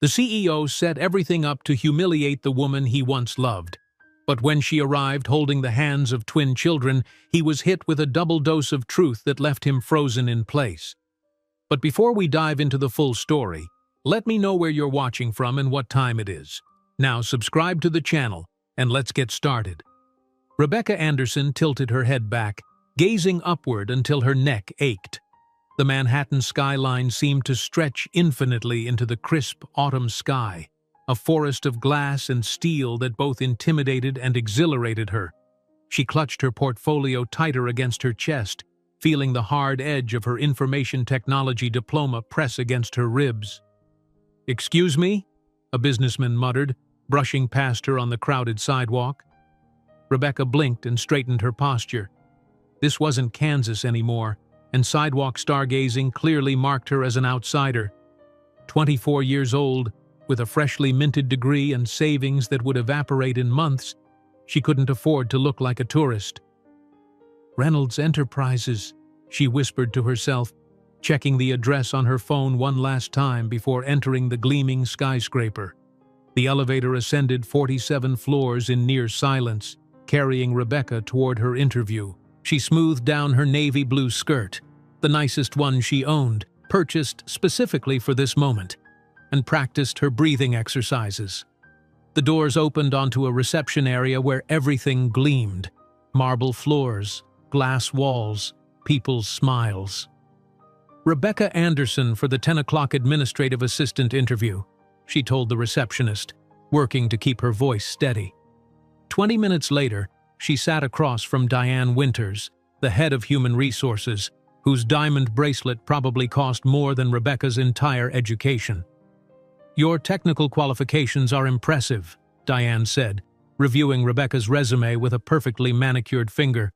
The CEO set everything up to humiliate the woman he once loved. But when she arrived holding the hands of twin children, he was hit with a double dose of truth that left him frozen in place. But before we dive into the full story, let me know where you're watching from and what time it is. Now subscribe to the channel, and let's get started. Rebecca Anderson tilted her head back, gazing upward until her neck ached. The Manhattan skyline seemed to stretch infinitely into the crisp autumn sky, a forest of glass and steel that both intimidated and exhilarated her. She clutched her portfolio tighter against her chest, feeling the hard edge of her information technology diploma press against her ribs. "Excuse me?" a businessman muttered, brushing past her on the crowded sidewalk. Rebecca blinked and straightened her posture. This wasn't Kansas anymore, and sidewalk stargazing clearly marked her as an outsider. 24 years old, with a freshly minted degree and savings that would evaporate in months, she couldn't afford to look like a tourist. "Reynolds Enterprises," she whispered to herself, checking the address on her phone one last time before entering the gleaming skyscraper. The elevator ascended 47 floors in near silence, carrying Rebecca toward her interview. She smoothed down her navy blue skirt, the nicest one she owned, purchased specifically for this moment, and practiced her breathing exercises. The doors opened onto a reception area where everything gleamed: marble floors, glass walls, people's smiles. "Rebecca Anderson for the 10 o'clock administrative assistant interview," she told the receptionist, working to keep her voice steady. 20 minutes later, she sat across from Diane Winters, the head of human resources, whose diamond bracelet probably cost more than Rebecca's entire education. "Your technical qualifications are impressive," Diane said, reviewing Rebecca's resume with a perfectly manicured finger.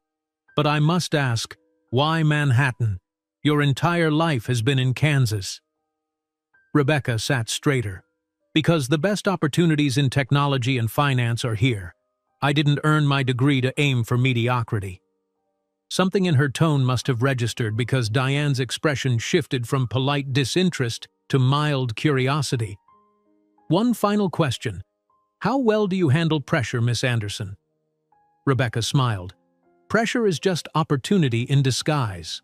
"But I must ask, why Manhattan? Your entire life has been in Kansas." Rebecca sat straighter. "Because the best opportunities in technology and finance are here. I didn't earn my degree to aim for mediocrity." Something in her tone must have registered because Diane's expression shifted from polite disinterest to mild curiosity. "One final question. How well do you handle pressure, Miss Anderson?" Rebecca smiled. "Pressure is just opportunity in disguise."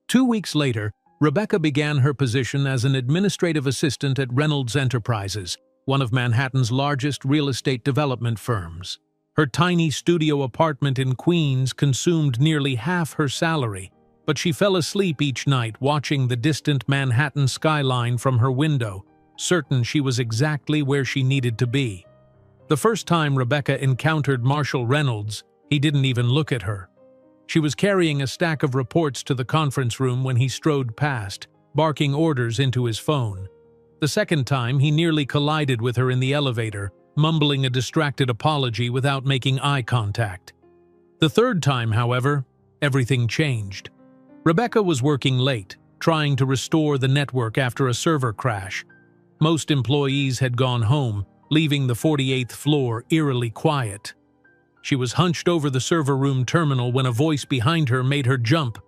2 weeks later, Rebecca began her position as an administrative assistant at Reynolds Enterprises, one of Manhattan's largest real estate development firms. Her tiny studio apartment in Queens consumed nearly half her salary, but she fell asleep each night watching the distant Manhattan skyline from her window, certain she was exactly where she needed to be. The first time Rebecca encountered Marshall Reynolds, he didn't even look at her. She was carrying a stack of reports to the conference room when he strode past, barking orders into his phone. The second time, he nearly collided with her in the elevator, mumbling a distracted apology without making eye contact. The third time, however, everything changed. Rebecca was working late, trying to restore the network after a server crash. Most employees had gone home, leaving the 48th floor eerily quiet. She was hunched over the server room terminal when a voice behind her made her jump.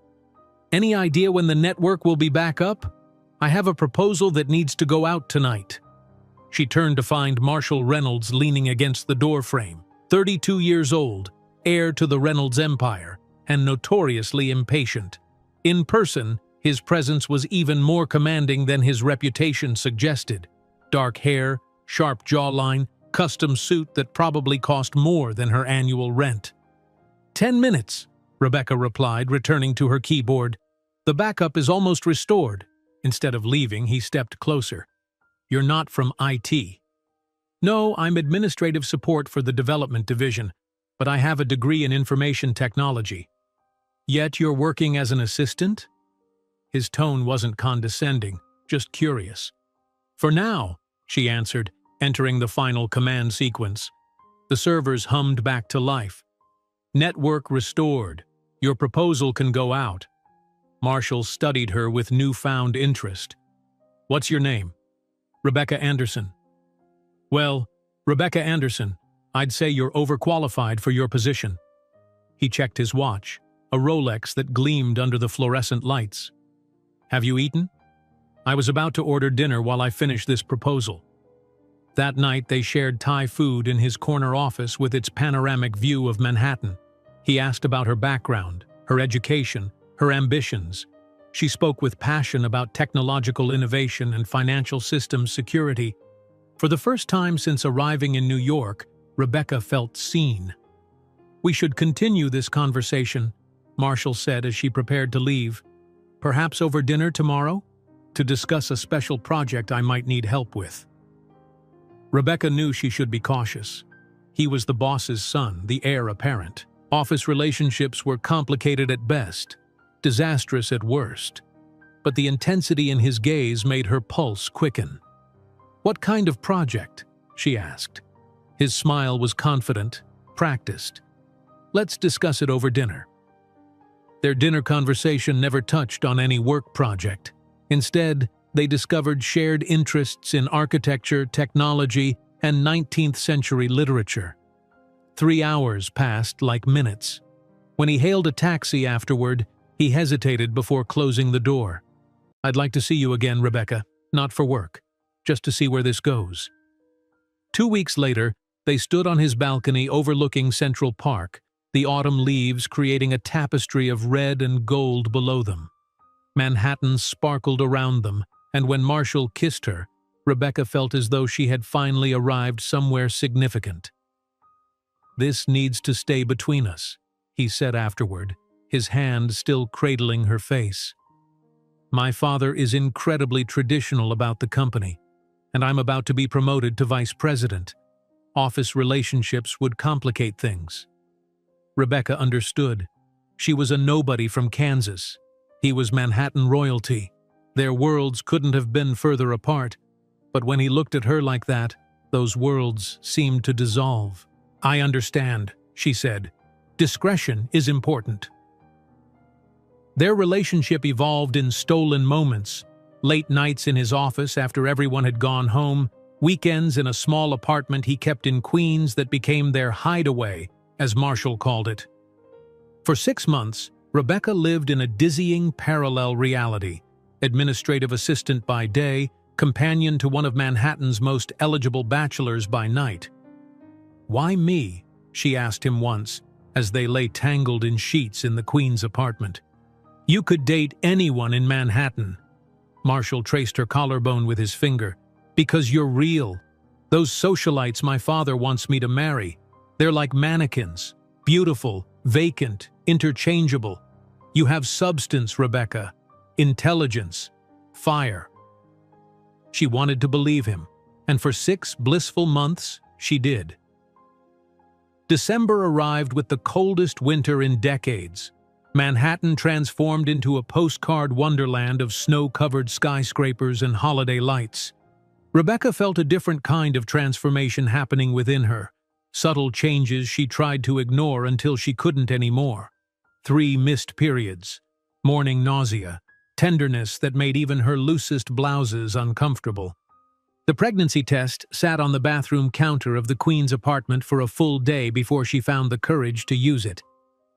"Any idea when the network will be back up? I have a proposal that needs to go out tonight." She turned to find Marshall Reynolds leaning against the doorframe, 32 years old, heir to the Reynolds empire, and notoriously impatient. In person, his presence was even more commanding than his reputation suggested. Dark hair, sharp jawline, custom suit that probably cost more than her annual rent. 10 minutes, Rebecca replied, returning to her keyboard. "The backup is almost restored." Instead of leaving, he stepped closer. "You're not from IT." "No, I'm administrative support for the development division, but I have a degree in information technology." "Yet you're working as an assistant?" His tone wasn't condescending, just curious. "For now," she answered, entering the final command sequence. The servers hummed back to life. "Network restored. Your proposal can go out." Marshall studied her with newfound interest. "What's your name?" "Rebecca Anderson." "Well, Rebecca Anderson, I'd say you're overqualified for your position." He checked his watch, a Rolex that gleamed under the fluorescent lights. "Have you eaten?" I was about to order dinner while I finished this proposal. That night, they shared Thai food in his corner office with its panoramic view of Manhattan. He asked about her background, her education, her ambitions. She spoke with passion about technological innovation and financial systems security. For the first time since arriving in New York, Rebecca felt seen. "We should continue this conversation," Marshall said as she prepared to leave. "Perhaps over dinner tomorrow? To discuss a special project I might need help with." Rebecca knew she should be cautious. He was the boss's son, the heir apparent. Office relationships were complicated at best, disastrous at worst. But the intensity in his gaze made her pulse quicken. "What kind of project?" she asked. His smile was confident, practiced. "Let's discuss it over dinner." Their dinner conversation never touched on any work project. Instead, they discovered shared interests in architecture, technology, and 19th century literature. 3 hours passed like minutes. When he hailed a taxi afterward, he hesitated before closing the door. "I'd like to see you again, Rebecca. Not for work. Just to see where this goes." 2 weeks later, they stood on his balcony overlooking Central Park, the autumn leaves creating a tapestry of red and gold below them. Manhattan sparkled around them, and when Marshall kissed her, Rebecca felt as though she had finally arrived somewhere significant. "This needs to stay between us," he said afterward, his hand still cradling her face. "My father is incredibly traditional about the company, and I'm about to be promoted to vice president. Office relationships would complicate things." Rebecca understood. She was a nobody from Kansas. He was Manhattan royalty. Their worlds couldn't have been further apart, but when he looked at her like that, those worlds seemed to dissolve. "I understand," she said. "Discretion is important." Their relationship evolved in stolen moments, late nights in his office after everyone had gone home, weekends in a small apartment he kept in Queens that became their hideaway, as Marshall called it. For 6 months, Rebecca lived in a dizzying parallel reality, administrative assistant by day, companion to one of Manhattan's most eligible bachelors by night. "Why me?" she asked him once, as they lay tangled in sheets in the Queen's apartment. "You could date anyone in Manhattan." Marshall traced her collarbone with his finger. "Because you're real. Those socialites my father wants me to marry. They're like mannequins. Beautiful, vacant, interchangeable. You have substance, Rebecca. Intelligence. Fire." She wanted to believe him, and for 6 blissful months, she did. December arrived with the coldest winter in decades. Manhattan transformed into a postcard wonderland of snow-covered skyscrapers and holiday lights. Rebecca felt a different kind of transformation happening within her. Subtle changes she tried to ignore until she couldn't anymore. 3 missed periods, morning nausea, tenderness that made even her loosest blouses uncomfortable. The pregnancy test sat on the bathroom counter of the Queen's apartment for a full day before she found the courage to use it.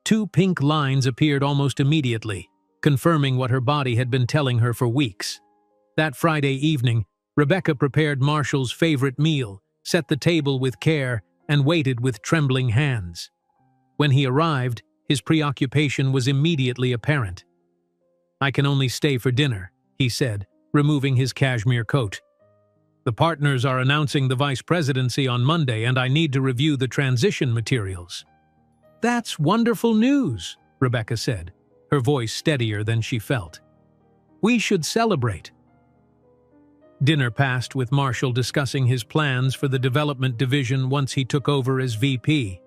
2 pink lines appeared almost immediately, confirming what her body had been telling her for weeks. That Friday evening, Rebecca prepared Marshall's favorite meal, set the table with care, and waited with trembling hands. When he arrived, his preoccupation was immediately apparent. "I can only stay for dinner," he said, removing his cashmere coat. "The partners are announcing the vice presidency on Monday, and I need to review the transition materials." "That's wonderful news," Rebecca said, her voice steadier than she felt. "We should celebrate." Dinner passed with Marshall discussing his plans for the development division once he took over as VP.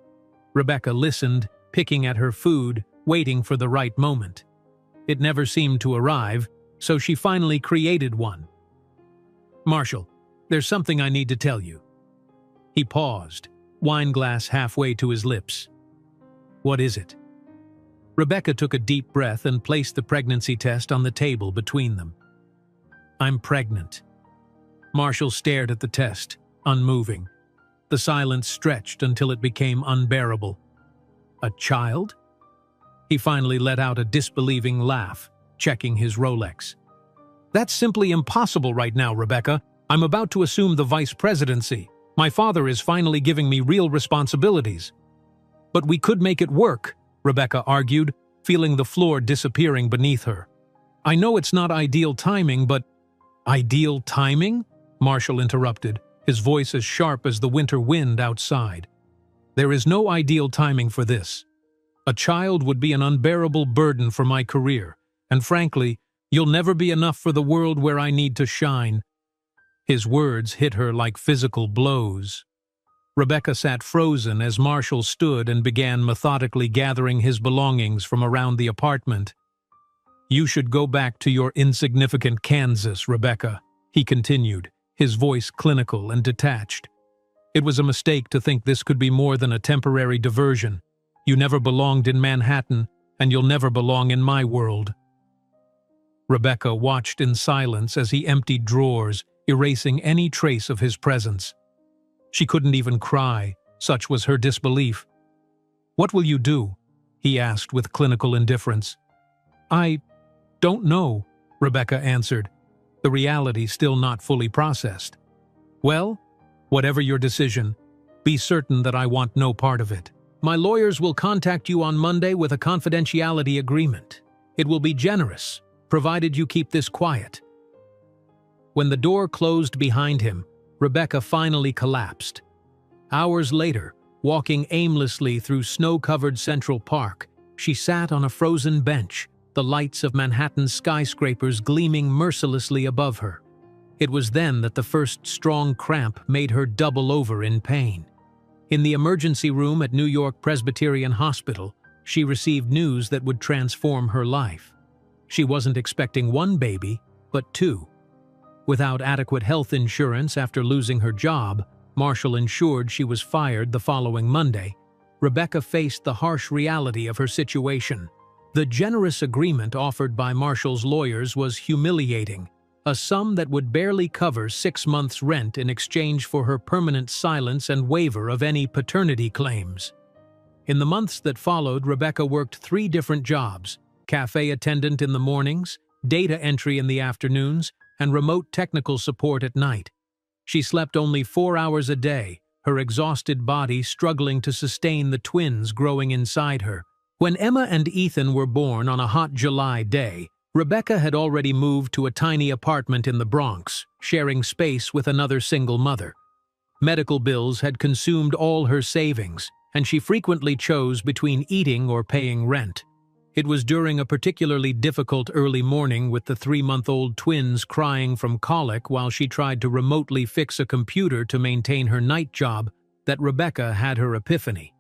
Rebecca listened, picking at her food, waiting for the right moment. It never seemed to arrive, so she finally created one. "Marshall, there's something I need to tell you." He paused, wine glass halfway to his lips. "What is it?" Rebecca took a deep breath and placed the pregnancy test on the table between them. "I'm pregnant." Marshall stared at the test, unmoving. The silence stretched until it became unbearable. "A child?" He finally let out a disbelieving laugh, checking his Rolex. That's simply impossible right now, Rebecca. I'm about to assume the vice presidency. My father is finally giving me real responsibilities. But we could make it work, Rebecca argued, feeling the floor disappearing beneath her. I know it's not ideal timing, but… Ideal timing? Marshall interrupted, his voice as sharp as the winter wind outside. There is no ideal timing for this. A child would be an unbearable burden for my career, and frankly, you'll never be enough for the world where I need to shine. His words hit her like physical blows. Rebecca sat frozen as Marshall stood and began methodically gathering his belongings from around the apartment. You should go back to your insignificant Kansas, Rebecca, he continued, his voice clinical and detached. It was a mistake to think this could be more than a temporary diversion. You never belonged in Manhattan, and you'll never belong in my world. Rebecca watched in silence as he emptied drawers, erasing any trace of his presence. She couldn't even cry, such was her disbelief. What will you do? He asked with clinical indifference. I don't know, Rebecca answered, the reality still not fully processed. Well, whatever your decision, be certain that I want no part of it. My lawyers will contact you on Monday with a confidentiality agreement. It will be generous, provided you keep this quiet. When the door closed behind him, Rebecca finally collapsed. Hours later, walking aimlessly through snow-covered Central Park, she sat on a frozen bench, the lights of Manhattan's skyscrapers gleaming mercilessly above her. It was then that the first strong cramp made her double over in pain. In the emergency room at New York Presbyterian Hospital, she received news that would transform her life. She wasn't expecting one baby, but two. Without adequate health insurance after losing her job, Marshall ensured she was fired the following Monday. Rebecca faced the harsh reality of her situation. The generous agreement offered by Marshall's lawyers was humiliating, a sum that would barely cover 6 months' rent in exchange for her permanent silence and waiver of any paternity claims. In the months that followed, Rebecca worked 3 different jobs: cafe attendant in the mornings, data entry in the afternoons, and remote technical support at night. She slept only 4 hours a day, her exhausted body struggling to sustain the twins growing inside her. When Emma and Ethan were born on a hot July day, Rebecca had already moved to a tiny apartment in the Bronx, sharing space with another single mother. Medical bills had consumed all her savings, and she frequently chose between eating or paying rent. It was during a particularly difficult early morning with the 3-month-old twins crying from colic while she tried to remotely fix a computer to maintain her night job that Rebecca had her epiphany.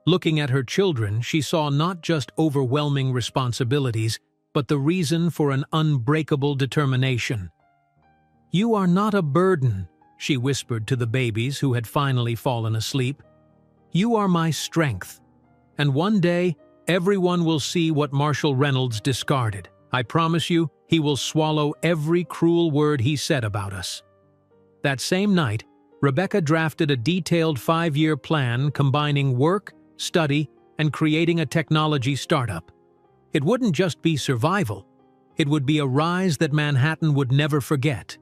Looking at her children, she saw not just overwhelming responsibilities, but the reason for an unbreakable determination. "You are not a burden," she whispered to the babies who had finally fallen asleep. "You are my strength. And one day, everyone will see what Marshall Reynolds discarded. I promise you, he will swallow every cruel word he said about us." That same night, Rebecca drafted a detailed 5-year plan combining work, study, and creating a technology startup. It wouldn't just be survival. It would be a rise that Manhattan would never forget.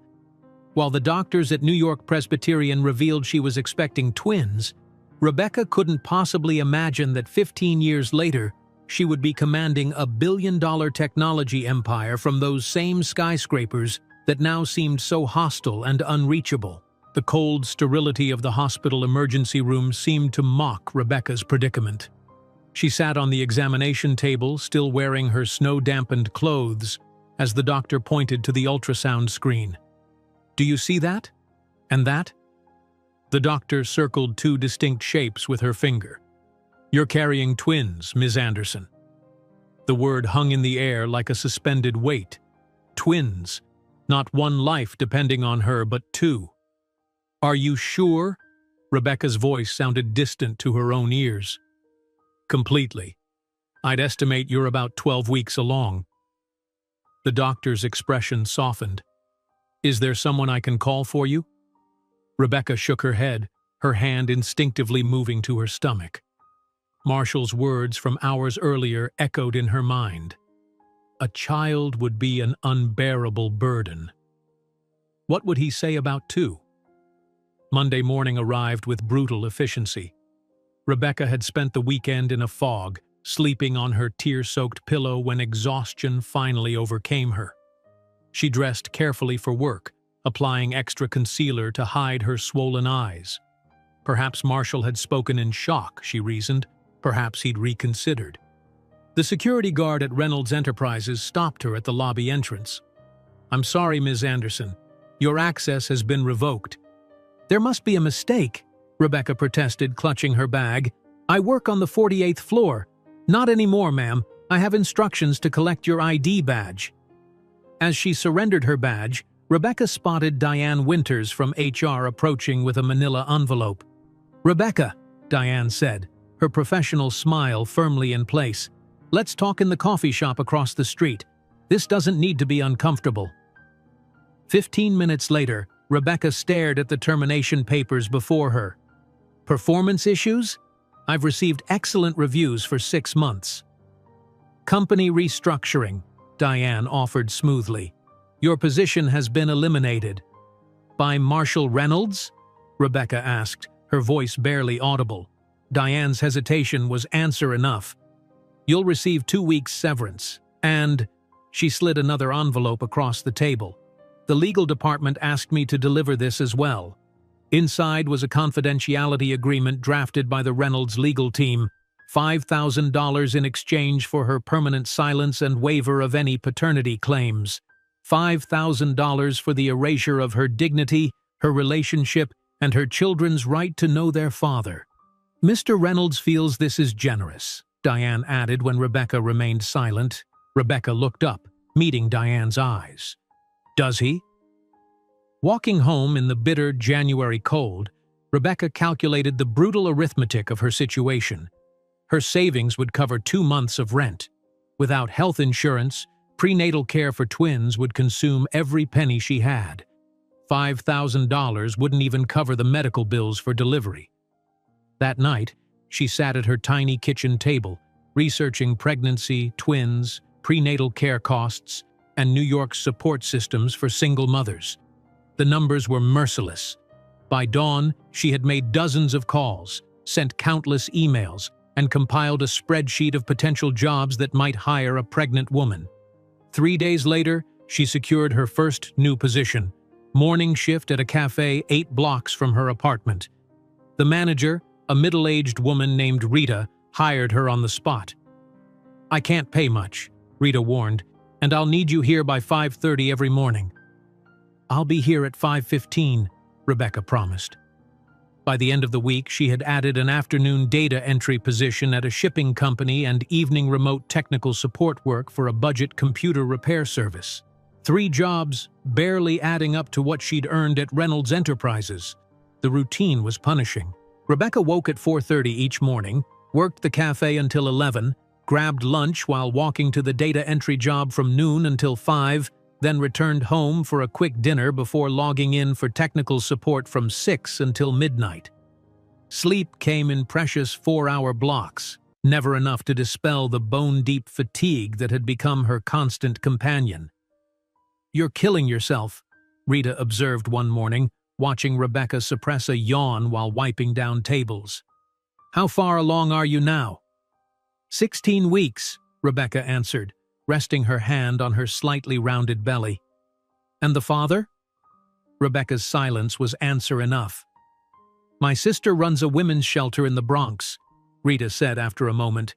While the doctors at New York Presbyterian revealed she was expecting twins, Rebecca couldn't possibly imagine that 15 years later, she would be commanding a billion-dollar technology empire from those same skyscrapers that now seemed so hostile and unreachable. The cold sterility of the hospital emergency room seemed to mock Rebecca's predicament. She sat on the examination table, still wearing her snow-dampened clothes, as the doctor pointed to the ultrasound screen. "Do you see that? And that?" The doctor circled 2 distinct shapes with her finger. "You're carrying twins, Ms. Anderson." The word hung in the air like a suspended weight. Twins. Not one life depending on her, but 2. "Are you sure?" Rebecca's voice sounded distant to her own ears. "Completely. I'd estimate you're about 12 weeks along." The doctor's expression softened. "Is there someone I can call for you?" Rebecca shook her head, her hand instinctively moving to her stomach. Marshall's words from hours earlier echoed in her mind. A child would be an unbearable burden. What would he say about 2? Monday morning arrived with brutal efficiency. Rebecca had spent the weekend in a fog, sleeping on her tear-soaked pillow when exhaustion finally overcame her. She dressed carefully for work, applying extra concealer to hide her swollen eyes. Perhaps Marshall had spoken in shock, she reasoned. Perhaps he'd reconsidered. The security guard at Reynolds Enterprises stopped her at the lobby entrance. "I'm sorry, Ms. Anderson. Your access has been revoked." "There must be a mistake," Rebecca protested, clutching her bag. "I work on the 48th floor." "Not anymore, ma'am. I have instructions to collect your ID badge." As she surrendered her badge, Rebecca spotted Diane Winters from HR approaching with a manila envelope. "Rebecca," Diane said, her professional smile firmly in place, "let's talk in the coffee shop across the street. This doesn't need to be uncomfortable." 15 minutes later, Rebecca stared at the termination papers before her. "Performance issues? I've received excellent reviews for 6 months." "Company restructuring," Diane offered smoothly. "Your position has been eliminated." "By Marshall Reynolds?" Rebecca asked, her voice barely audible. Diane's hesitation was answer enough. "You'll receive 2 weeks' severance, and..." She slid another envelope across the table. "The legal department asked me to deliver this as well." Inside was a confidentiality agreement drafted by the Reynolds legal team, $5,000 in exchange for her permanent silence and waiver of any paternity claims, $5,000 for the erasure of her dignity, her relationship, and her children's right to know their father. "Mr. Reynolds feels this is generous," Diane added when Rebecca remained silent. Rebecca looked up, meeting Diane's eyes. "Does he?" Walking home in the bitter January cold, Rebecca calculated the brutal arithmetic of her situation. Her savings would cover 2 months of rent. Without health insurance, prenatal care for twins would consume every penny she had. $5,000 wouldn't even cover the medical bills for delivery. That night, she sat at her tiny kitchen table, researching pregnancy, twins, prenatal care costs, and New York's support systems for single mothers. The numbers were merciless. By dawn, she had made dozens of calls, sent countless emails, and compiled a spreadsheet of potential jobs that might hire a pregnant woman. 3 days later, she secured her first new position, morning shift at a cafe 8 blocks from her apartment. The manager, a middle-aged woman named Rita, hired her on the spot. "I can't pay much," Rita warned, "and I'll need you here by 5:30 every morning." "I'll be here at 5:15, Rebecca promised. By the end of the week, she had added an afternoon data entry position at a shipping company and evening remote technical support work for a budget computer repair service. 3 jobs, barely adding up to what she'd earned at Reynolds Enterprises. The routine was punishing. Rebecca woke at 4:30 each morning, worked the cafe until 11, grabbed lunch while walking to the data entry job from noon until 5, then returned home for a quick dinner before logging in for technical support from 6 until midnight. Sleep came in precious 4-hour blocks, never enough to dispel the bone-deep fatigue that had become her constant companion. "You're killing yourself," Rita observed one morning, watching Rebecca suppress a yawn while wiping down tables. "How far along are you now?" 16 weeks, Rebecca answered, resting her hand on her slightly rounded belly. "And the father?" Rebecca's silence was answer enough. "My sister runs a women's shelter in the Bronx," Rita said after a moment.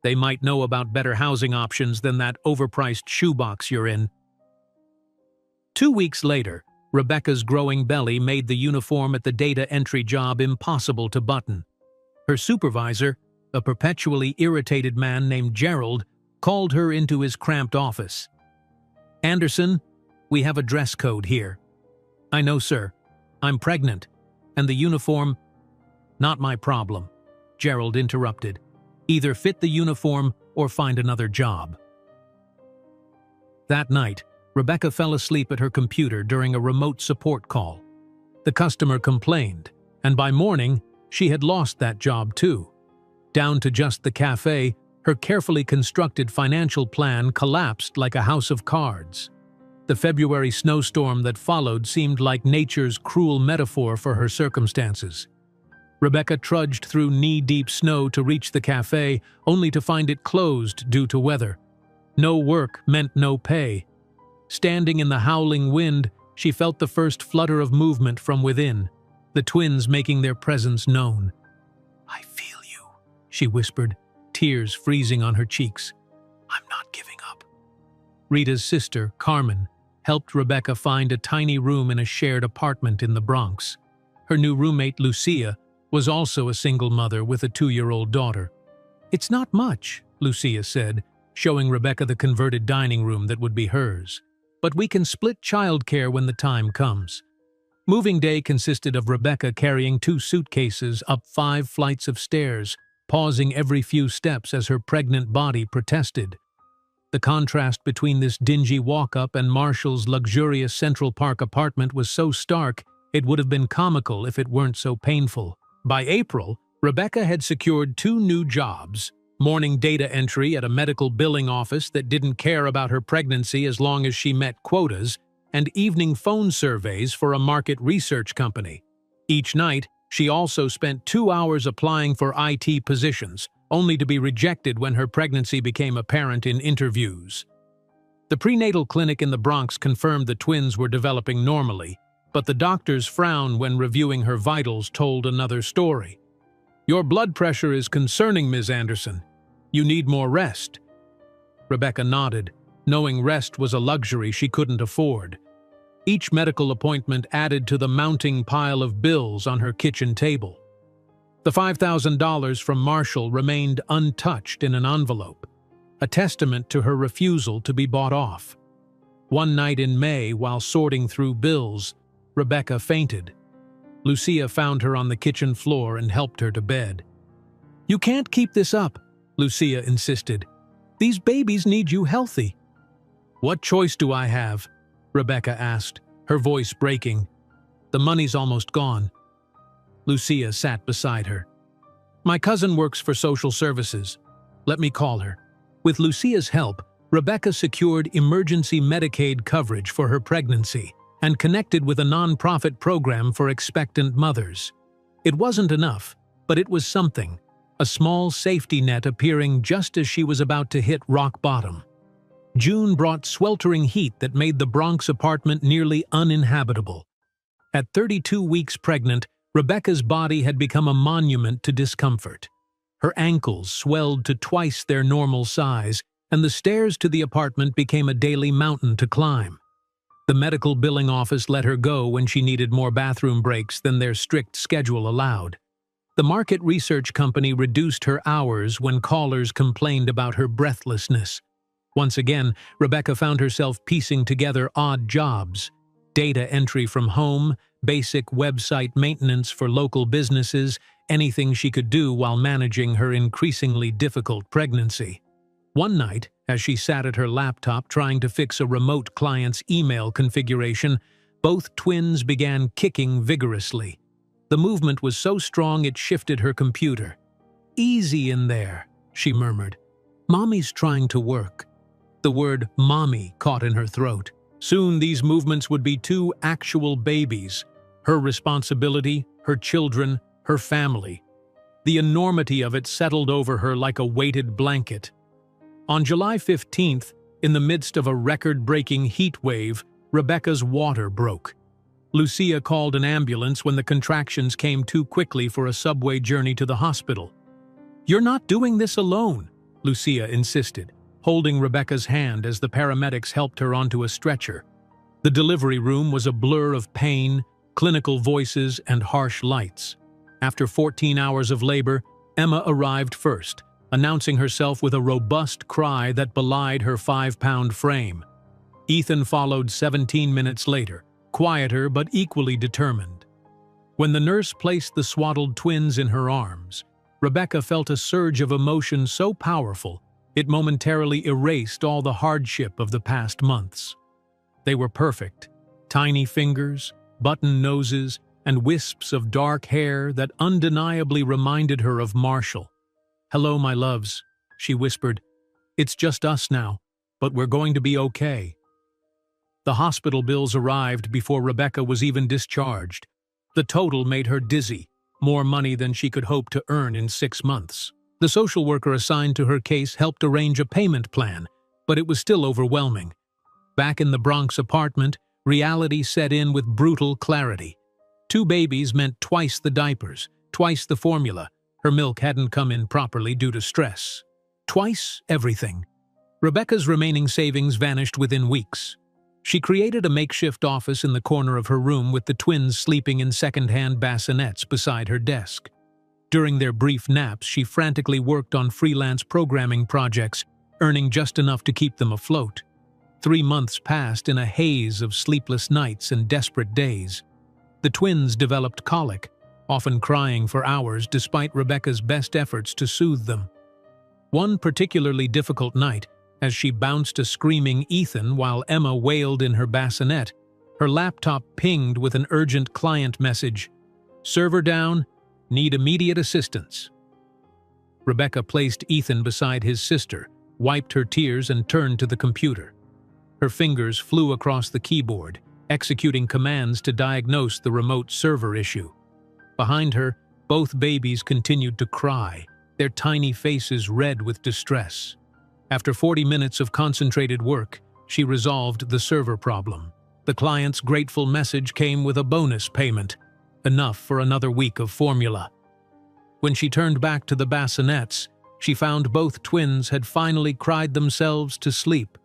"They might know about better housing options than that overpriced shoebox you're in." 2 weeks later, Rebecca's growing belly made the uniform at the data entry job impossible to button. Her supervisor, a perpetually irritated man named Gerald, called her into his cramped office. "Anderson, we have a dress code here." "I know, sir. I'm pregnant. And the uniform—" "Not my problem," Gerald interrupted. "Either fit the uniform or find another job." That night, Rebecca fell asleep at her computer during a remote support call. The customer complained, and by morning, she had lost that job too. Down to just the cafe, Her carefully constructed financial plan collapsed like a house of cards. The February snowstorm that followed seemed like nature's cruel metaphor for her circumstances. Rebecca trudged through knee-deep snow to reach the cafe, only to find it closed due to weather. No work meant no pay. Standing in the howling wind, she felt the first flutter of movement from within, the twins making their presence known. "I feel you," she whispered, tears freezing on her cheeks. "I'm not giving up." Rita's sister, Carmen, helped Rebecca find a tiny room in a shared apartment in the Bronx. Her new roommate, Lucia, was also a single mother with a 2-year-old daughter. "It's not much," Lucia said, showing Rebecca the converted dining room that would be hers. "But we can split childcare when the time comes." Moving day consisted of Rebecca carrying 2 suitcases up 5 flights of stairs, pausing every few steps as her pregnant body protested. The contrast between this dingy walk-up and Marshall's luxurious Central Park apartment was so stark, it would have been comical if it weren't so painful. By April, Rebecca had secured 2 new jobs: morning data entry at a medical billing office that didn't care about her pregnancy as long as she met quotas, and evening phone surveys for a market research company. Each night, she also spent 2 hours applying for IT positions, only to be rejected when her pregnancy became apparent in interviews. The prenatal clinic in the Bronx confirmed the twins were developing normally, but the doctor's frown when reviewing her vitals told another story. "Your blood pressure is concerning, Ms. Anderson. You need more rest." Rebecca nodded, knowing rest was a luxury she couldn't afford. Each medical appointment added to the mounting pile of bills on her kitchen table. The $5,000 from Marshall remained untouched in an envelope, a testament to her refusal to be bought off. One night in May, while sorting through bills, Rebecca fainted. Lucia found her on the kitchen floor and helped her to bed. "You can't keep this up," Lucia insisted. "These babies need you healthy." "What choice do I have?" Rebecca asked, her voice breaking. "The money's almost gone." Lucia sat beside her. "My cousin works for social services. Let me call her." With Lucia's help, Rebecca secured emergency Medicaid coverage for her pregnancy and connected with a nonprofit program for expectant mothers. It wasn't enough, but it was something, a small safety net appearing just as she was about to hit rock bottom. June brought sweltering heat that made the Bronx apartment nearly uninhabitable. At 32 weeks pregnant, Rebecca's body had become a monument to discomfort. Her ankles swelled to twice their normal size, and the stairs to the apartment became a daily mountain to climb. The medical billing office let her go when she needed more bathroom breaks than their strict schedule allowed. The market research company reduced her hours when callers complained about her breathlessness. Once again, Rebecca found herself piecing together odd jobs: data entry from home, basic website maintenance for local businesses, anything she could do while managing her increasingly difficult pregnancy. One night, as she sat at her laptop trying to fix a remote client's email configuration, both twins began kicking vigorously. The movement was so strong it shifted her computer. "Easy in there," she murmured. "Mommy's trying to work." The word "mommy" caught in her throat. Soon these movements would be 2 actual babies. Her responsibility, her children, her family. The enormity of it settled over her like a weighted blanket. On July 15th, in the midst of a record-breaking heat wave, Rebecca's water broke. Lucia called an ambulance when the contractions came too quickly for a subway journey to the hospital. "You're not doing this alone," Lucia insisted, holding Rebecca's hand as the paramedics helped her onto a stretcher. The delivery room was a blur of pain, clinical voices, and harsh lights. After 14 hours of labor, Emma arrived first, announcing herself with a robust cry that belied her 5-pound frame. Ethan followed 17 minutes later, quieter but equally determined. When the nurse placed the swaddled twins in her arms, Rebecca felt a surge of emotion so powerful it momentarily erased all the hardship of the past months. They were perfect: tiny fingers, button noses, and wisps of dark hair that undeniably reminded her of Marshall. "Hello, my loves," she whispered. "It's just us now, but we're going to be okay." The hospital bills arrived before Rebecca was even discharged. The total made her dizzy, more money than she could hope to earn in 6 months. The social worker assigned to her case helped arrange a payment plan, but it was still overwhelming. Back in the Bronx apartment, reality set in with brutal clarity. 2 babies meant twice the diapers, twice the formula. Her milk hadn't come in properly due to stress. Twice everything. Rebecca's remaining savings vanished within weeks. She created a makeshift office in the corner of her room with the twins sleeping in second-hand bassinets beside her desk. During their brief naps, she frantically worked on freelance programming projects, earning just enough to keep them afloat. 3 months passed in a haze of sleepless nights and desperate days. The twins developed colic, often crying for hours despite Rebecca's best efforts to soothe them. One particularly difficult night, as she bounced a screaming Ethan while Emma wailed in her bassinet, her laptop pinged with an urgent client message. "Server down. Need immediate assistance." Rebecca placed Ethan beside his sister, wiped her tears and turned to the computer. Her fingers flew across the keyboard, executing commands to diagnose the remote server issue. Behind her, both babies continued to cry, their tiny faces red with distress. After 40 minutes of concentrated work, she resolved the server problem. The client's grateful message came with a bonus payment, enough for another week of formula. When she turned back to the bassinets, she found both twins had finally cried themselves to sleep.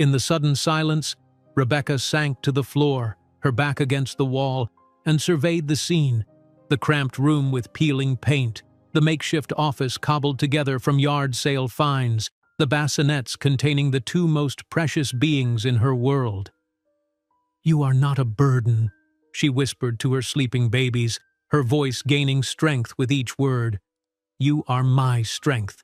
In the sudden silence, Rebecca sank to the floor, her back against the wall, and surveyed the scene: the cramped room with peeling paint, the makeshift office cobbled together from yard sale finds, the bassinets containing the 2 most precious beings in her world. "You are not a burden," she whispered to her sleeping babies, her voice gaining strength with each word. "You are my strength.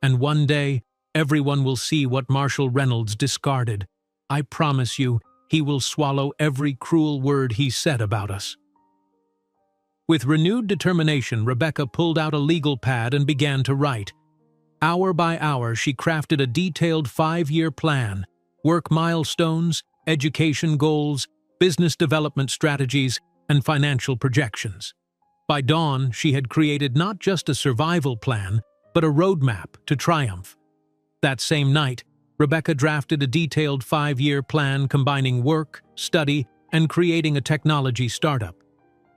And one day, everyone will see what Marshall Reynolds discarded. I promise you, he will swallow every cruel word he said about us." With renewed determination, Rebecca pulled out a legal pad and began to write. Hour by hour, she crafted a detailed 5-year plan: work milestones, education goals, business development strategies, and financial projections. By dawn, she had created not just a survival plan, but a roadmap to triumph. That same night, Rebecca drafted a detailed 5-year plan combining work, study, and creating a technology startup.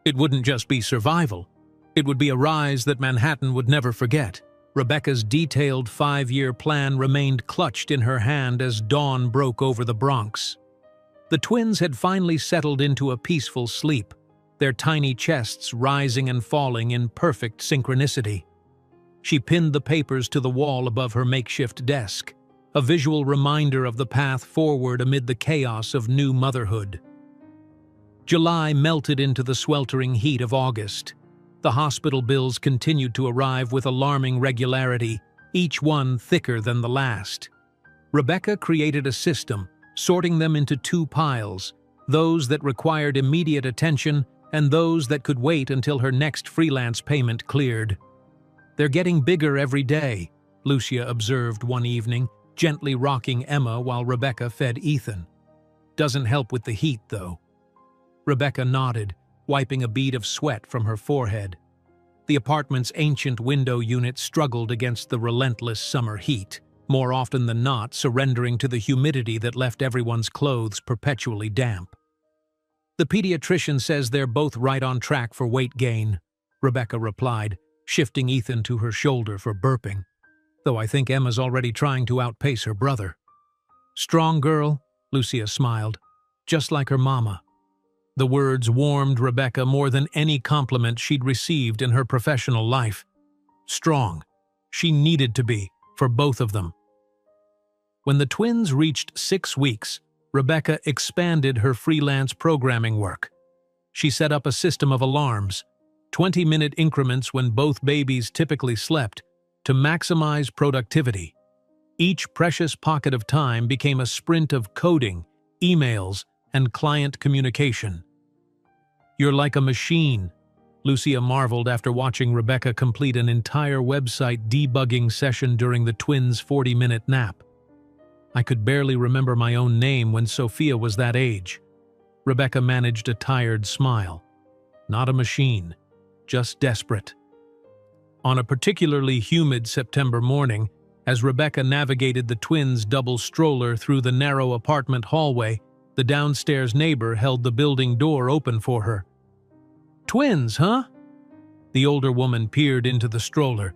It wouldn't just be survival. It would be a rise that Manhattan would never forget. Rebecca's detailed 5-year plan remained clutched in her hand as dawn broke over the Bronx. The twins had finally settled into a peaceful sleep, their tiny chests rising and falling in perfect synchronicity. She pinned the papers to the wall above her makeshift desk, a visual reminder of the path forward amid the chaos of new motherhood. July melted into the sweltering heat of August. The hospital bills continued to arrive with alarming regularity, each one thicker than the last. Rebecca created a system, sorting them into 2 piles, those that required immediate attention and those that could wait until her next freelance payment cleared. "They're getting bigger every day," Lucia observed one evening, gently rocking Emma while Rebecca fed Ethan. "Doesn't help with the heat, though." Rebecca nodded, wiping a bead of sweat from her forehead. The apartment's ancient window unit struggled against the relentless summer heat, more often than not surrendering to the humidity that left everyone's clothes perpetually damp. "The pediatrician says they're both right on track for weight gain," Rebecca replied, shifting Ethan to her shoulder for burping. "Though I think Emma's already trying to outpace her brother." "Strong girl," Lucia smiled, "just like her mama." The words warmed Rebecca more than any compliment she'd received in her professional life. Strong. She needed to be, for both of them. When the twins reached 6 weeks, Rebecca expanded her freelance programming work. She set up a system of alarms, 20-minute increments when both babies typically slept, to maximize productivity. Each precious pocket of time became a sprint of coding, emails, and client communication. "You're like a machine," Lucia marveled after watching Rebecca complete an entire website debugging session during the twins' 40-minute nap. I could barely remember my own name when Sophia was that age. Rebecca managed a tired smile. Not a machine, just desperate. On a particularly humid September morning, as Rebecca navigated the twins' double stroller through the narrow apartment hallway, the downstairs neighbor held the building door open for her. "Twins, huh?" The older woman peered into the stroller.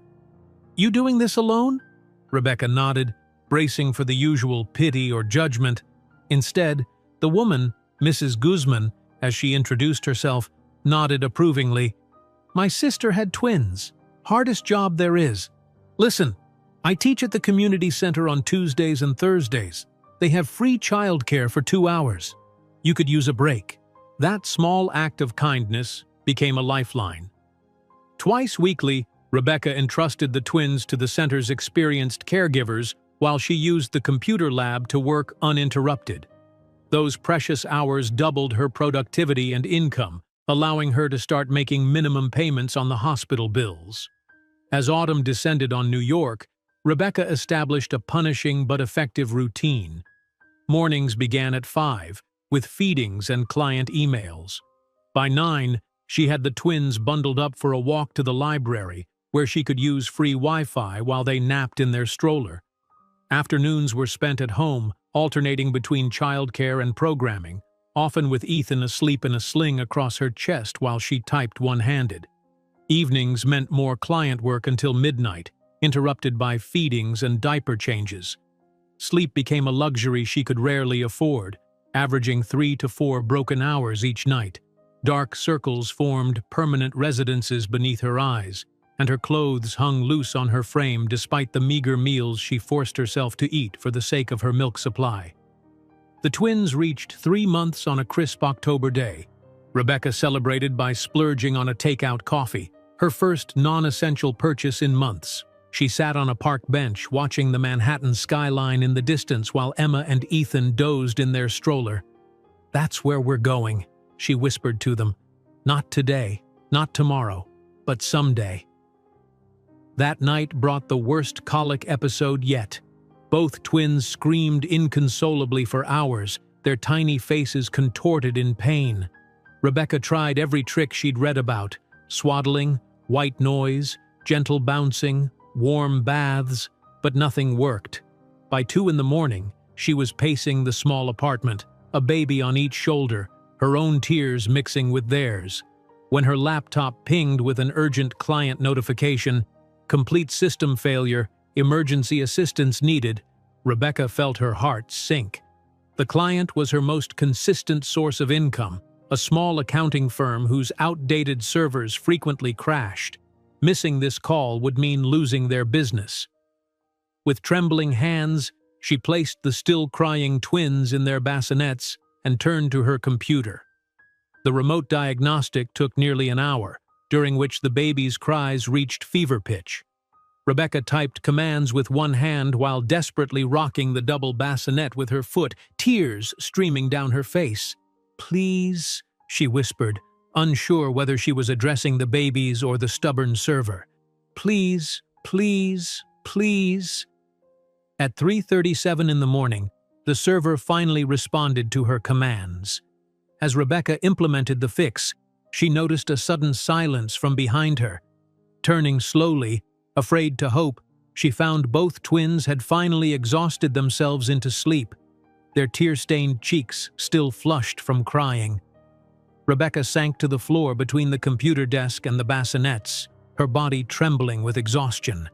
"You doing this alone?" Rebecca nodded, bracing for the usual pity or judgment. Instead, the woman, Mrs. Guzman, as she introduced herself, nodded approvingly. "My sister had twins. Hardest job there is. Listen, I teach at the community center on Tuesdays and Thursdays. They have free childcare for 2 hours. You could use a break." That small act of kindness became a lifeline. Twice weekly, Rebecca entrusted the twins to the center's experienced caregivers while she used the computer lab to work uninterrupted. Those precious hours doubled her productivity and income, allowing her to start making minimum payments on the hospital bills. As autumn descended on New York, Rebecca established a punishing but effective routine. Mornings began at 5, with feedings and client emails. By 9, she had the twins bundled up for a walk to the library, where she could use free Wi-Fi while they napped in their stroller. Afternoons were spent at home, alternating between childcare and programming, often with Ethan asleep in a sling across her chest while she typed one-handed. Evenings meant more client work until midnight, interrupted by feedings and diaper changes. Sleep became a luxury she could rarely afford, averaging 3 to 4 broken hours each night. Dark circles formed permanent residences beneath her eyes, and her clothes hung loose on her frame despite the meager meals she forced herself to eat for the sake of her milk supply. The twins reached 3 months on a crisp October day. Rebecca celebrated by splurging on a takeout coffee, her first non-essential purchase in months. She sat on a park bench watching the Manhattan skyline in the distance while Emma and Ethan dozed in their stroller. "That's where we're going," she whispered to them. "Not today, not tomorrow, but someday." That night brought the worst colic episode yet. Both twins screamed inconsolably for hours, their tiny faces contorted in pain. Rebecca tried every trick she'd read about: swaddling, white noise, gentle bouncing, warm baths, but nothing worked. By 2 in the morning, she was pacing the small apartment, a baby on each shoulder, her own tears mixing with theirs. When her laptop pinged with an urgent client notification, "Complete system failure, emergency assistance needed," Rebecca felt her heart sink. The client was her most consistent source of income, a small accounting firm whose outdated servers frequently crashed. Missing this call would mean losing their business. With trembling hands, she placed the still-crying twins in their bassinets and turned to her computer. The remote diagnostic took nearly an hour, during which the baby's cries reached fever pitch. Rebecca typed commands with one hand while desperately rocking the double bassinet with her foot, tears streaming down her face. "Please," she whispered, unsure whether she was addressing the babies or the stubborn server. "Please, please, please." At 3:37 in the morning, the server finally responded to her commands. As Rebecca implemented the fix, she noticed a sudden silence from behind her. Turning slowly, afraid to hope, she found both twins had finally exhausted themselves into sleep, their tear-stained cheeks still flushed from crying. Rebecca sank to the floor between the computer desk and the bassinets, her body trembling with exhaustion.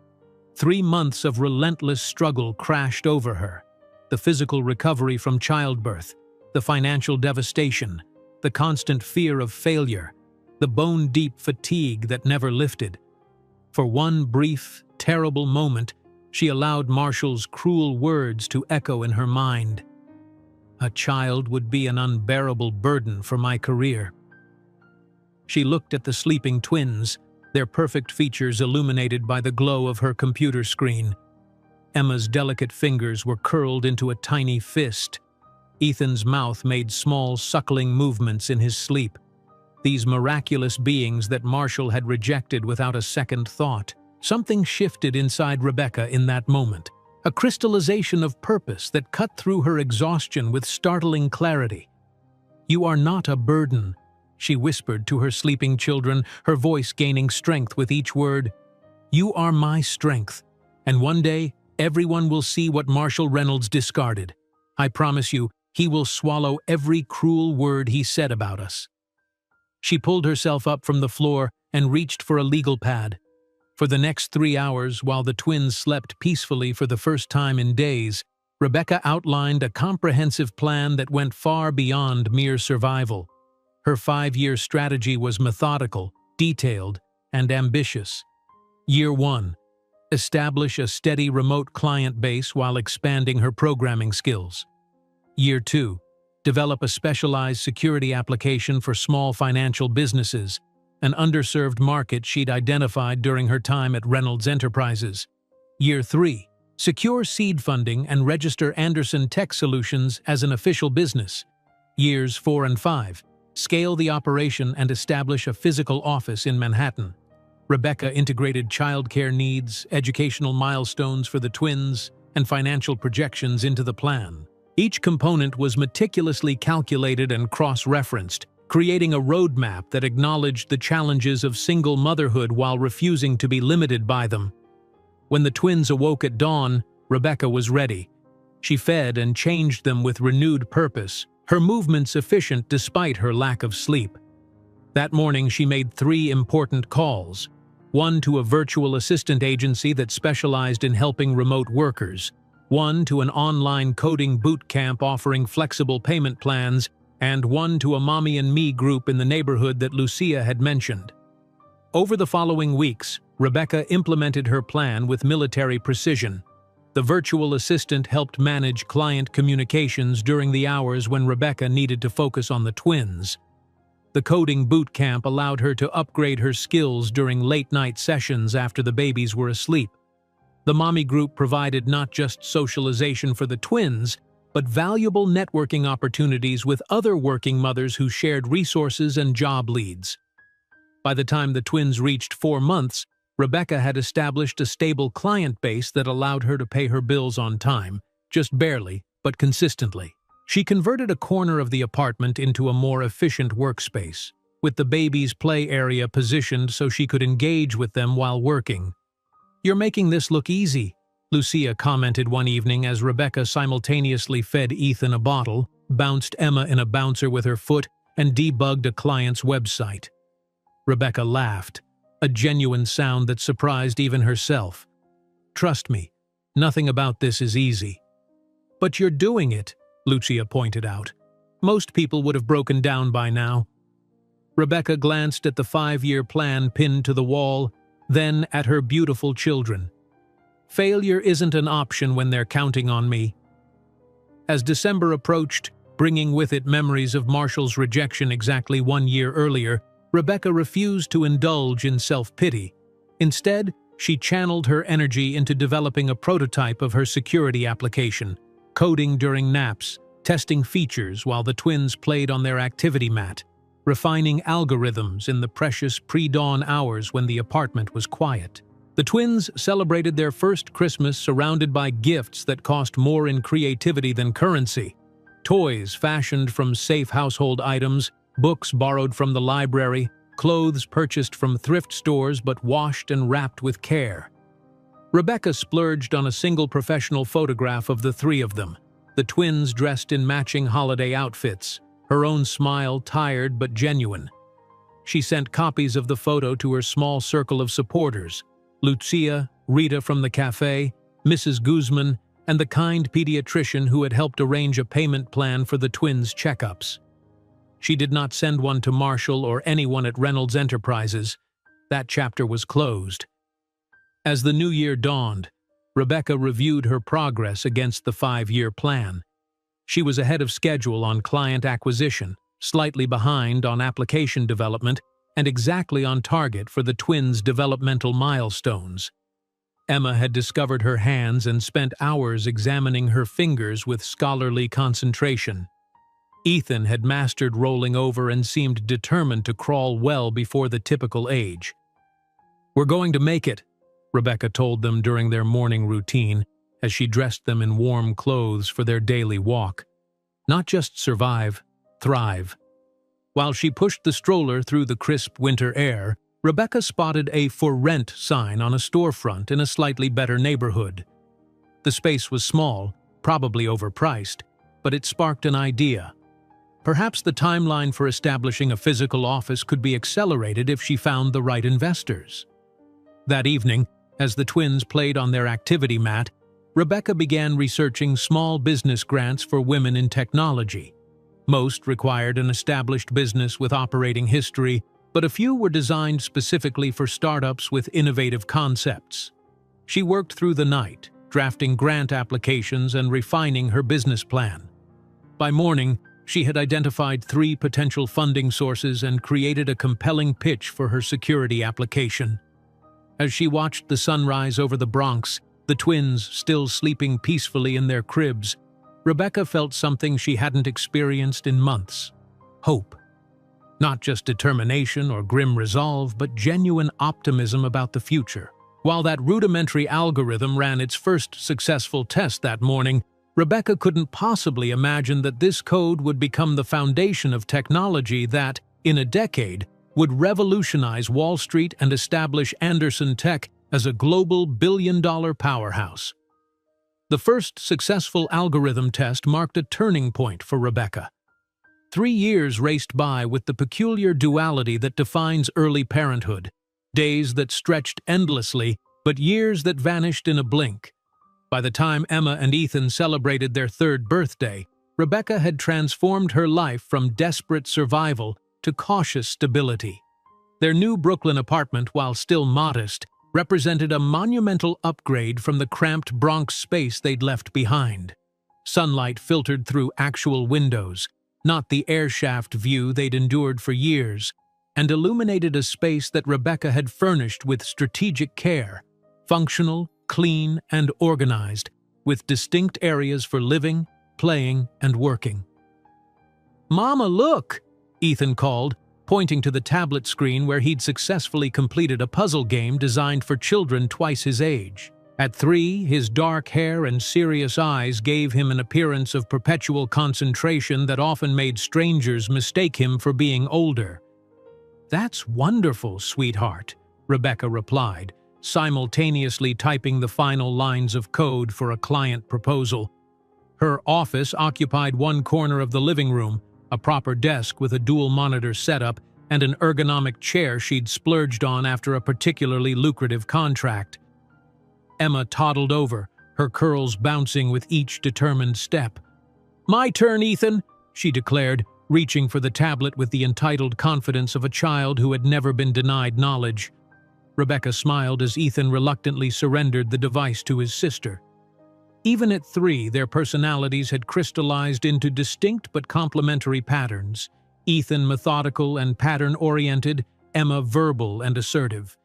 3 months of relentless struggle crashed over her. The physical recovery from childbirth, the financial devastation, the constant fear of failure, the bone-deep fatigue that never lifted. For one brief, terrible moment, she allowed Marshall's cruel words to echo in her mind. "A child would be an unbearable burden for my career." She looked at the sleeping twins, their perfect features illuminated by the glow of her computer screen. Emma's delicate fingers were curled into a tiny fist. Ethan's mouth made small, suckling movements in his sleep. these miraculous beings that Marshall had rejected without a second thought. Something shifted inside Rebecca in that moment, a crystallization of purpose that cut through her exhaustion with startling clarity. "You are not a burden," she whispered to her sleeping children, her voice gaining strength with each word. "You are my strength, and one day everyone will see what Marshall Reynolds discarded. I promise you, he will swallow every cruel word he said about us." She pulled herself up from the floor and reached for a legal pad. For the next 3 hours, while the twins slept peacefully for the first time in days, Rebecca outlined a comprehensive plan that went far beyond mere survival. Her 5-year strategy was methodical, detailed, and ambitious. Year 1. Establish a steady remote client base while expanding her programming skills. Year 2. Develop a specialized security application for small financial businesses, an underserved market she'd identified during her time at Reynolds Enterprises. Year 3. Secure seed funding and register Anderson Tech Solutions as an official business. Years 4 and 5. Scale the operation and establish a physical office in Manhattan. Rebecca integrated childcare needs, educational milestones for the twins, and financial projections into the plan. Each component was meticulously calculated and cross-referenced, creating a roadmap that acknowledged the challenges of single motherhood while refusing to be limited by them. When the twins awoke at dawn, Rebecca was ready. She fed and changed them with renewed purpose, her movements efficient despite her lack of sleep. That morning, she made 3 important calls. One to a virtual assistant agency that specialized in helping remote workers, one to an online coding boot camp offering flexible payment plans, and one to a Mommy and Me group in the neighborhood that Lucia had mentioned. Over the following weeks, Rebecca implemented her plan with military precision. The virtual assistant helped manage client communications during the hours when Rebecca needed to focus on the twins. The coding boot camp allowed her to upgrade her skills during late-night sessions after the babies were asleep. The Mommy group provided not just socialization for the twins, but valuable networking opportunities with other working mothers who shared resources and job leads. By the time the twins reached 4 months, Rebecca had established a stable client base that allowed her to pay her bills on time, just barely, but consistently. She converted a corner of the apartment into a more efficient workspace, with the baby's play area positioned so she could engage with them while working. "You're making this look easy," Lucia commented one evening as Rebecca simultaneously fed Ethan a bottle, bounced Emma in a bouncer with her foot, and debugged a client's website. Rebecca laughed, a genuine sound that surprised even herself. "Trust me, nothing about this is easy." "But you're doing it," Lucia pointed out. "Most people would have broken down by now." Rebecca glanced at the 5-year plan pinned to the wall, then at her beautiful children. "Failure isn't an option when they're counting on me." As December approached, bringing with it memories of Marshall's rejection exactly 1 year earlier, Rebecca refused to indulge in self-pity. Instead, she channeled her energy into developing a prototype of her security application, coding during naps, testing features while the twins played on their activity mat, refining algorithms in the precious pre-dawn hours when the apartment was quiet. The twins celebrated their first Christmas surrounded by gifts that cost more in creativity than currency. Toys fashioned from safe household items, books borrowed from the library, clothes purchased from thrift stores but washed and wrapped with care. Rebecca splurged on a single professional photograph of the 3 of them, the twins dressed in matching holiday outfits, her own smile tired but genuine. She sent copies of the photo to her small circle of supporters, Lucia, Rita from the cafe, Mrs. Guzman, and the kind pediatrician who had helped arrange a payment plan for the twins' checkups. She did not send one to Marshall or anyone at Reynolds Enterprises. That chapter was closed. As the new year dawned, Rebecca reviewed her progress against the 5-year plan. She was ahead of schedule on client acquisition, slightly behind on application development, and exactly on target for the twins' developmental milestones. Emma had discovered her hands and spent hours examining her fingers with scholarly concentration. Ethan had mastered rolling over and seemed determined to crawl well before the typical age. "We're going to make it," Rebecca told them during their morning routine as she dressed them in warm clothes for their daily walk. Not just survive, thrive. While she pushed the stroller through the crisp winter air, Rebecca spotted a "For Rent" sign on a storefront in a slightly better neighborhood. The space was small, probably overpriced, but it sparked an idea. Perhaps the timeline for establishing a physical office could be accelerated if she found the right investors. That evening, as the twins played on their activity mat, Rebecca began researching small business grants for women in technology. Most required an established business with operating history, but a few were designed specifically for startups with innovative concepts. She worked through the night, drafting grant applications and refining her business plan. By morning, she had identified 3 potential funding sources and created a compelling pitch for her security application. As she watched the sunrise over the Bronx, the twins still sleeping peacefully in their cribs, Rebecca felt something she hadn't experienced in months: hope. Not just determination or grim resolve, but genuine optimism about the future. While that rudimentary algorithm ran its first successful test that morning, Rebecca couldn't possibly imagine that this code would become the foundation of technology that, in a decade, would revolutionize Wall Street and establish Anderson Tech as a global billion-dollar powerhouse. The first successful algorithm test marked a turning point for Rebecca. 3 years raced by with the peculiar duality that defines early parenthood: days that stretched endlessly, but years that vanished in a blink. By the time Emma and Ethan celebrated their 3rd birthday, Rebecca had transformed her life from desperate survival to cautious stability. Their new Brooklyn apartment, while still modest, represented a monumental upgrade from the cramped Bronx space they'd left behind. Sunlight filtered through actual windows, not the airshaft view they'd endured for years, and illuminated a space that Rebecca had furnished with strategic care: functional, clean, and organized, with distinct areas for living, playing, and working. "Mama, look!" Ethan called, pointing to the tablet screen where he'd successfully completed a puzzle game designed for children twice his age. At 3, his dark hair and serious eyes gave him an appearance of perpetual concentration that often made strangers mistake him for being older. "That's wonderful, sweetheart," Rebecca replied, simultaneously typing the final lines of code for a client proposal. Her office occupied one corner of the living room, a proper desk with a dual-monitor setup and an ergonomic chair she'd splurged on after a particularly lucrative contract. Emma toddled over, her curls bouncing with each determined step. "My turn, Ethan," she declared, reaching for the tablet with the entitled confidence of a child who had never been denied knowledge. Rebecca smiled as Ethan reluctantly surrendered the device to his sister. Even at 3, their personalities had crystallized into distinct but complementary patterns: Ethan methodical and pattern-oriented, Emma verbal and assertive.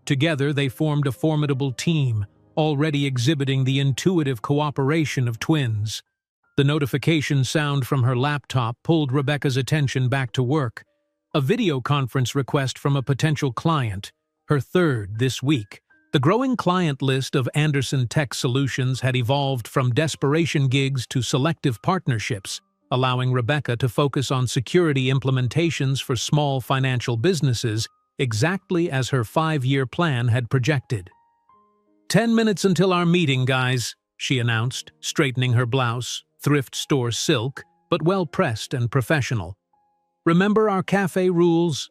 Together they formed a formidable team, already exhibiting the intuitive cooperation of twins. The notification sound from her laptop pulled Rebecca's attention back to work. A video conference request from a potential client, her 3rd this week. The growing client list of Anderson Tech Solutions had evolved from desperation gigs to selective partnerships, allowing Rebecca to focus on security implementations for small financial businesses, exactly as her 5-year plan had projected. 10 minutes until our meeting, guys," she announced, straightening her blouse, thrift store silk, but well-pressed and professional. "Remember our cafe rules?"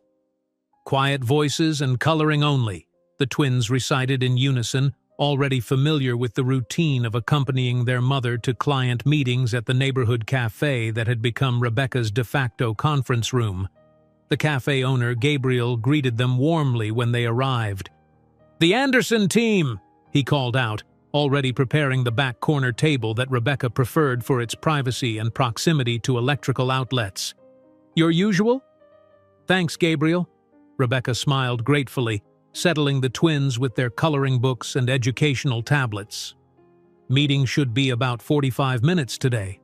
"Quiet voices and coloring only," the twins recited in unison, already familiar with the routine of accompanying their mother to client meetings at the neighborhood cafe that had become Rebecca's de facto conference room. The cafe owner, Gabriel, greeted them warmly when they arrived. "The Anderson team!" he called out, already preparing the back corner table that Rebecca preferred for its privacy and proximity to electrical outlets. "Your usual?" "Thanks, Gabriel." Rebecca smiled gratefully, settling the twins with their coloring books and educational tablets. "Meeting should be about 45 minutes today."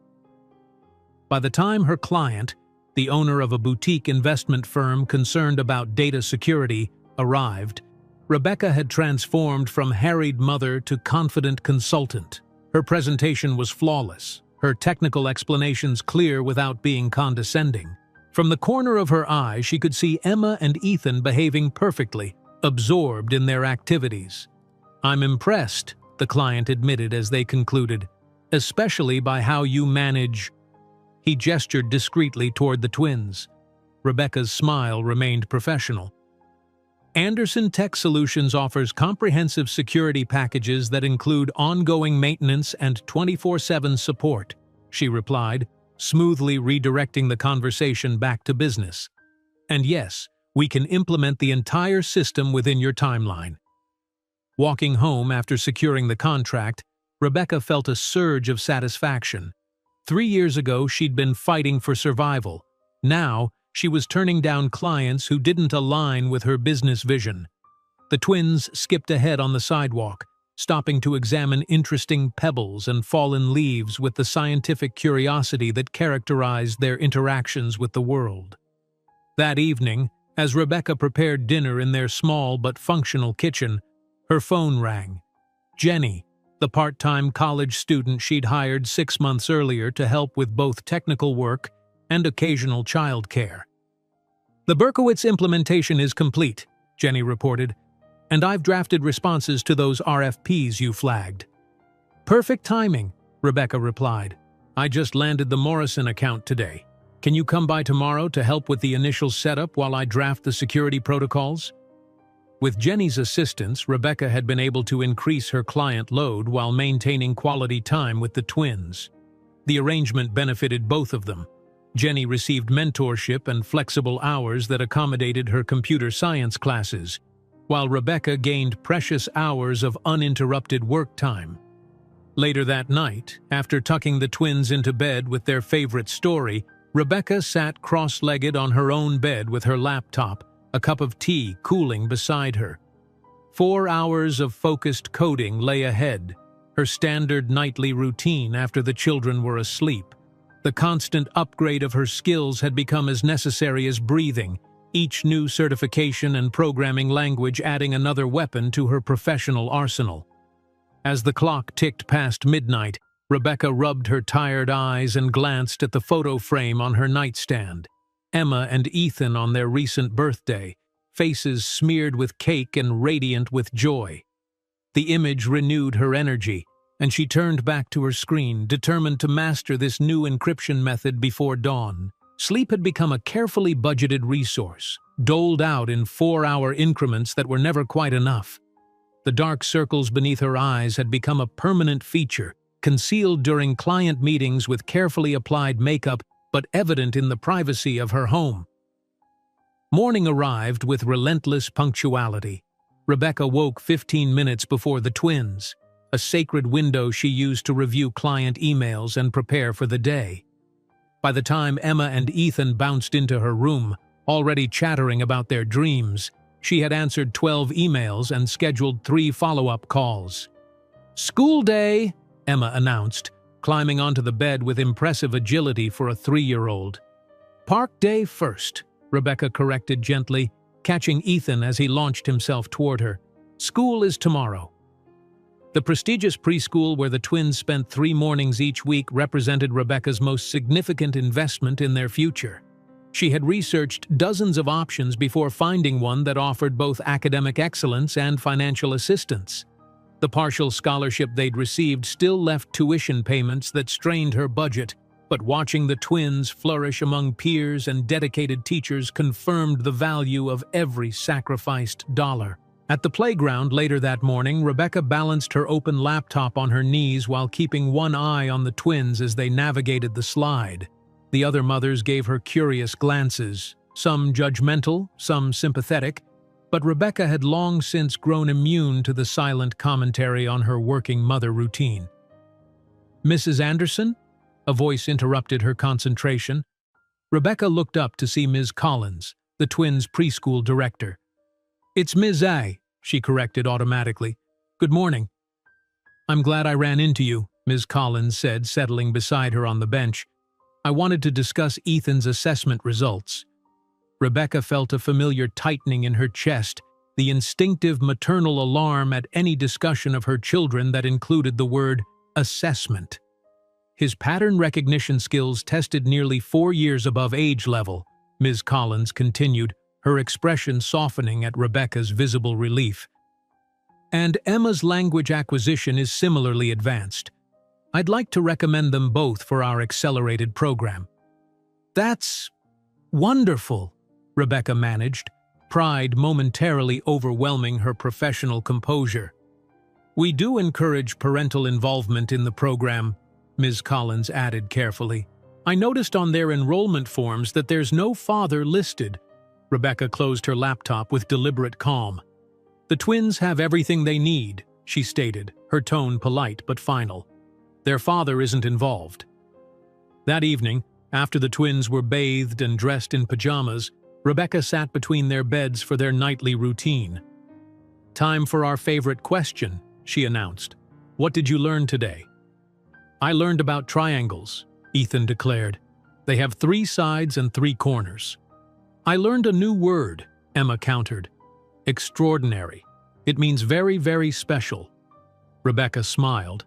By the time her client, the owner of a boutique investment firm concerned about data security, arrived, Rebecca had transformed from harried mother to confident consultant. Her presentation was flawless, her technical explanations clear without being condescending. From the corner of her eye, she could see Emma and Ethan behaving perfectly, absorbed in their activities. "I'm impressed," the client admitted as they concluded, "especially by how you manage." He gestured discreetly toward the twins. Rebecca's smile remained professional. Anderson Tech Solutions offers comprehensive security packages that include ongoing maintenance and 24/7 support, she replied, smoothly redirecting the conversation back to business. "And yes, we can implement the entire system within your timeline." Walking home after securing the contract, Rebecca felt a surge of satisfaction. 3 years ago, she'd been fighting for survival. Now, she was turning down clients who didn't align with her business vision. The twins skipped ahead on the sidewalk, stopping to examine interesting pebbles and fallen leaves with the scientific curiosity that characterized their interactions with the world. That evening, as Rebecca prepared dinner in their small but functional kitchen, her phone rang. Jenny, the part-time college student she'd hired 6 months earlier to help with both technical work and occasional childcare. "The Berkowitz implementation is complete," Jenny reported, "and I've drafted responses to those RFPs you flagged." "Perfect timing," Rebecca replied. "I just landed the Morrison account today. Can you come by tomorrow to help with the initial setup while I draft the security protocols?" With Jenny's assistance, Rebecca had been able to increase her client load while maintaining quality time with the twins. The arrangement benefited both of them. Jenny received mentorship and flexible hours that accommodated her computer science classes, while Rebecca gained precious hours of uninterrupted work time. Later that night, after tucking the twins into bed with their favorite story, Rebecca sat cross-legged on her own bed with her laptop, a cup of tea cooling beside her. 4 hours of focused coding lay ahead, her standard nightly routine after the children were asleep. The constant upgrade of her skills had become as necessary as breathing, each new certification and programming language adding another weapon to her professional arsenal. As the clock ticked past midnight, Rebecca rubbed her tired eyes and glanced at the photo frame on her nightstand. Emma and Ethan on their recent birthday, faces smeared with cake and radiant with joy. The image renewed her energy, and she turned back to her screen, determined to master this new encryption method before dawn. Sleep had become a carefully budgeted resource, doled out in 4-hour increments that were never quite enough. The dark circles beneath her eyes had become a permanent feature, concealed during client meetings with carefully applied makeup, but evident in the privacy of her home. Morning arrived with relentless punctuality. Rebecca woke 15 minutes before the twins, a sacred window she used to review client emails and prepare for the day. By the time Emma and Ethan bounced into her room, already chattering about their dreams, she had answered 12 emails and scheduled 3 follow-up calls. "School day," Emma announced, climbing onto the bed with impressive agility for a 3-year-old. "Park day first," Rebecca corrected gently, catching Ethan as he launched himself toward her. "School is tomorrow." The prestigious preschool where the twins spent 3 mornings each week represented Rebecca's most significant investment in their future. She had researched dozens of options before finding one that offered both academic excellence and financial assistance. The partial scholarship they'd received still left tuition payments that strained her budget, but watching the twins flourish among peers and dedicated teachers confirmed the value of every sacrificed dollar. At the playground later that morning, Rebecca balanced her open laptop on her knees while keeping one eye on the twins as they navigated the slide. The other mothers gave her curious glances, some judgmental, some sympathetic, but Rebecca had long since grown immune to the silent commentary on her working mother routine. "Mrs. Anderson?" A voice interrupted her concentration. Rebecca looked up to see Ms. Collins, the twins' preschool director. "It's Ms. A," she corrected automatically. "Good morning." "I'm glad I ran into you," Ms. Collins said, settling beside her on the bench. I wanted to discuss Ethan's assessment results." Rebecca felt a familiar tightening in her chest, the instinctive maternal alarm at any discussion of her children that included the word assessment. "His pattern recognition skills tested nearly 4 years above age level," Ms. Collins continued, her expression softening at Rebecca's visible relief. "And Emma's language acquisition is similarly advanced. I'd like to recommend them both for our accelerated program." "That's wonderful," Rebecca managed, pride momentarily overwhelming her professional composure. "We do encourage parental involvement in the program," Ms. Collins added carefully. "I noticed on their enrollment forms that there's no father listed." Rebecca closed her laptop with deliberate calm. "The twins have everything they need," she stated, her tone polite but final. "Their father isn't involved." That evening, after the twins were bathed and dressed in pajamas, Rebecca sat between their beds for their nightly routine. "Time for our favorite question," she announced. "What did you learn today?" "I learned about triangles," Ethan declared. "They have 3 sides and 3 corners." "I learned a new word," Emma countered. "Extraordinary. It means very, very special." Rebecca smiled.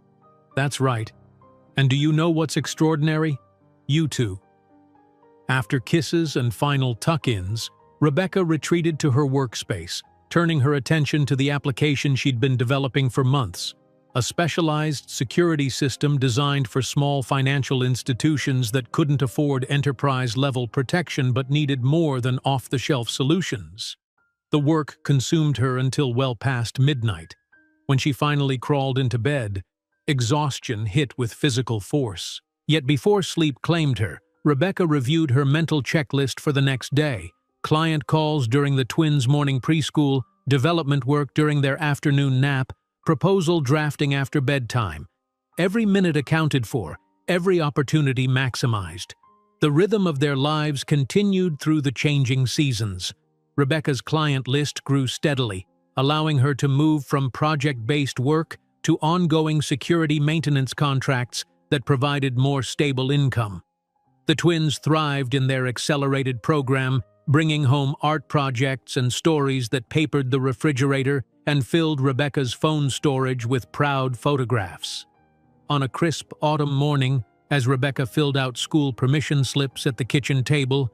"That's right. And do you know what's extraordinary? You two." After kisses and final tuck-ins, Rebecca retreated to her workspace, turning her attention to the application she'd been developing for months, a specialized security system designed for small financial institutions that couldn't afford enterprise-level protection but needed more than off-the-shelf solutions. The work consumed her until well past midnight. When she finally crawled into bed, exhaustion hit with physical force. Yet before sleep claimed her, Rebecca reviewed her mental checklist for the next day: client calls during the twins' morning preschool, development work during their afternoon nap, proposal drafting after bedtime. Every minute accounted for, every opportunity maximized. The rhythm of their lives continued through the changing seasons. Rebecca's client list grew steadily, allowing her to move from project-based work to ongoing security maintenance contracts that provided more stable income. The twins thrived in their accelerated program, bringing home art projects and stories that papered the refrigerator and filled Rebecca's phone storage with proud photographs. On a crisp autumn morning, as Rebecca filled out school permission slips at the kitchen table,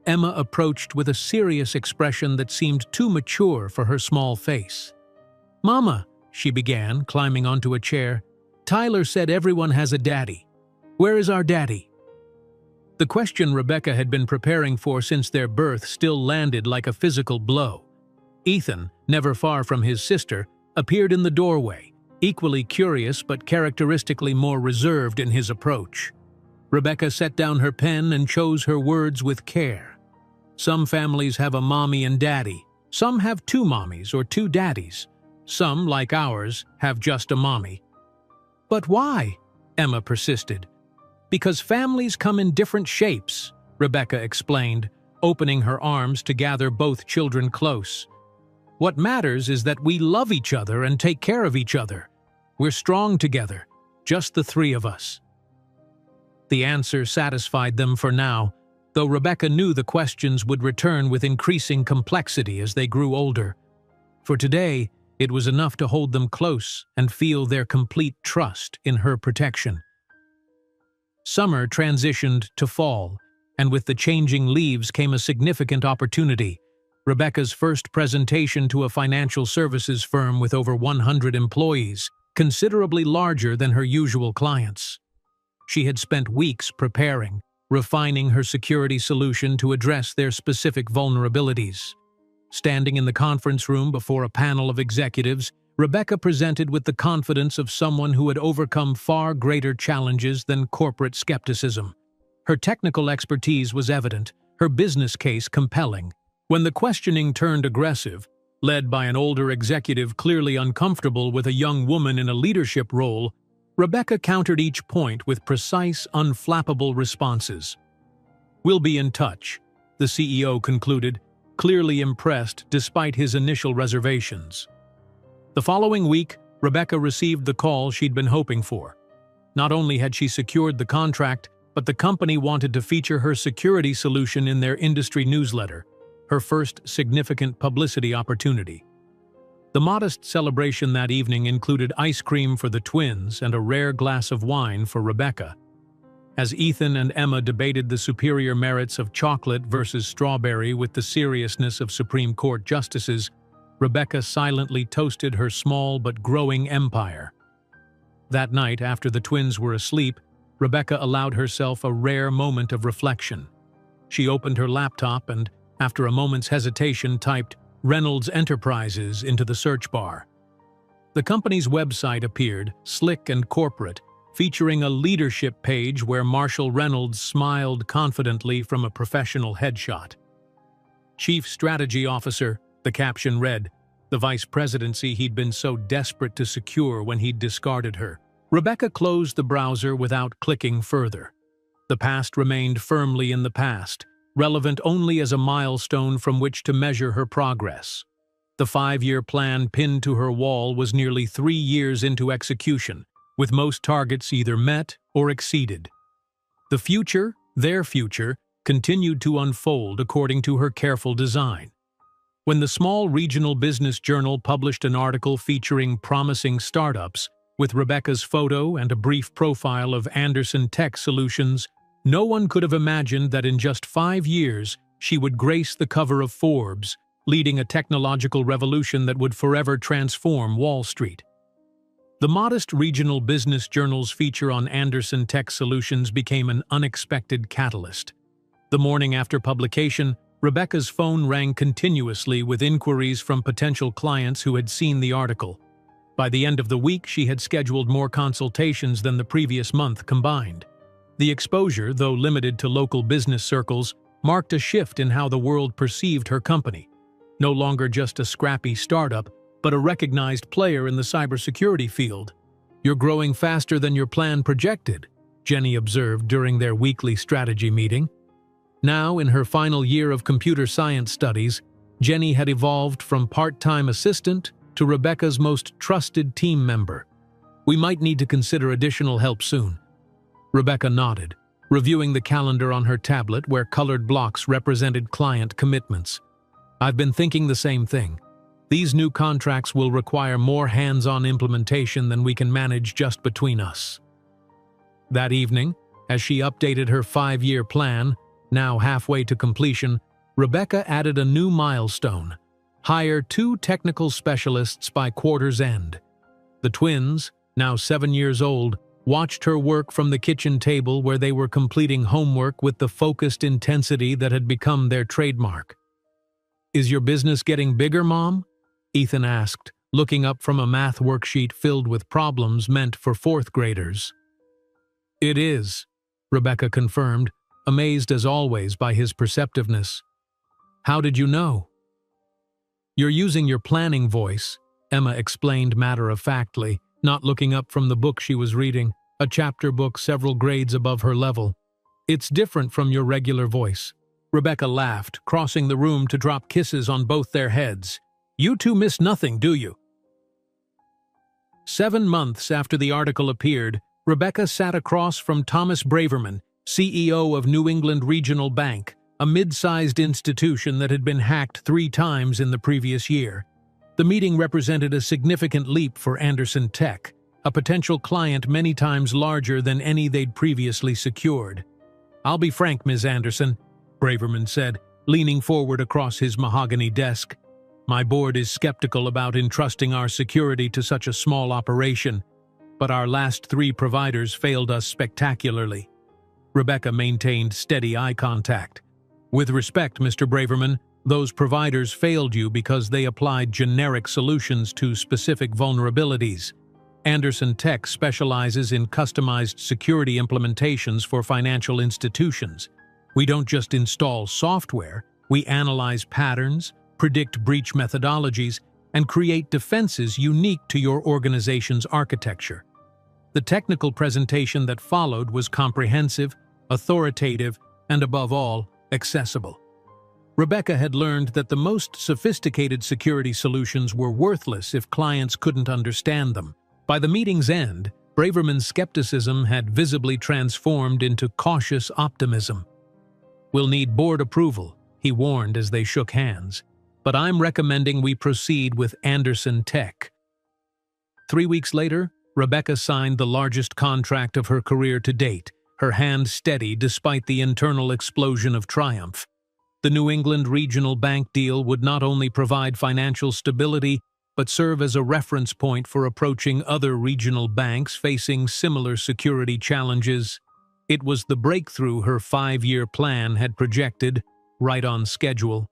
Emma approached with a serious expression that seemed too mature for her small face. "Mama," she began, climbing onto a chair, "Tyler said everyone has a daddy. Where is our daddy?" The question Rebecca had been preparing for since their birth still landed like a physical blow. Ethan, never far from his sister, appeared in the doorway, equally curious but characteristically more reserved in his approach. Rebecca set down her pen and chose her words with care. Some families have a mommy and daddy. Some have 2 mommies or 2 daddies. Some, like ours, have just a mommy. "But why?" Emma persisted. "Because families come in different shapes," Rebecca explained, opening her arms to gather both children close. "What matters is that we love each other and take care of each other. We're strong together, just the 3 of us." The answer satisfied them for now, though Rebecca knew the questions would return with increasing complexity as they grew older. For today, it was enough to hold them close and feel their complete trust in her protection. Summer transitioned to fall, and with the changing leaves came a significant opportunity: Rebecca's first presentation to a financial services firm with over 100 employees, considerably larger than her usual clients. She had spent weeks preparing, refining her security solution to address their specific vulnerabilities. Standing in the conference room before a panel of executives, Rebecca presented with the confidence of someone who had overcome far greater challenges than corporate skepticism. Her technical expertise was evident, her business case compelling. When the questioning turned aggressive, led by an older executive clearly uncomfortable with a young woman in a leadership role, Rebecca countered each point with precise, unflappable responses. "We'll be in touch," the CEO concluded, clearly impressed despite his initial reservations. The following week, Rebecca received the call she'd been hoping for. Not only had she secured the contract, but the company wanted to feature her security solution in their industry newsletter, her first significant publicity opportunity. The modest celebration that evening included ice cream for the twins and a rare glass of wine for Rebecca. As Ethan and Emma debated the superior merits of chocolate versus strawberry with the seriousness of Supreme Court justices, Rebecca silently toasted her small but growing empire. That night, after the twins were asleep, Rebecca allowed herself a rare moment of reflection. She opened her laptop and, after a moment's hesitation, typed Reynolds Enterprises into the search bar. The company's website appeared, slick and corporate, featuring a leadership page where Marshall Reynolds smiled confidently from a professional headshot. Chief Strategy Officer, the caption read, the vice presidency he'd been so desperate to secure when he'd discarded her. Rebecca closed the browser without clicking further. The past remained firmly in the past, relevant only as a milestone from which to measure her progress. The 5-year plan pinned to her wall was nearly 3 years into execution, with most targets either met or exceeded. The future, their future, continued to unfold according to her careful design. When the small regional business journal published an article featuring promising startups, with Rebecca's photo and a brief profile of Anderson Tech Solutions, no one could have imagined that in just 5 years she would grace the cover of Forbes, leading a technological revolution that would forever transform Wall Street. The modest regional business journal's feature on Anderson Tech Solutions became an unexpected catalyst. The morning after publication, Rebecca's phone rang continuously with inquiries from potential clients who had seen the article. By the end of the week, she had scheduled more consultations than the previous month combined. The exposure, though limited to local business circles, marked a shift in how the world perceived her company. No longer just a scrappy startup, but a recognized player in the cybersecurity field. "You're growing faster than your plan projected," Jenny observed during their weekly strategy meeting. Now, in her final year of computer science studies, Jenny had evolved from part-time assistant to Rebecca's most trusted team member. "We might need to consider additional help soon." Rebecca nodded, reviewing the calendar on her tablet where colored blocks represented client commitments. "I've been thinking the same thing. These new contracts will require more hands-on implementation than we can manage just between us." That evening, as she updated her 5-year plan, now halfway to completion, Rebecca added a new milestone: hire 2 technical specialists by quarter's end. The twins, now 7 years old, watched her work from the kitchen table where they were completing homework with the focused intensity that had become their trademark. "Is your business getting bigger, Mom?" Ethan asked, looking up from a math worksheet filled with problems meant for 4th graders. "It is," Rebecca confirmed, amazed as always by his perceptiveness. "How did you know?" "You're using your planning voice," Emma explained matter-of-factly, not looking up from the book she was reading, a chapter book several grades above her level. "It's different from your regular voice." Rebecca laughed, crossing the room to drop kisses on both their heads. "You two miss nothing, do you?" 7 months after the article appeared, Rebecca sat across from Thomas Braverman, CEO of New England Regional Bank, a mid-sized institution that had been hacked 3 times in the previous year. The meeting represented a significant leap for Anderson Tech, a potential client many times larger than any they'd previously secured. "I'll be frank, Ms. Anderson," Braverman said, leaning forward across his mahogany desk. "My board is skeptical about entrusting our security to such a small operation, but our last 3 providers failed us spectacularly." Rebecca maintained steady eye contact. "With respect, Mr. Braverman, those providers failed you because they applied generic solutions to specific vulnerabilities. Anderson Tech specializes in customized security implementations for financial institutions. We don't just install software, we analyze patterns, predict breach methodologies, and create defenses unique to your organization's architecture." The technical presentation that followed was comprehensive, authoritative, and above all, accessible. Rebecca had learned that the most sophisticated security solutions were worthless if clients couldn't understand them. By the meeting's end, Braverman's skepticism had visibly transformed into cautious optimism. "We'll need board approval," he warned as they shook hands. "But I'm recommending we proceed with Anderson Tech." 3 weeks later, Rebecca signed the largest contract of her career to date, her hand steady despite the internal explosion of triumph. The New England Regional Bank deal would not only provide financial stability, but serve as a reference point for approaching other regional banks facing similar security challenges. It was the breakthrough her 5-year plan had projected, right on schedule.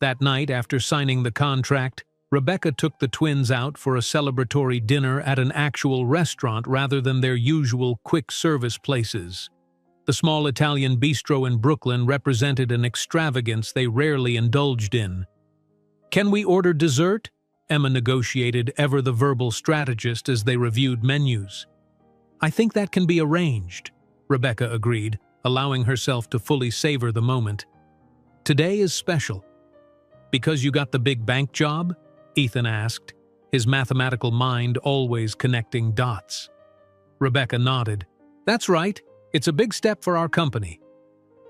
That night, after signing the contract, Rebecca took the twins out for a celebratory dinner at an actual restaurant rather than their usual quick-service places. The small Italian bistro in Brooklyn represented an extravagance they rarely indulged in. "Can we order dessert?" Emma negotiated, ever the verbal strategist, as they reviewed menus. "I think that can be arranged," Rebecca agreed, allowing herself to fully savor the moment. "Today is special." "Because you got the big bank job?" Ethan asked, his mathematical mind always connecting dots. Rebecca nodded. "That's right. It's a big step for our company."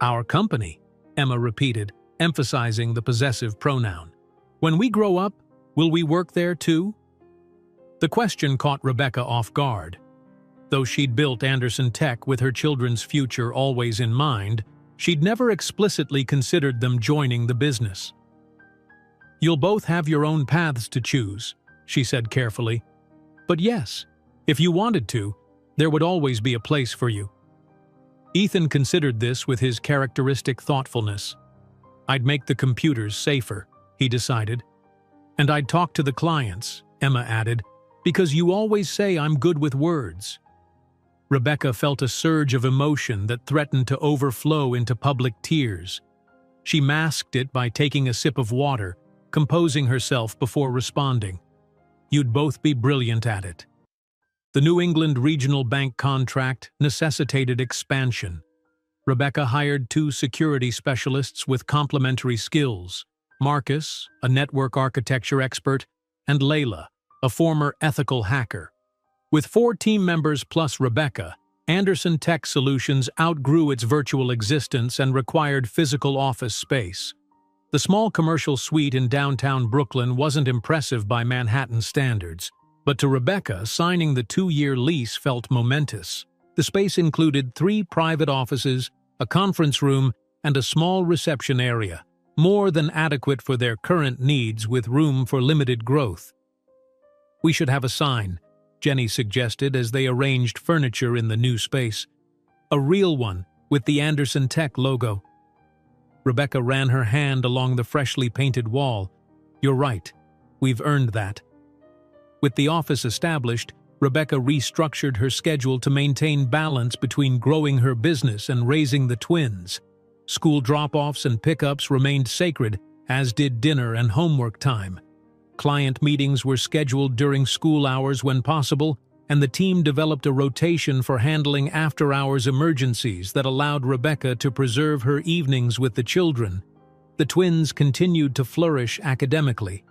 "Our company," Emma repeated, emphasizing the possessive pronoun. "When we grow up, will we work there too?" The question caught Rebecca off guard. Though she'd built Anderson Tech with her children's future always in mind, she'd never explicitly considered them joining the business. "You'll both have your own paths to choose," she said carefully. "But yes, if you wanted to, there would always be a place for you." Ethan considered this with his characteristic thoughtfulness. "I'd make the computers safer," he decided. "And I'd talk to the clients," Emma added, "because you always say I'm good with words." Rebecca felt a surge of emotion that threatened to overflow into public tears. She masked it by taking a sip of water, composing herself before responding. "You'd both be brilliant at it." The New England Regional Bank contract necessitated expansion. Rebecca hired 2 security specialists with complementary skills: Marcus, a network architecture expert, and Layla, a former ethical hacker. With 4 team members plus Rebecca, Anderson Tech Solutions outgrew its virtual existence and required physical office space. The small commercial suite in downtown Brooklyn wasn't impressive by Manhattan standards, but to Rebecca, signing the 2-year lease felt momentous. The space included 3 private offices, a conference room, and a small reception area, more than adequate for their current needs with room for limited growth. "We should have a sign," Jenny suggested as they arranged furniture in the new space. "A real one, with the Anderson Tech logo." Rebecca ran her hand along the freshly painted wall. "You're right. We've earned that." With the office established, Rebecca restructured her schedule to maintain balance between growing her business and raising the twins. School drop-offs and pickups remained sacred, as did dinner and homework time. Client meetings were scheduled during school hours when possible, and the team developed a rotation for handling after-hours emergencies that allowed Rebecca to preserve her evenings with the children. The twins continued to flourish academically.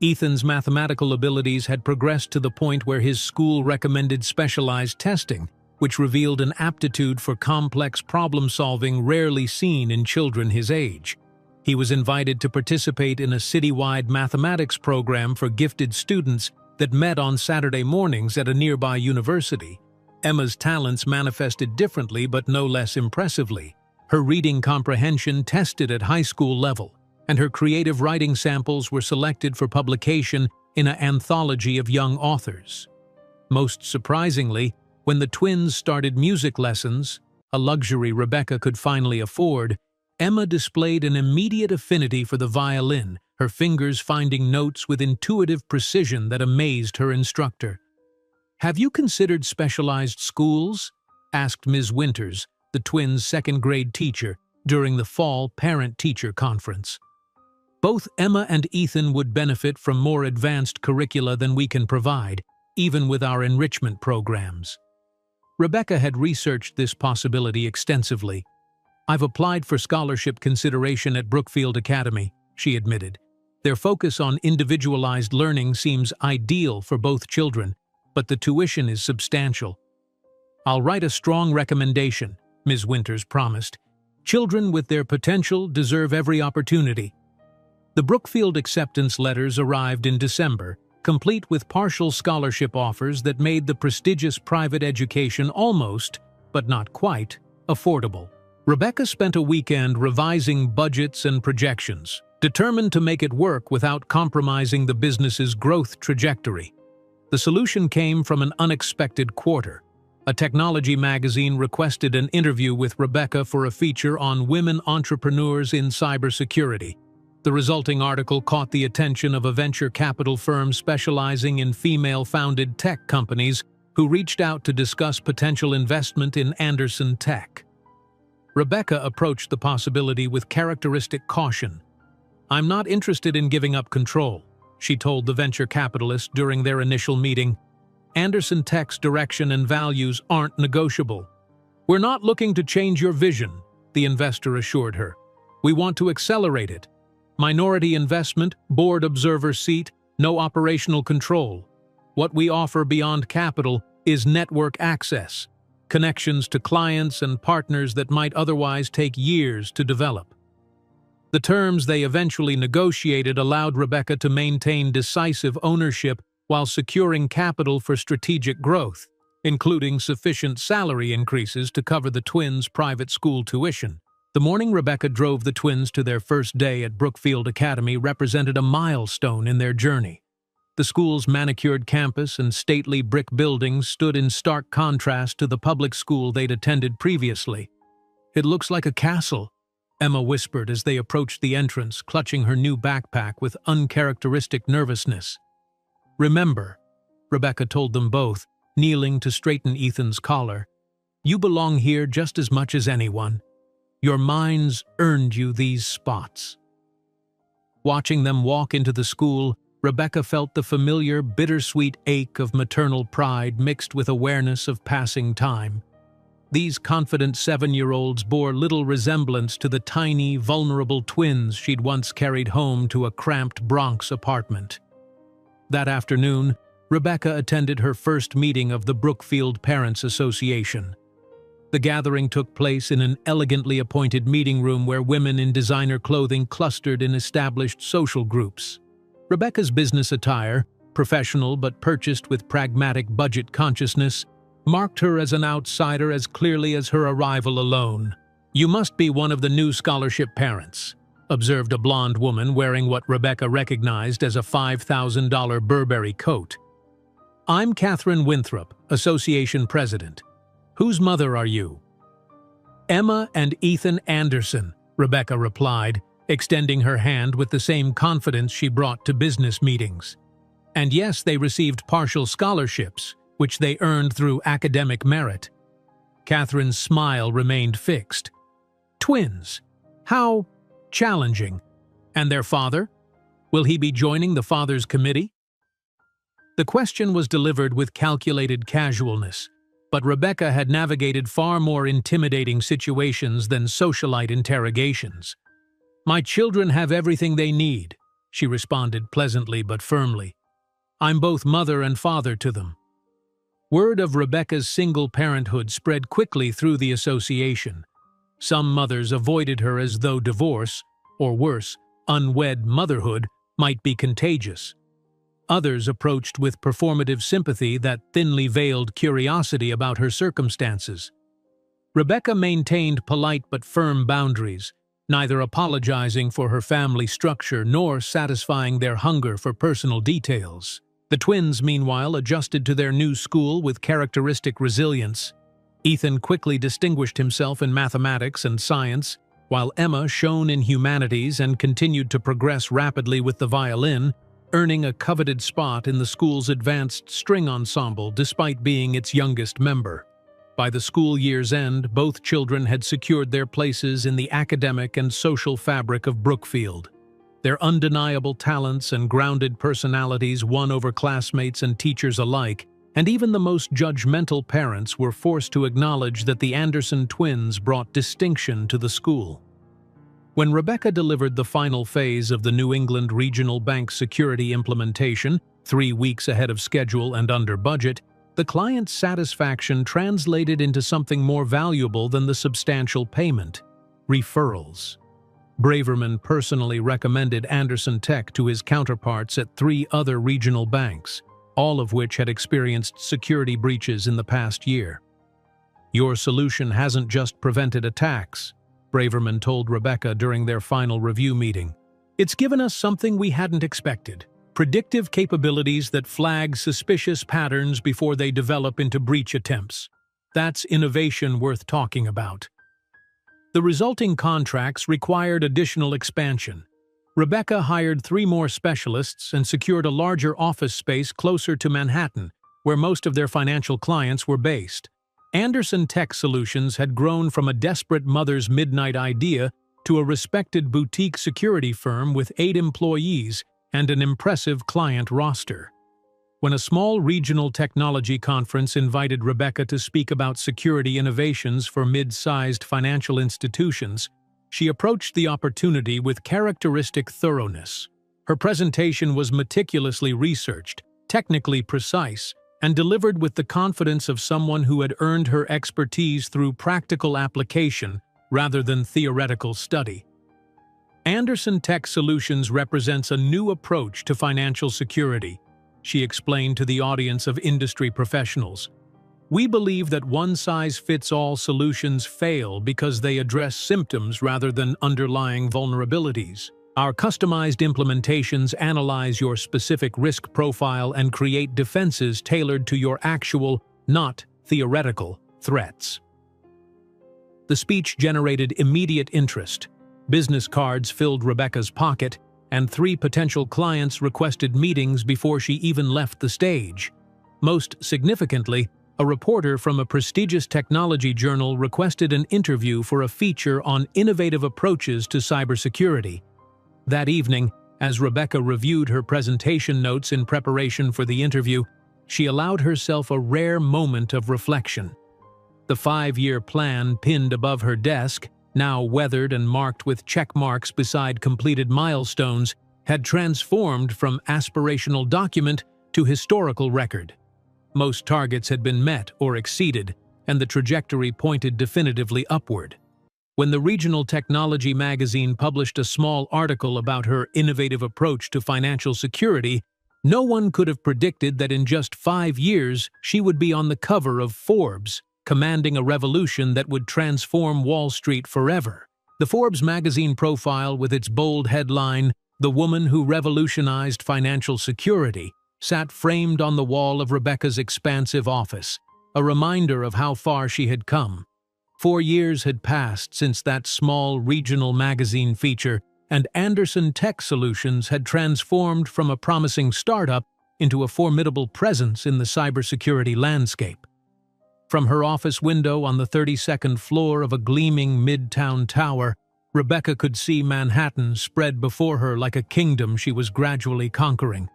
Ethan's mathematical abilities had progressed to the point where his school recommended specialized testing, which revealed an aptitude for complex problem-solving rarely seen in children his age. He was invited to participate in a citywide mathematics program for gifted students that met on Saturday mornings at a nearby university. Emma's talents manifested differently but no less impressively. Her reading comprehension tested at high school level, and her creative writing samples were selected for publication in an anthology of young authors. Most surprisingly, when the twins started music lessons, a luxury Rebecca could finally afford, Emma displayed an immediate affinity for the violin, her fingers finding notes with intuitive precision that amazed her instructor. "Have you considered specialized schools?" asked Ms. Winters, the twins' second-grade teacher, during the fall parent-teacher conference. "Both Emma and Ethan would benefit from more advanced curricula than we can provide, even with our enrichment programs." Rebecca had researched this possibility extensively. "I've applied for scholarship consideration at Brookfield Academy," she admitted. "Their focus on individualized learning seems ideal for both children, but the tuition is substantial, "I'll write a strong recommendation," Ms. Winters promised. "Children with their potential deserve every opportunity." The Brookfield acceptance letters arrived in December, complete with partial scholarship offers that made the prestigious private education almost, but not quite, affordable. Rebecca spent a weekend revising budgets and projections, determined to make it work without compromising the business's growth trajectory. The solution came from an unexpected quarter. A technology magazine requested an interview with Rebecca for a feature on women entrepreneurs in cybersecurity. The resulting article caught the attention of a venture capital firm specializing in female-founded tech companies who reached out to discuss potential investment in Anderson Tech. Rebecca approached the possibility with characteristic caution. "I'm not interested in giving up control," she told the venture capitalist during their initial meeting. "Anderson Tech's direction and values aren't negotiable." "We're not looking to change your vision," the investor assured her. "We want to accelerate it. Minority investment, board observer seat, no operational control. What we offer beyond capital is network access, connections to clients and partners that might otherwise take years to develop." The terms they eventually negotiated allowed Rebecca to maintain decisive ownership while securing capital for strategic growth, including sufficient salary increases to cover the twins' private school tuition. The morning Rebecca drove the twins to their first day at Brookfield Academy represented a milestone in their journey. The school's manicured campus and stately brick buildings stood in stark contrast to the public school they'd attended previously. "It looks like a castle," Emma whispered as they approached the entrance, clutching her new backpack with uncharacteristic nervousness. "Remember," Rebecca told them both, kneeling to straighten Ethan's collar, "you belong here just as much as anyone. Your minds earned you these spots." Watching them walk into the school, Rebecca felt the familiar, bittersweet ache of maternal pride mixed with awareness of passing time. These confident 7-year-olds bore little resemblance to the tiny, vulnerable twins she'd once carried home to a cramped Bronx apartment. That afternoon, Rebecca attended her first meeting of the Brookfield Parents Association. The gathering took place in an elegantly appointed meeting room where women in designer clothing clustered in established social groups. Rebecca's business attire, professional but purchased with pragmatic budget consciousness, marked her as an outsider as clearly as her arrival alone. "You must be one of the new scholarship parents," observed a blonde woman wearing what Rebecca recognized as a $5,000 Burberry coat. "I'm Catherine Winthrop, Association President. Whose mother are you?" "Emma and Ethan Anderson," Rebecca replied, extending her hand with the same confidence she brought to business meetings. "And yes, they received partial scholarships, which they earned through academic merit." Catherine's smile remained fixed. "Twins. How challenging. And their father? Will he be joining the father's committee?" The question was delivered with calculated casualness, but Rebecca had navigated far more intimidating situations than socialite interrogations. "My children have everything they need," she responded pleasantly but firmly. "I'm both mother and father to them." Word of Rebecca's single parenthood spread quickly through the association. Some mothers avoided her as though divorce, or worse, unwed motherhood, might be contagious. Others approached with performative sympathy that thinly veiled curiosity about her circumstances. Rebecca maintained polite but firm boundaries, neither apologizing for her family structure nor satisfying their hunger for personal details. The twins, meanwhile, adjusted to their new school with characteristic resilience. Ethan quickly distinguished himself in mathematics and science, while Emma shone in humanities and continued to progress rapidly with the violin, earning a coveted spot in the school's advanced string ensemble despite being its youngest member. By the school year's end, both children had secured their places in the academic and social fabric of Brookfield. Their undeniable talents and grounded personalities won over classmates and teachers alike, and even the most judgmental parents were forced to acknowledge that the Anderson twins brought distinction to the school. When Rebecca delivered the final phase of the New England Regional Bank security implementation, 3 weeks ahead of schedule and under budget, The client's satisfaction translated into something more valuable than the substantial payment: referrals. Braverman personally recommended Anderson Tech to his counterparts at 3 other regional banks, all of which had experienced security breaches in the past year. "Your solution hasn't just prevented attacks," Braverman told Rebecca during their final review meeting. "It's given us something we hadn't expected: predictive capabilities that flag suspicious patterns before they develop into breach attempts. That's innovation worth talking about." The resulting contracts required additional expansion. Rebecca hired 3 more specialists and secured a larger office space closer to Manhattan, where most of their financial clients were based. Anderson Tech Solutions had grown from a desperate mother's midnight idea to a respected boutique security firm with 8 employees and an impressive client roster. When a small regional technology conference invited Rebecca to speak about security innovations for mid-sized financial institutions, she approached the opportunity with characteristic thoroughness. Her presentation was meticulously researched, technically precise, and delivered with the confidence of someone who had earned her expertise through practical application rather than theoretical study. Anderson Tech Solutions represents a new approach to financial security, she explained to the audience of industry professionals. "We believe that one-size-fits-all solutions fail because they address symptoms rather than underlying vulnerabilities. Our customized implementations analyze your specific risk profile and create defenses tailored to your actual, not theoretical, threats." The speech generated immediate interest. Business cards filled Rebecca's pocket, and 3 potential clients requested meetings before she even left the stage. Most significantly, a reporter from a prestigious technology journal requested an interview for a feature on innovative approaches to cybersecurity. That evening, as Rebecca reviewed her presentation notes in preparation for the interview, she allowed herself a rare moment of reflection. The 5-year plan pinned above her desk, now weathered and marked with check marks beside completed milestones, had transformed from aspirational document to historical record. Most targets had been met or exceeded, and the trajectory pointed definitively upward. When the regional technology magazine published a small article about her innovative approach to financial security, no one could have predicted that in just 5 years she would be on the cover of Forbes, commanding a revolution that would transform Wall Street forever. The Forbes magazine profile, with its bold headline, "The Woman Who Revolutionized Financial Security," sat framed on the wall of Rebecca's expansive office, a reminder of how far she had come. 4 years had passed since that small regional magazine feature, and Anderson Tech Solutions had transformed from a promising startup into a formidable presence in the cybersecurity landscape. From her office window on the 32nd floor of a gleaming midtown tower, Rebecca could see Manhattan spread before her like a kingdom she was gradually conquering.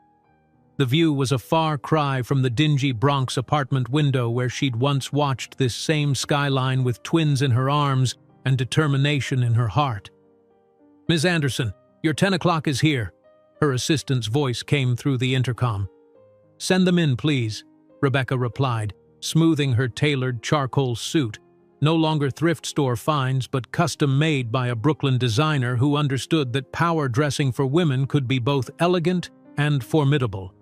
The view was a far cry from the dingy Bronx apartment window where she'd once watched this same skyline with twins in her arms and determination in her heart. "Ms. Anderson, your 10 o'clock is here," her assistant's voice came through the intercom. "Send them in, please," Rebecca replied, smoothing her tailored charcoal suit, no longer thrift store finds but custom-made by a Brooklyn designer who understood that power dressing for women could be both elegant and formidable.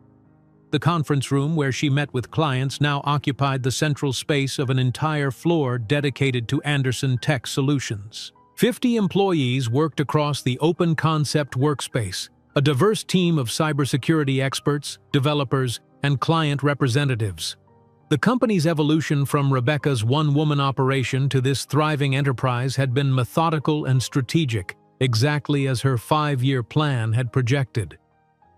The conference room where she met with clients now occupied the central space of an entire floor dedicated to Anderson Tech Solutions. 50 employees worked across the open concept workspace, a diverse team of cybersecurity experts, developers, and client representatives. The company's evolution from Rebecca's one-woman operation to this thriving enterprise had been methodical and strategic, exactly as her 5-year plan had projected.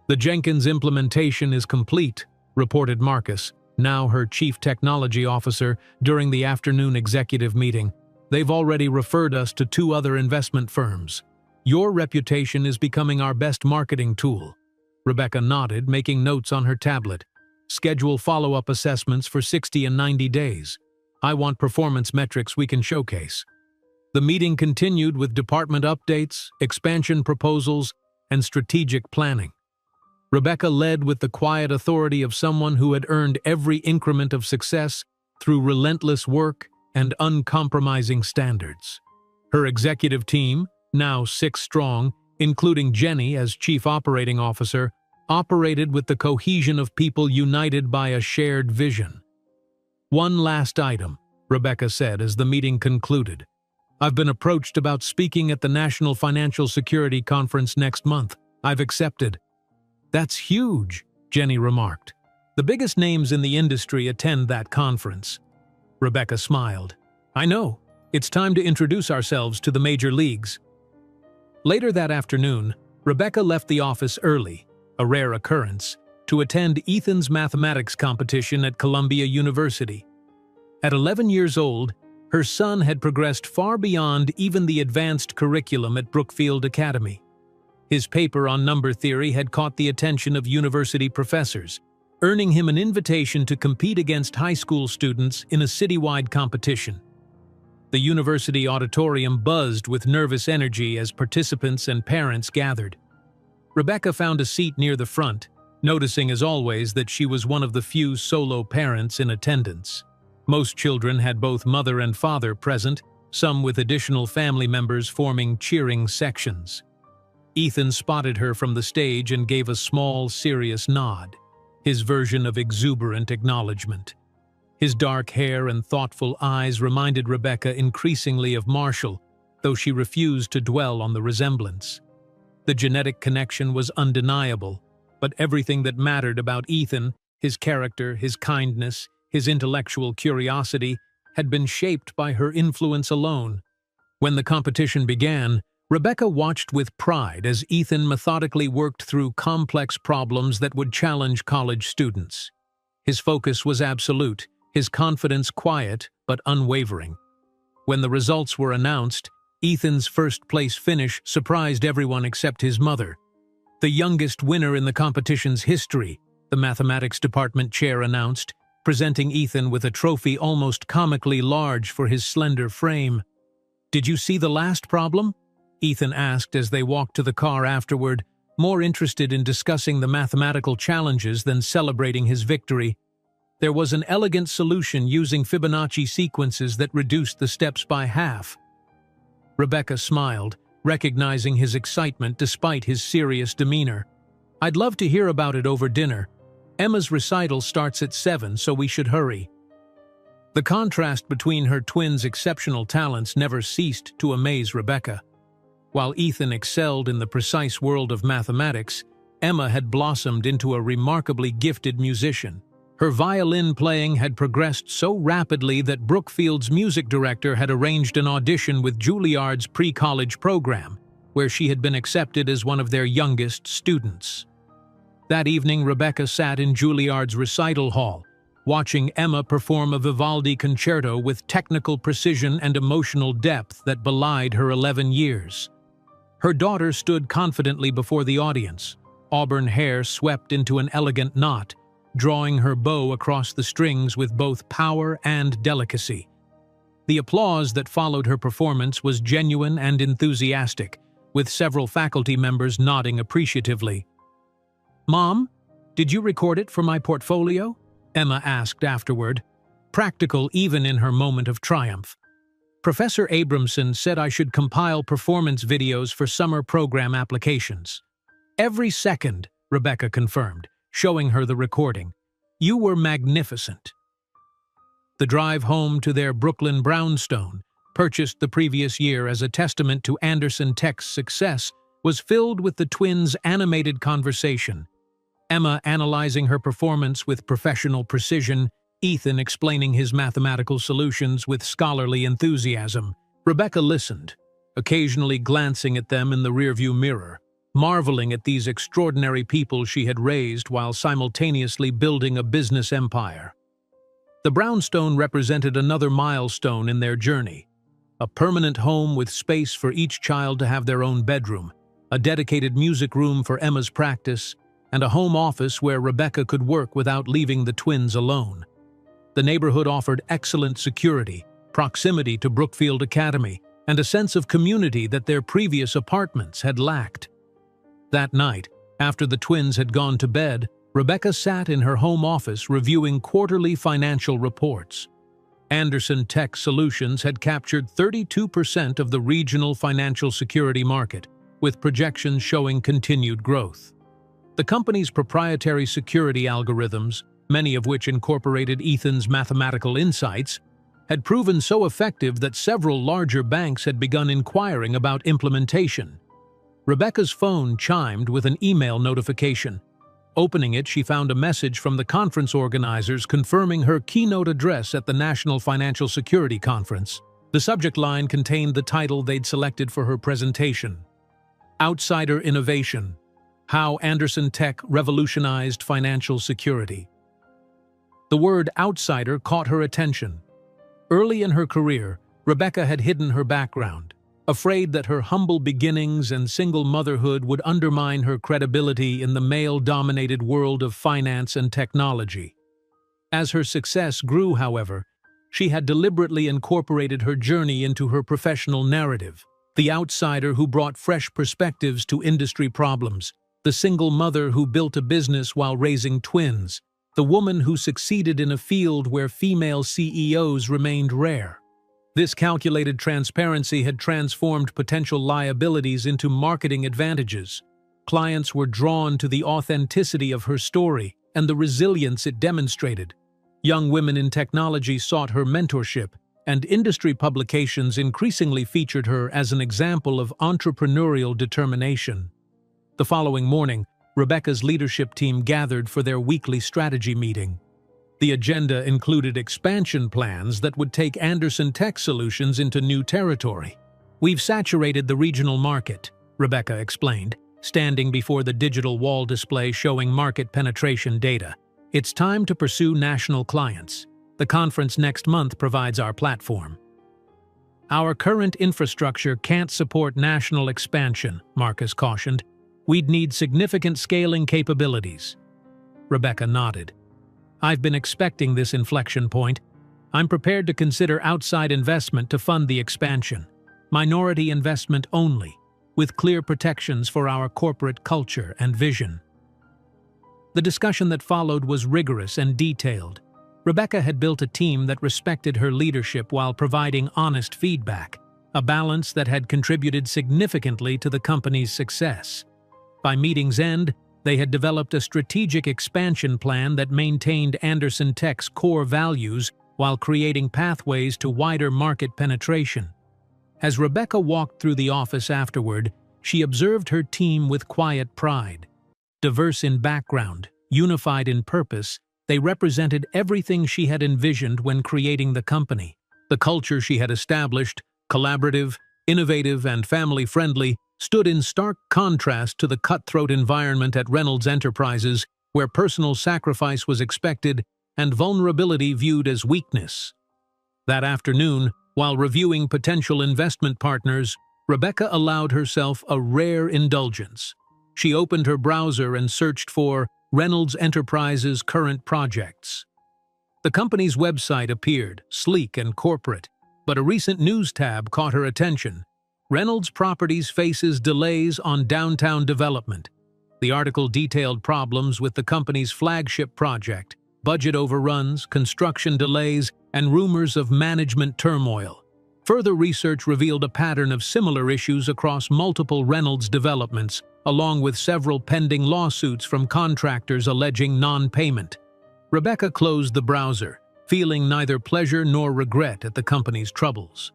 "The Jenkins implementation is complete," reported Marcus, now her chief technology officer, during the afternoon executive meeting. "They've already referred us to 2 other investment firms. Your reputation is becoming our best marketing tool." Rebecca nodded, making notes on her tablet. "Schedule follow-up assessments for 60 and 90 days. I want performance metrics we can showcase." The meeting continued with department updates, expansion proposals, and strategic planning. Rebecca led with the quiet authority of someone who had earned every increment of success through relentless work and uncompromising standards. Her executive team, now 6 strong, including Jenny as Chief Operating Officer, operated with the cohesion of people united by a shared vision. "One last item," Rebecca said as the meeting concluded. "I've been approached about speaking at the National Financial Security Conference next month. I've accepted." "That's huge," Jenny remarked. "The biggest names in the industry attend that conference." Rebecca smiled. "I know. It's time to introduce ourselves to the major leagues." Later that afternoon, Rebecca left the office early, a rare occurrence, to attend Ethan's mathematics competition at Columbia University. At 11 years old, her son had progressed far beyond even the advanced curriculum at Brookfield Academy. His paper on number theory had caught the attention of university professors, earning him an invitation to compete against high school students in a citywide competition. The university auditorium buzzed with nervous energy as participants and parents gathered. Rebecca found a seat near the front, noticing as always that she was one of the few solo parents in attendance. Most children had both mother and father present, some with additional family members forming cheering sections. Ethan spotted her from the stage and gave a small, serious nod, his version of exuberant acknowledgement. His dark hair and thoughtful eyes reminded Rebecca increasingly of Marshall, though she refused to dwell on the resemblance. The genetic connection was undeniable, but everything that mattered about Ethan, his character, his kindness, his intellectual curiosity, had been shaped by her influence alone. When the competition began, Rebecca watched with pride as Ethan methodically worked through complex problems that would challenge college students. His focus was absolute, his confidence quiet but unwavering. When the results were announced, Ethan's first-place finish surprised everyone except his mother. "The youngest winner in the competition's history," the mathematics department chair announced, presenting Ethan with a trophy almost comically large for his slender frame. "Did you see the last problem?" Ethan asked as they walked to the car afterward, more interested in discussing the mathematical challenges than celebrating his victory. There was an elegant solution using Fibonacci sequences that reduced the steps by half. Rebecca smiled, recognizing his excitement despite his serious demeanor. "I'd love to hear about it over dinner. Emma's recital starts at 7, so we should hurry." The contrast between her twins' exceptional talents never ceased to amaze Rebecca. While Ethan excelled in the precise world of mathematics, Emma had blossomed into a remarkably gifted musician. Her violin playing had progressed so rapidly that Brookfield's music director had arranged an audition with Juilliard's pre-college program, where she had been accepted as one of their youngest students. That evening, Rebecca sat in Juilliard's recital hall, watching Emma perform a Vivaldi concerto with technical precision and emotional depth that belied her 11 years. Her daughter stood confidently before the audience, auburn hair swept into an elegant knot, drawing her bow across the strings with both power and delicacy. The applause that followed her performance was genuine and enthusiastic, with several faculty members nodding appreciatively. "Mom, did you record it for my portfolio?" Emma asked afterward, practical even in her moment of triumph. "Professor Abramson said I should compile performance videos for summer program applications." "Every second," Rebecca confirmed, showing her the recording. "You were magnificent." The drive home to their Brooklyn brownstone, purchased the previous year as a testament to Anderson Tech's success, was filled with the twins' animated conversation. Emma analyzing her performance with professional precision, Ethan explaining his mathematical solutions with scholarly enthusiasm. Rebecca listened, occasionally glancing at them in the rearview mirror, marveling at these extraordinary people she had raised while simultaneously building a business empire. The brownstone represented another milestone in their journey, a permanent home with space for each child to have their own bedroom, a dedicated music room for Emma's practice, and a home office where Rebecca could work without leaving the twins alone. The neighborhood offered excellent security, proximity to Brookfield Academy, and a sense of community that their previous apartments had lacked. That night, After the twins had gone to bed, Rebecca sat in her home office reviewing quarterly financial reports. Anderson Tech Solutions had captured 32% of the regional financial security market, with projections showing continued growth. The company's proprietary security algorithms, many of which incorporated Ethan's mathematical insights, had proven so effective that several larger banks had begun inquiring about implementation. Rebecca's phone chimed with an email notification. Opening it, she found a message from the conference organizers confirming her keynote address at the National Financial Security Conference. The subject line contained the title they'd selected for her presentation: Outsider Innovation: How Anderson Tech Revolutionized Financial Security. The word outsider caught her attention. Early in her career, Rebecca had hidden her background, afraid that her humble beginnings and single motherhood would undermine her credibility in the male-dominated world of finance and technology. As her success grew, however, she had deliberately incorporated her journey into her professional narrative: the outsider who brought fresh perspectives to industry problems, the single mother who built a business while raising twins, the woman who succeeded in a field where female CEOs remained rare. This calculated transparency had transformed potential liabilities into marketing advantages. Clients were drawn to the authenticity of her story and the resilience it demonstrated. Young women in technology sought her mentorship, and industry publications increasingly featured her as an example of entrepreneurial determination. The following morning, Rebecca's leadership team gathered for their weekly strategy meeting. The agenda included expansion plans that would take Anderson Tech Solutions into new territory. "We've saturated the regional market," Rebecca explained, standing before the digital wall display showing market penetration data. "It's time to pursue national clients. The conference next month provides our platform." "Our current infrastructure can't support national expansion," Marcus cautioned. "We'd need significant scaling capabilities." Rebecca nodded. "I've been expecting this inflection point. I'm prepared to consider outside investment to fund the expansion. Minority investment only, with clear protections for our corporate culture and vision." The discussion that followed was rigorous and detailed. Rebecca had built a team that respected her leadership while providing honest feedback, a balance that had contributed significantly to the company's success. By meeting's end, they had developed a strategic expansion plan that maintained Anderson Tech's core values while creating pathways to wider market penetration. As Rebecca walked through the office afterward, she observed her team with quiet pride. Diverse in background, unified in purpose, they represented everything she had envisioned when creating the company. The culture she had established, collaborative, innovative, and family-friendly, stood in stark contrast to the cutthroat environment at Reynolds Enterprises, where personal sacrifice was expected and vulnerability viewed as weakness. That afternoon, while reviewing potential investment partners, Rebecca allowed herself a rare indulgence. She opened her browser and searched for Reynolds Enterprises' current projects. The company's website appeared, sleek and corporate, but a recent news tab caught her attention. Reynolds Properties faces delays on downtown development. The article detailed problems with the company's flagship project, budget overruns, construction delays, and rumors of management turmoil. Further research revealed a pattern of similar issues across multiple Reynolds developments, along with several pending lawsuits from contractors alleging non-payment. Rebecca closed the browser, feeling neither pleasure nor regret at the company's troubles.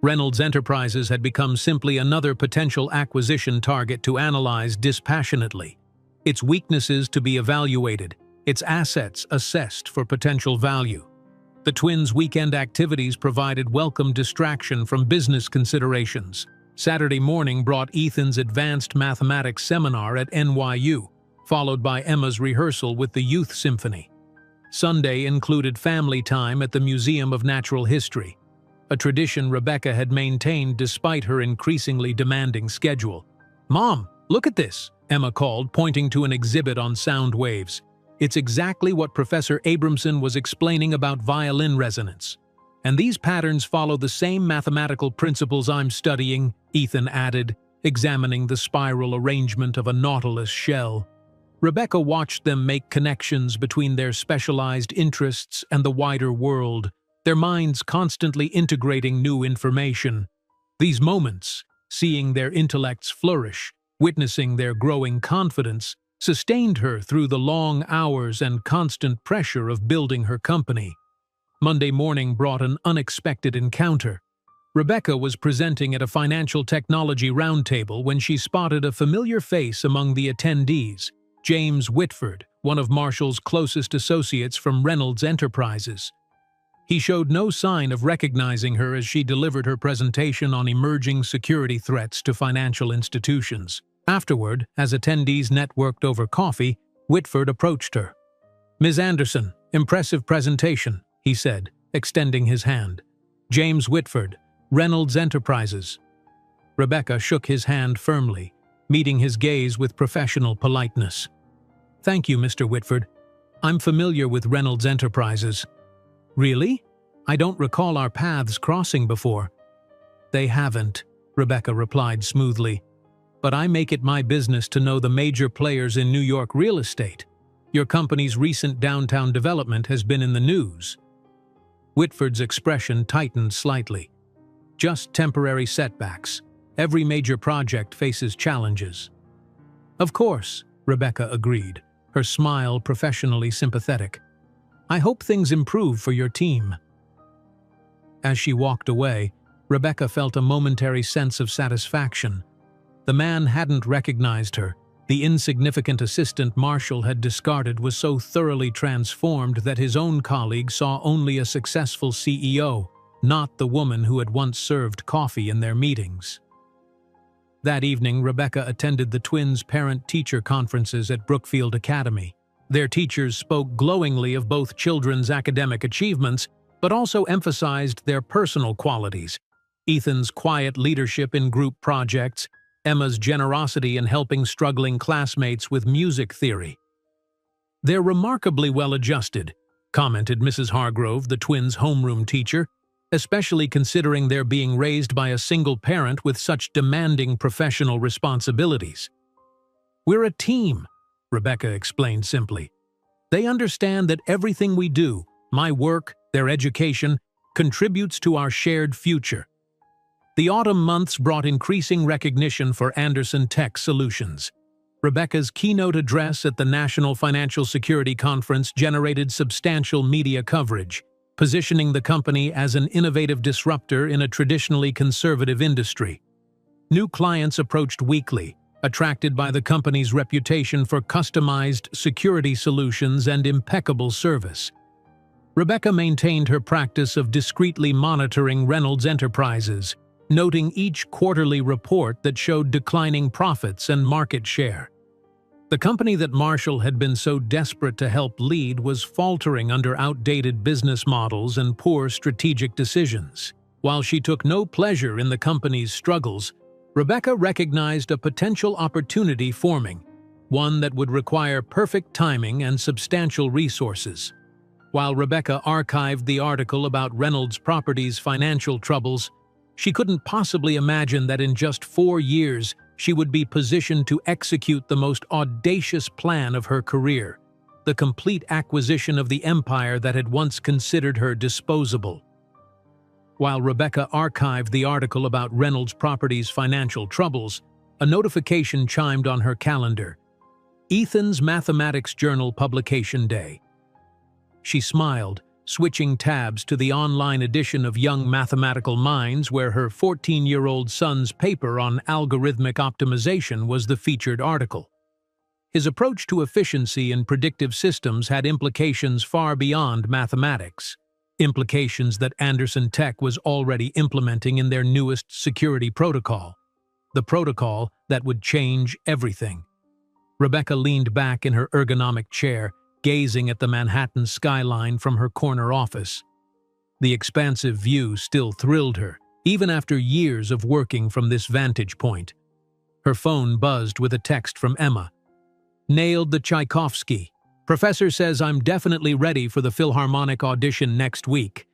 Reynolds Enterprises had become simply another potential acquisition target to analyze dispassionately, its weaknesses to be evaluated, its assets assessed for potential value. The twins' weekend activities provided welcome distraction from business considerations. Saturday morning brought Ethan's advanced mathematics seminar at NYU, followed by Emma's rehearsal with the Youth Symphony. Sunday included family time at the Museum of Natural History, a tradition Rebecca had maintained despite her increasingly demanding schedule. "Mom, look at this," Emma called, pointing to an exhibit on sound waves. "It's exactly what Professor Abramson was explaining about violin resonance. And these patterns follow the same mathematical principles I'm studying," Ethan added, examining the spiral arrangement of a nautilus shell. Rebecca watched them make connections between their specialized interests and the wider world, their minds constantly integrating new information. These moments, seeing their intellects flourish, witnessing their growing confidence, sustained her through the long hours and constant pressure of building her company. Monday morning brought an unexpected encounter. Rebecca was presenting at a financial technology roundtable when she spotted a familiar face among the attendees, James Whitford, one of Marshall's closest associates from Reynolds Enterprises. He showed no sign of recognizing her as she delivered her presentation on emerging security threats to financial institutions. Afterward, as attendees networked over coffee, Whitford approached her. "Ms. Anderson, impressive presentation," he said, extending his hand. "James Whitford, Reynolds Enterprises." Rebecca shook his hand firmly, meeting his gaze with professional politeness. "Thank you, Mr. Whitford. I'm familiar with Reynolds Enterprises." "Really? I don't recall our paths crossing before." "They haven't," Rebecca replied smoothly. "But I make it my business to know the major players in New York real estate. Your company's recent downtown development has been in the news." Whitford's expression tightened slightly. "Just temporary setbacks. Every major project faces challenges." "Of course," Rebecca agreed, her smile professionally sympathetic. "I hope things improve for your team." As she walked away, Rebecca felt a momentary sense of satisfaction. The man hadn't recognized her. The insignificant assistant Marshall had discarded was so thoroughly transformed that his own colleague saw only a successful CEO, not the woman who had once served coffee in their meetings. That evening, Rebecca attended the twins' parent-teacher conferences at Brookfield Academy. Their teachers spoke glowingly of both children's academic achievements, but also emphasized their personal qualities: Ethan's quiet leadership in group projects, Emma's generosity in helping struggling classmates with music theory. "They're remarkably well-adjusted," commented Mrs. Hargrove, the twins' homeroom teacher, "especially considering they're being raised by a single parent with such demanding professional responsibilities." "We're a team," Rebecca explained simply. "They understand that everything we do, my work, their education, contributes to our shared future." The autumn months brought increasing recognition for Anderson Tech Solutions. Rebecca's keynote address at the National Financial Security Conference generated substantial media coverage, positioning the company as an innovative disruptor in a traditionally conservative industry. New clients approached weekly, attracted by the company's reputation for customized security solutions and impeccable service. Rebecca maintained her practice of discreetly monitoring Reynolds Enterprises, noting each quarterly report that showed declining profits and market share. The company that Marshall had been so desperate to help lead was faltering under outdated business models and poor strategic decisions. While she took no pleasure in the company's struggles, Rebecca recognized a potential opportunity forming, one that would require perfect timing and substantial resources. While Rebecca archived the article about Reynolds Properties' financial troubles, she couldn't possibly imagine that in just 4 years she would be positioned to execute the most audacious plan of her career, the complete acquisition of the empire that had once considered her disposable. While Rebecca archived the article about Reynolds Properties' financial troubles, a notification chimed on her calendar: Ethan's Mathematics Journal publication day. She smiled, switching tabs to the online edition of Young Mathematical Minds, where her 14-year-old son's paper on algorithmic optimization was the featured article. His approach to efficiency in predictive systems had implications far beyond mathematics, implications that Anderson Tech was already implementing in their newest security protocol, the protocol that would change everything. Rebecca leaned back in her ergonomic chair, gazing at the Manhattan skyline from her corner office. The expansive view still thrilled her, even after years of working from this vantage point. Her phone buzzed with a text from Emma. "Nailed the Tchaikovsky. Professor says I'm definitely ready for the Philharmonic audition next week."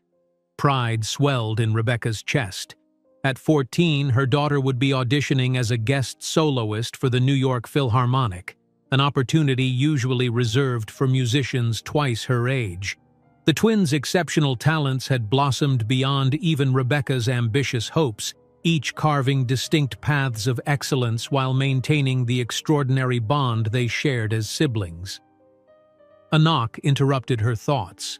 Pride swelled in Rebecca's chest. At 14, her daughter would be auditioning as a guest soloist for the New York Philharmonic, an opportunity usually reserved for musicians twice her age. The twins' exceptional talents had blossomed beyond even Rebecca's ambitious hopes, each carving distinct paths of excellence while maintaining the extraordinary bond they shared as siblings. A knock interrupted her thoughts.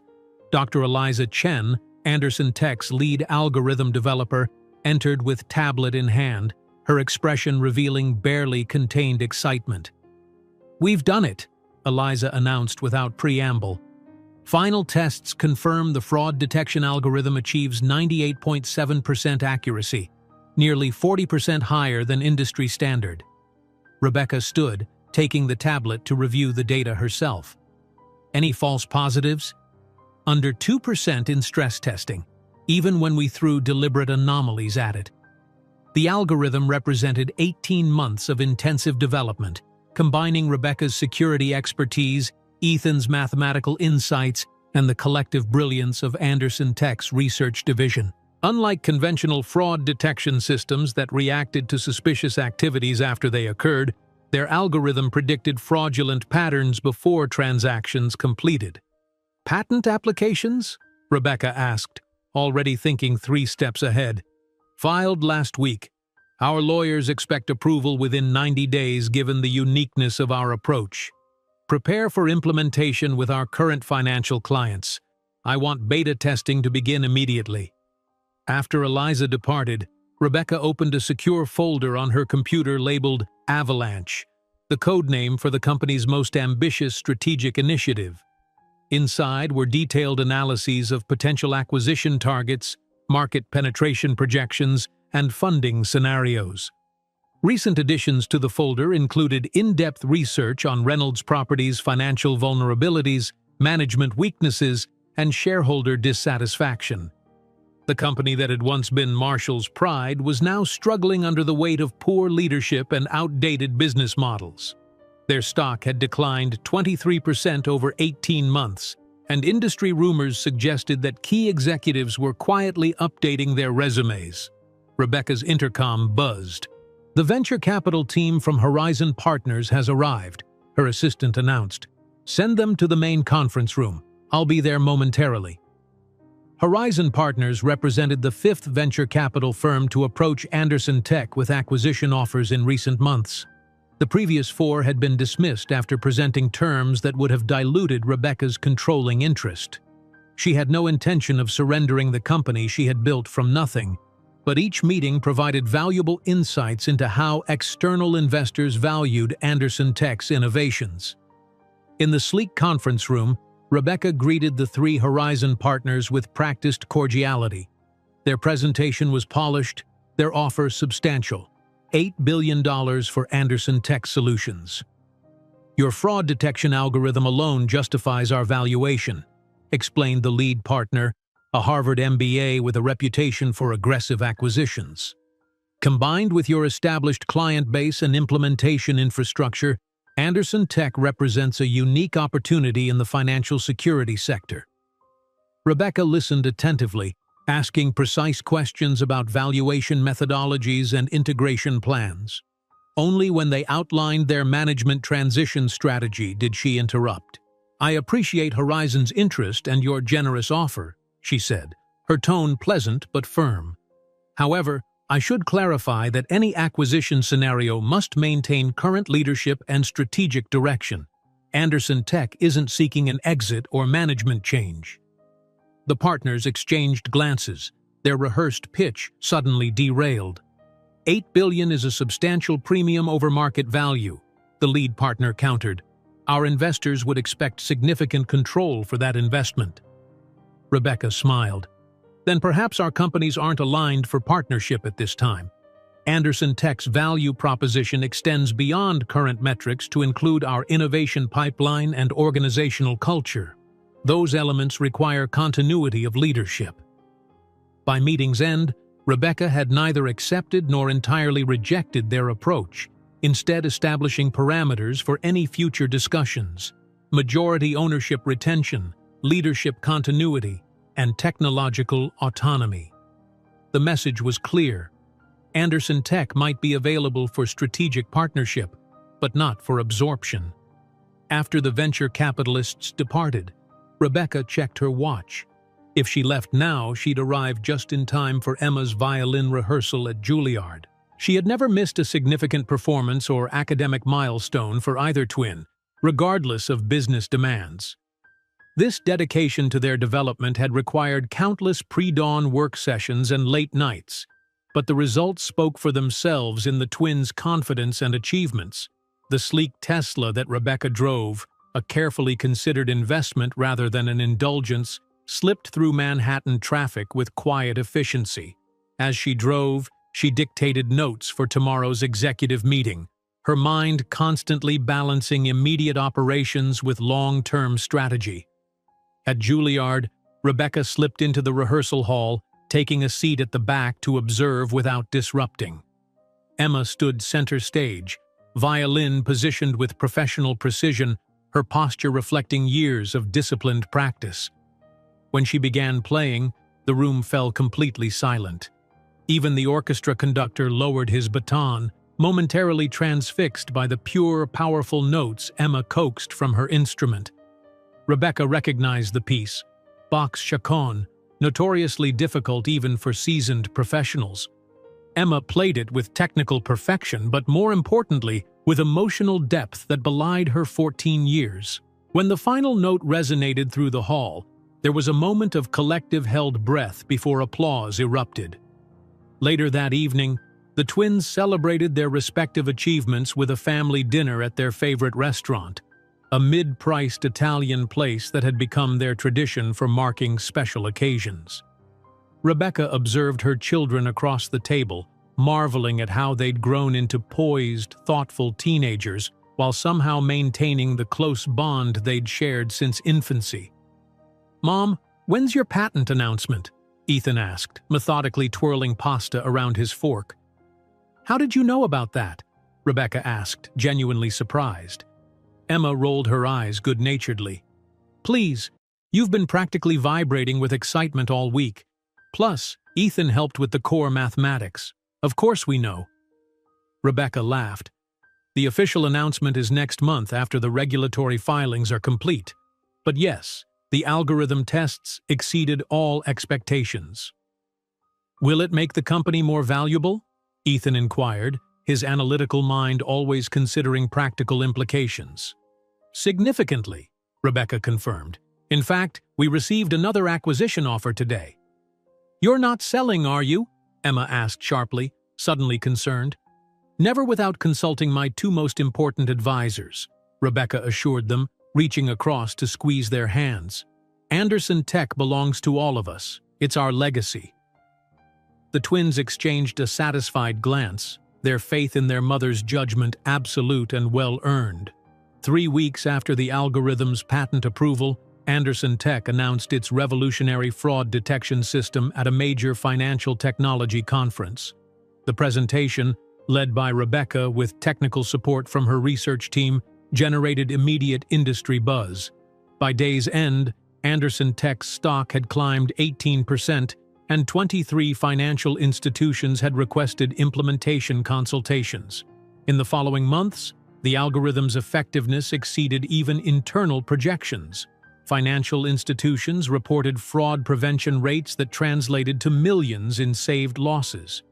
Dr. Eliza Chen, Anderson Tech's lead algorithm developer, entered with tablet in hand, her expression revealing barely contained excitement. "We've done it," Eliza announced without preamble. Final tests confirm the fraud detection algorithm achieves 98.7% accuracy, nearly 40% higher than industry standard. Rebecca stood, taking the tablet to review the data herself. Any false positives? Under 2% in stress testing, even when we threw deliberate anomalies at it. The algorithm represented 18 months of intensive development, combining Rebecca's security expertise, Ethan's mathematical insights, and the collective brilliance of Anderson Tech's research division. Unlike conventional fraud detection systems that reacted to suspicious activities after they occurred, their algorithm predicted fraudulent patterns before transactions completed. "Patent applications?" Rebecca asked, already thinking 3 steps ahead. "Filed last week. Our lawyers expect approval within 90 days given the uniqueness of our approach. Prepare for implementation with our current financial clients. I want beta testing to begin immediately." After Eliza departed, Rebecca opened a secure folder on her computer labeled Avalanche, the codename for the company's most ambitious strategic initiative. Inside were detailed analyses of potential acquisition targets, market penetration projections, and funding scenarios. Recent additions to the folder included in-depth research on Reynolds Properties' financial vulnerabilities, management weaknesses, and shareholder dissatisfaction. The company that had once been Marshall's pride was now struggling under the weight of poor leadership and outdated business models. Their stock had declined 23% over 18 months, and industry rumors suggested that key executives were quietly updating their resumes. Rebecca's intercom buzzed. "The venture capital team from Horizon Partners has arrived," her assistant announced. "Send them to the main conference room. I'll be there momentarily." Horizon Partners represented the 5th venture capital firm to approach Anderson Tech with acquisition offers in recent months. The previous 4 had been dismissed after presenting terms that would have diluted Rebecca's controlling interest. She had no intention of surrendering the company she had built from nothing, but each meeting provided valuable insights into how external investors valued Anderson Tech's innovations. In the sleek conference room, Rebecca greeted the 3 Horizon partners with practiced cordiality. Their presentation was polished, their offer substantial. $8 billion for Anderson Tech Solutions. "Your fraud detection algorithm alone justifies our valuation," explained the lead partner, a Harvard MBA with a reputation for aggressive acquisitions. "Combined with your established client base and implementation infrastructure, Anderson Tech represents a unique opportunity in the financial security sector." Rebecca listened attentively, asking precise questions about valuation methodologies and integration plans. Only when they outlined their management transition strategy did she interrupt. "I appreciate Horizon's interest and your generous offer," she said, her tone pleasant but firm. "However, I should clarify that any acquisition scenario must maintain current leadership and strategic direction. Anderson Tech isn't seeking an exit or management change." The partners exchanged glances, their rehearsed pitch suddenly derailed. $8 billion is a substantial premium over market value, the lead partner countered. "Our investors would expect significant control for that investment." Rebecca smiled. "Then perhaps our companies aren't aligned for partnership at this time. Anderson Tech's value proposition extends beyond current metrics to include our innovation pipeline and organizational culture. Those elements require continuity of leadership." By meeting's end, Rebecca had neither accepted nor entirely rejected their approach, instead establishing parameters for any future discussions: majority ownership retention, leadership continuity, and technological autonomy. The message was clear: Anderson Tech might be available for strategic partnership, but not for absorption. After the venture capitalists departed, Rebecca checked her watch. If she left now, she'd arrive just in time for Emma's violin rehearsal at Juilliard. She had never missed a significant performance or academic milestone for either twin, regardless of business demands. This dedication to their development had required countless pre-dawn work sessions and late nights, but the results spoke for themselves in the twins' confidence and achievements. The sleek Tesla that Rebecca drove, a carefully considered investment rather than an indulgence, slipped through Manhattan traffic with quiet efficiency. As she drove, she dictated notes for tomorrow's executive meeting, her mind constantly balancing immediate operations with long-term strategy. At Juilliard, Rebecca slipped into the rehearsal hall, taking a seat at the back to observe without disrupting. Emma stood center stage, violin positioned with professional precision, her posture reflecting years of disciplined practice. When she began playing, the room fell completely silent. Even the orchestra conductor lowered his baton, momentarily transfixed by the pure, powerful notes Emma coaxed from her instrument. Rebecca recognized the piece, Bach's Chaconne, notoriously difficult even for seasoned professionals. Emma played it with technical perfection, but more importantly, with emotional depth that belied her 14 years. When the final note resonated through the hall, there was a moment of collective held breath before applause erupted. Later that evening, the twins celebrated their respective achievements with a family dinner at their favorite restaurant, a mid-priced Italian place that had become their tradition for marking special occasions. Rebecca observed her children across the table, marveling at how they'd grown into poised, thoughtful teenagers while somehow maintaining the close bond they'd shared since infancy. "Mom, when's your patent announcement?" Ethan asked, methodically twirling pasta around his fork. "How did you know about that?" Rebecca asked, genuinely surprised. Emma rolled her eyes good-naturedly. "Please, you've been practically vibrating with excitement all week. Plus, Ethan helped with the core mathematics. Of course we know." Rebecca laughed. "The official announcement is next month after the regulatory filings are complete. But yes, the algorithm tests exceeded all expectations." "Will it make the company more valuable?" Ethan inquired, his analytical mind always considering practical implications. "Significantly," Rebecca confirmed. "In fact, we received another acquisition offer today." "You're not selling, are you?" Emma asked sharply, suddenly concerned. "Never without consulting my two most important advisors," Rebecca assured them, reaching across to squeeze their hands. "Anderson Tech belongs to all of us. It's our legacy." The twins exchanged a satisfied glance, their faith in their mother's judgment absolute and well-earned. 3 weeks after the algorithm's patent approval, Anderson Tech announced its revolutionary fraud detection system at a major financial technology conference. The presentation, led by Rebecca with technical support from her research team, generated immediate industry buzz. By day's end, Anderson Tech's stock had climbed 18%, and 23 financial institutions had requested implementation consultations. In the following months, the algorithm's effectiveness exceeded even internal projections. Financial institutions reported fraud prevention rates that translated to millions in saved losses.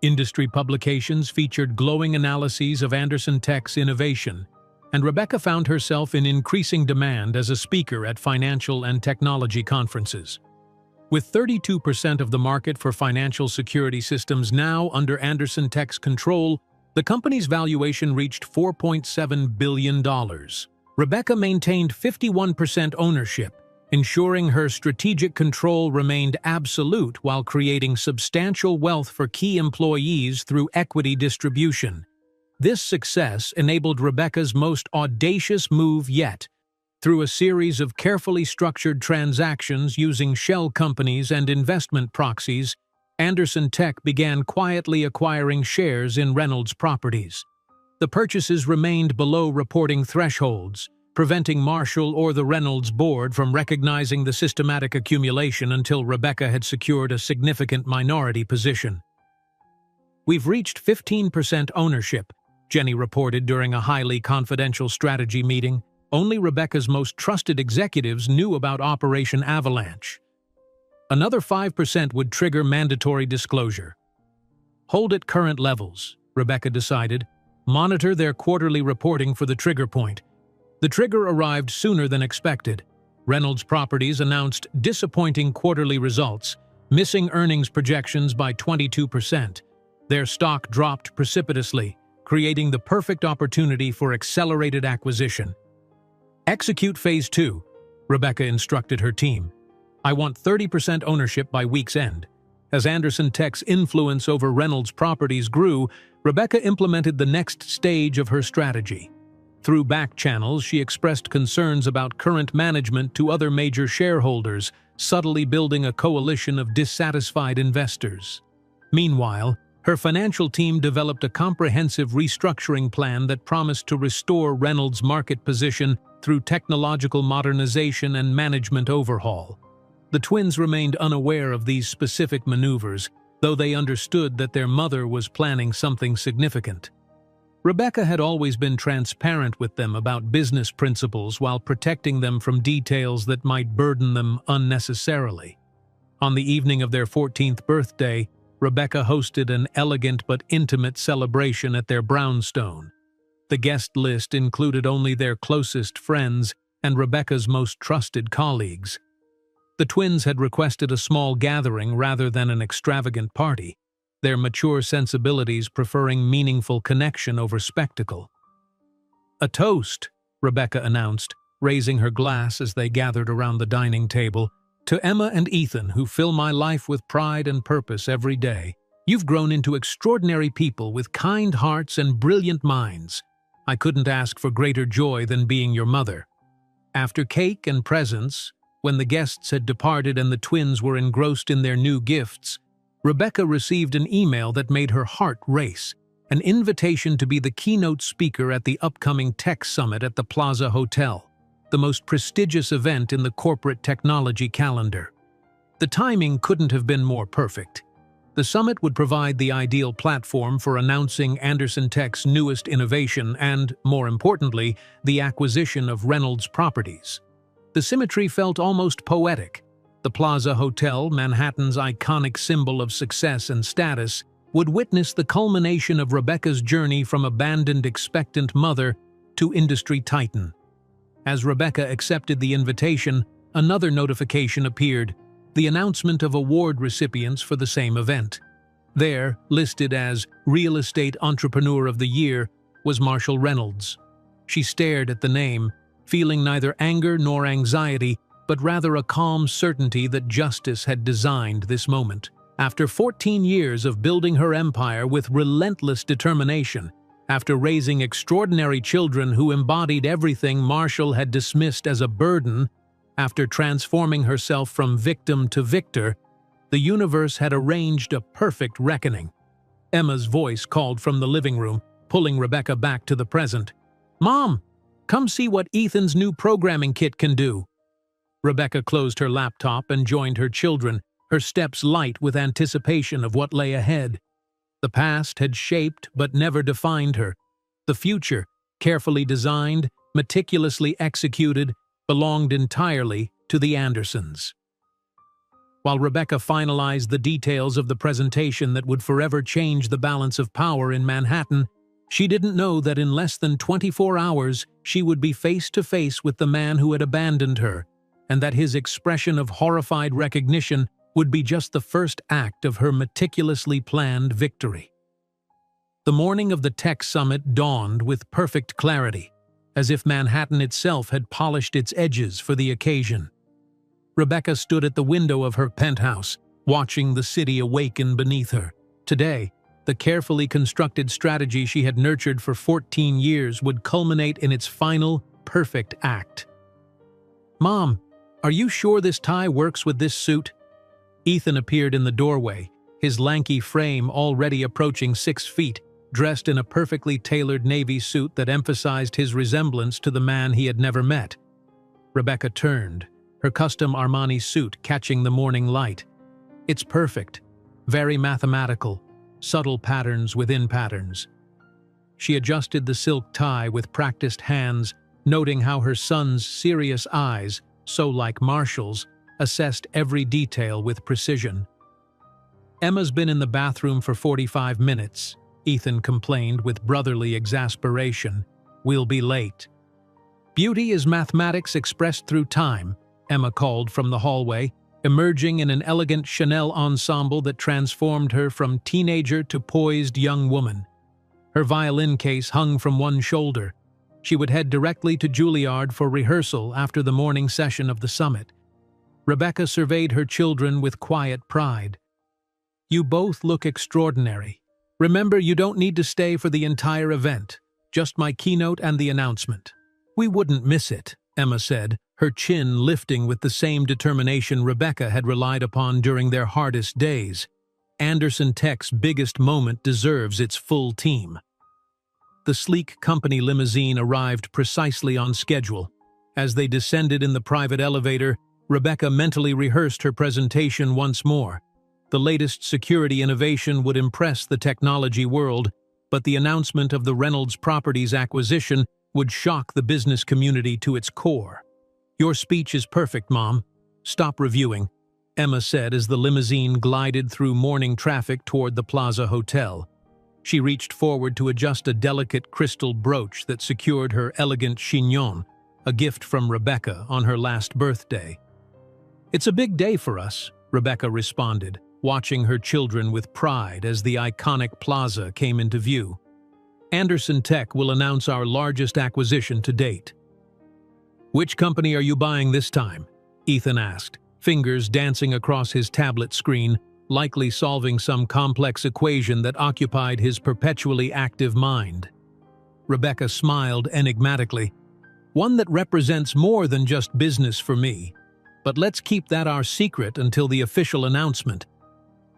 Industry publications featured glowing analyses of Anderson Tech's innovation, and Rebecca found herself in increasing demand as a speaker at financial and technology conferences. With 32% of the market for financial security systems now under Anderson Tech's control, the company's valuation reached $4.7 billion. Rebecca maintained 51% ownership, ensuring her strategic control remained absolute while creating substantial wealth for key employees through equity distribution. This success enabled Rebecca's most audacious move yet. Through a series of carefully structured transactions using shell companies and investment proxies, Anderson Tech began quietly acquiring shares in Reynolds Properties. The purchases remained below reporting thresholds, preventing Marshall or the Reynolds board from recognizing the systematic accumulation until Rebecca had secured a significant minority position. "We've reached 15% ownership," Jenny reported during a highly confidential strategy meeting. Only Rebecca's most trusted executives knew about Operation Avalanche. Another 5% would trigger mandatory disclosure. "Hold at current levels," Rebecca decided. "Monitor their quarterly reporting for the trigger point." The trigger arrived sooner than expected. Reynolds Properties announced disappointing quarterly results, missing earnings projections by 22%. Their stock dropped precipitously, creating the perfect opportunity for accelerated acquisition. "Execute Phase 2, Rebecca instructed her team. "I want 30% ownership by week's end." As Anderson Tech's influence over Reynolds Properties grew, Rebecca implemented the next stage of her strategy. Through back channels, she expressed concerns about current management to other major shareholders, subtly building a coalition of dissatisfied investors. Meanwhile, her financial team developed a comprehensive restructuring plan that promised to restore Reynolds' market position through technological modernization and management overhaul. The twins remained unaware of these specific maneuvers, though they understood that their mother was planning something significant. Rebecca had always been transparent with them about business principles while protecting them from details that might burden them unnecessarily. On the evening of their 14th birthday, Rebecca hosted an elegant but intimate celebration at their brownstone. The guest list included only their closest friends and Rebecca's most trusted colleagues. The twins had requested a small gathering rather than an extravagant party, their mature sensibilities preferring meaningful connection over spectacle. "A toast," Rebecca announced, raising her glass as they gathered around the dining table, "to Emma and Ethan, who fill my life with pride and purpose every day. You've grown into extraordinary people with kind hearts and brilliant minds. I couldn't ask for greater joy than being your mother." After cake and presents, when the guests had departed and the twins were engrossed in their new gifts, Rebecca received an email that made her heart race, an invitation to be the keynote speaker at the upcoming Tech Summit at the Plaza Hotel, the most prestigious event in the corporate technology calendar. The timing couldn't have been more perfect. The summit would provide the ideal platform for announcing Anderson Tech's newest innovation and, more importantly, the acquisition of Reynolds Properties. The symmetry felt almost poetic. The Plaza Hotel, Manhattan's iconic symbol of success and status, would witness the culmination of Rebecca's journey from abandoned expectant mother to industry titan. As Rebecca accepted the invitation, another notification appeared, the announcement of award recipients for the same event. There, listed as Real Estate Entrepreneur of the Year, was Marshall Reynolds. She stared at the name, feeling neither anger nor anxiety, but rather a calm certainty that justice had designed this moment. After 14 years of building her empire with relentless determination, after raising extraordinary children who embodied everything Marshall had dismissed as a burden, after transforming herself from victim to victor, the universe had arranged a perfect reckoning. Emma's voice called from the living room, pulling Rebecca back to the present. "Mom, come see what Ethan's new programming kit can do." Rebecca closed her laptop and joined her children, her steps light with anticipation of what lay ahead. The past had shaped but never defined her. The future, carefully designed, meticulously executed, belonged entirely to the Andersons. While Rebecca finalized the details of the presentation that would forever change the balance of power in Manhattan, she didn't know that in less than 24 hours she would be face to face with the man who had abandoned her, and that his expression of horrified recognition would be just the first act of her meticulously planned victory. The morning of the Tech Summit dawned with perfect clarity, as if Manhattan itself had polished its edges for the occasion. Rebecca stood at the window of her penthouse, watching the city awaken beneath her. Today, the carefully constructed strategy she had nurtured for 14 years would culminate in its final, perfect act. "Mom, are you sure this tie works with this suit?" Ethan appeared in the doorway, his lanky frame already approaching 6 feet, dressed in a perfectly tailored navy suit that emphasized his resemblance to the man he had never met. Rebecca turned, her custom Armani suit catching the morning light. "It's perfect, very mathematical, subtle patterns within patterns. She adjusted the silk tie with practiced hands, noting how her son's serious eyes, so like Marshall's, assessed every detail with precision. "Emma's been in the bathroom for 45 minutes, Ethan complained with brotherly exasperation. "We'll be late." "Beauty is mathematics expressed through time," Emma called from the hallway, emerging in an elegant Chanel ensemble that transformed her from teenager to poised young woman. Her violin case hung from one shoulder. She would head directly to Juilliard for rehearsal after the morning session of the summit. Rebecca surveyed her children with quiet pride. "You both look extraordinary. Remember, you don't need to stay for the entire event, just my keynote and the announcement." "We wouldn't miss it," Emma said, her chin lifting with the same determination Rebecca had relied upon during their hardest days. Anderson Tech's biggest moment deserves its full team. The sleek company limousine arrived precisely on schedule. As they descended in the private elevator, Rebecca mentally rehearsed her presentation once more. The latest security innovation would impress the technology world, but the announcement of the Reynolds Properties acquisition would shock the business community to its core. "Your speech is perfect, Mom. Stop reviewing," Emma said as the limousine glided through morning traffic toward the Plaza Hotel. She reached forward to adjust a delicate crystal brooch that secured her elegant chignon, a gift from Rebecca on her last birthday. "It's a big day for us," Rebecca responded, watching her children with pride as the iconic plaza came into view. "Anderson Tech will announce our largest acquisition to date." "Which company are you buying this time?" Ethan asked, fingers dancing across his tablet screen, likely solving some complex equation that occupied his perpetually active mind. Rebecca smiled enigmatically. "One that represents more than just business for me. But let's keep that our secret until the official announcement."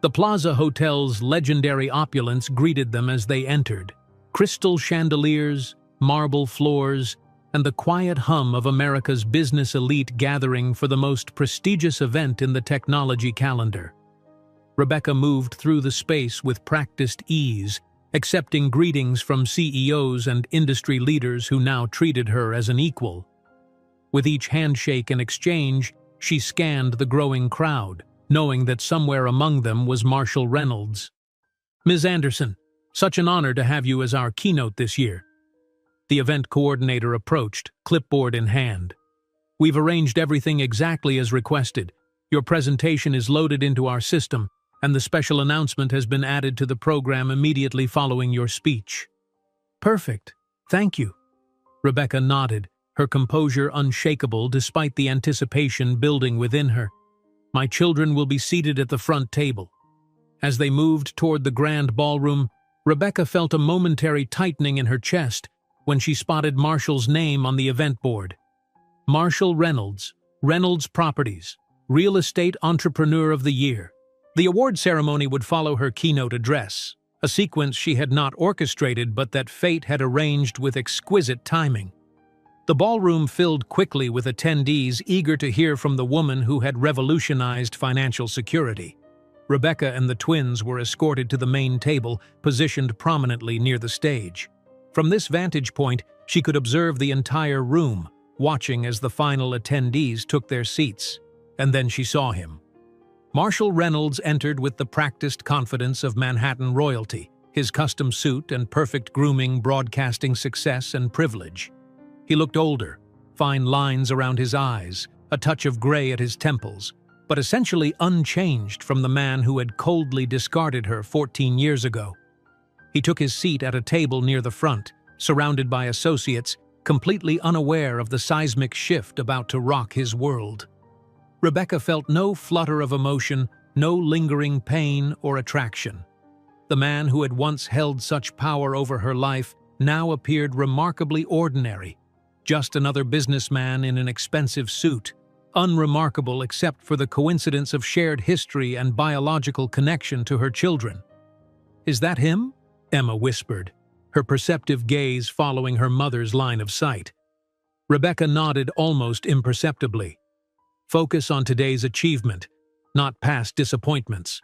The Plaza Hotel's legendary opulence greeted them as they entered. Crystal chandeliers, marble floors, and the quiet hum of America's business elite gathering for the most prestigious event in the technology calendar. Rebecca moved through the space with practiced ease, accepting greetings from CEOs and industry leaders who now treated her as an equal. With each handshake and exchange, she scanned the growing crowd, knowing that somewhere among them was Marshall Reynolds. "Ms. Anderson, such an honor to have you as our keynote this year." The event coordinator approached, clipboard in hand. "We've arranged everything exactly as requested. Your presentation is loaded into our system, and the special announcement has been added to the program immediately following your speech." "Perfect. Thank you." Rebecca nodded, her composure unshakable despite the anticipation building within her. "My children will be seated at the front table." As they moved toward the grand ballroom, Rebecca felt a momentary tightening in her chest when she spotted Marshall's name on the event board. Marshall Reynolds, Reynolds Properties, Real Estate Entrepreneur of the Year. The award ceremony would follow her keynote address, a sequence she had not orchestrated but that fate had arranged with exquisite timing. The ballroom filled quickly with attendees eager to hear from the woman who had revolutionized financial security. Rebecca and the twins were escorted to the main table, positioned prominently near the stage. From this vantage point, she could observe the entire room, watching as the final attendees took their seats. And then she saw him. Marshall Reynolds entered with the practiced confidence of Manhattan royalty, his custom suit and perfect grooming broadcasting success and privilege. He looked older, fine lines around his eyes, a touch of gray at his temples, but essentially unchanged from the man who had coldly discarded her 14 years ago. He took his seat at a table near the front, surrounded by associates, completely unaware of the seismic shift about to rock his world. Rebecca felt no flutter of emotion, no lingering pain or attraction. The man who had once held such power over her life now appeared remarkably ordinary, just another businessman in an expensive suit, unremarkable except for the coincidence of shared history and biological connection to her children. "Is that him?" Emma whispered, her perceptive gaze following her mother's line of sight. Rebecca nodded almost imperceptibly. "Focus on today's achievement, not past disappointments."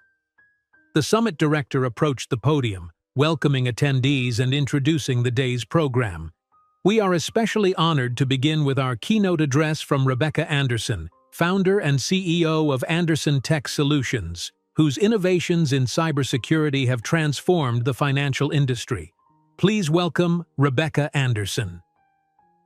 The summit director approached the podium, welcoming attendees and introducing the day's program. We are especially honored to begin with our keynote address from Rebecca Anderson, founder and CEO of Anderson Tech Solutions, whose innovations in cybersecurity have transformed the financial industry. Please welcome Rebecca Anderson.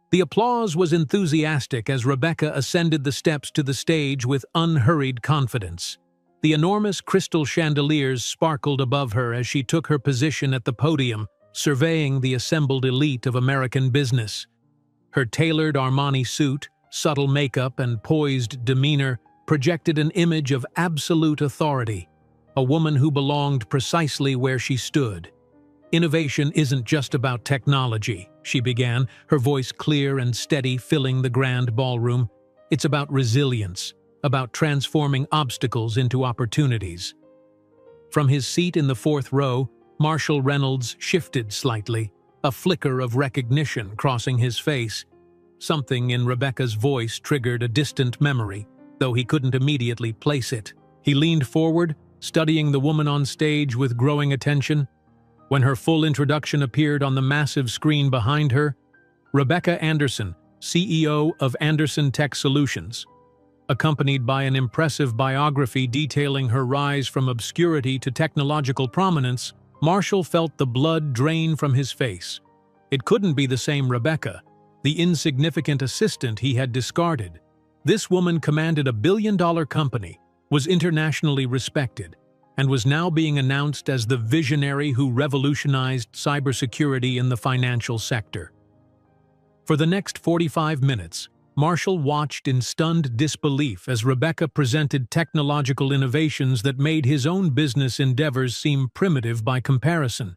The applause was enthusiastic as Rebecca ascended the steps to the stage with unhurried confidence. The enormous crystal chandeliers sparkled above her as she took her position at the podium, surveying the assembled elite of American business. Her tailored Armani suit, subtle makeup, and poised demeanor projected an image of absolute authority, a woman who belonged precisely where she stood. "Innovation isn't just about technology," she began, her voice clear and steady, filling the grand ballroom. "It's about resilience, about transforming obstacles into opportunities." From his seat in the fourth row, Marshall Reynolds shifted slightly, a flicker of recognition crossing his face. Something in Rebecca's voice triggered a distant memory, though he couldn't immediately place it. He leaned forward, studying the woman on stage with growing attention. When her full introduction appeared on the massive screen behind her, Rebecca Anderson, CEO of Anderson Tech Solutions, accompanied by an impressive biography detailing her rise from obscurity to technological prominence, Marshall felt the blood drain from his face. It couldn't be the same Rebecca, the insignificant assistant he had discarded. This woman commanded a billion-dollar company, was internationally respected, and was now being announced as the visionary who revolutionized cybersecurity in the financial sector. For the next 45 minutes, Marshall watched in stunned disbelief as Rebecca presented technological innovations that made his own business endeavors seem primitive by comparison.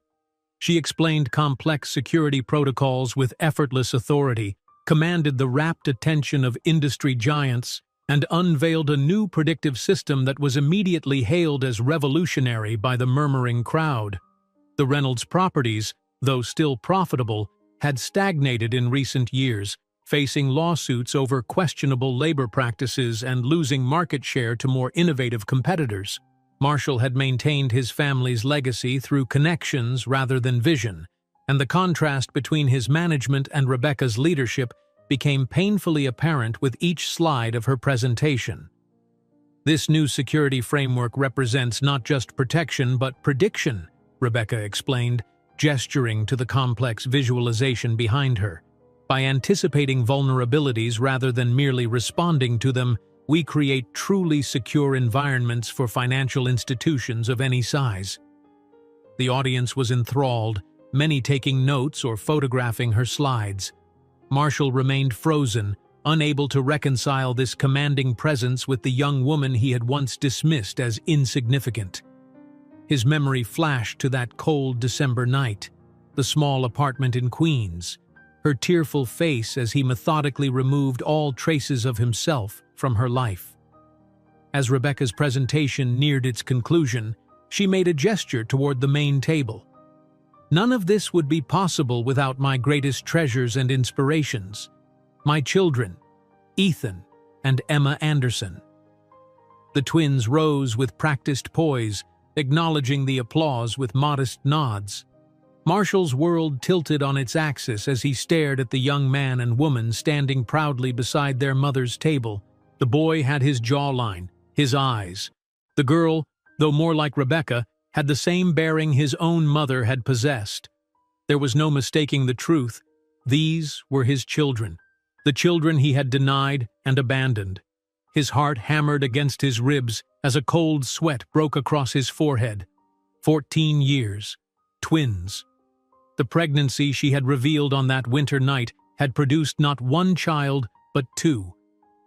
She explained complex security protocols with effortless authority, commanded the rapt attention of industry giants, and unveiled a new predictive system that was immediately hailed as revolutionary by the murmuring crowd. The Reynolds properties, though still profitable, had stagnated in recent years, facing lawsuits over questionable labor practices and losing market share to more innovative competitors. Marshall had maintained his family's legacy through connections rather than vision, and the contrast between his management and Rebecca's leadership became painfully apparent with each slide of her presentation. "This new security framework represents not just protection but prediction," Rebecca explained, gesturing to the complex visualization behind her. "By anticipating vulnerabilities rather than merely responding to them, we create truly secure environments for financial institutions of any size." The audience was enthralled, many taking notes or photographing her slides. Marshall remained frozen, unable to reconcile this commanding presence with the young woman he had once dismissed as insignificant. His memory flashed to that cold December night, the small apartment in Queens, her tearful face as he methodically removed all traces of himself from her life. As Rebecca's presentation neared its conclusion, she made a gesture toward the main table. "None of this would be possible without my greatest treasures and inspirations, my children, Ethan and Emma Anderson." The twins rose with practiced poise, acknowledging the applause with modest nods. Marshall's world tilted on its axis as he stared at the young man and woman standing proudly beside their mother's table. The boy had his jawline, his eyes. The girl, though more like Rebecca, had the same bearing his own mother had possessed. There was no mistaking the truth. These were his children, the children he had denied and abandoned. His heart hammered against his ribs as a cold sweat broke across his forehead. 14 years. Twins. The pregnancy she had revealed on that winter night had produced not one child, but two.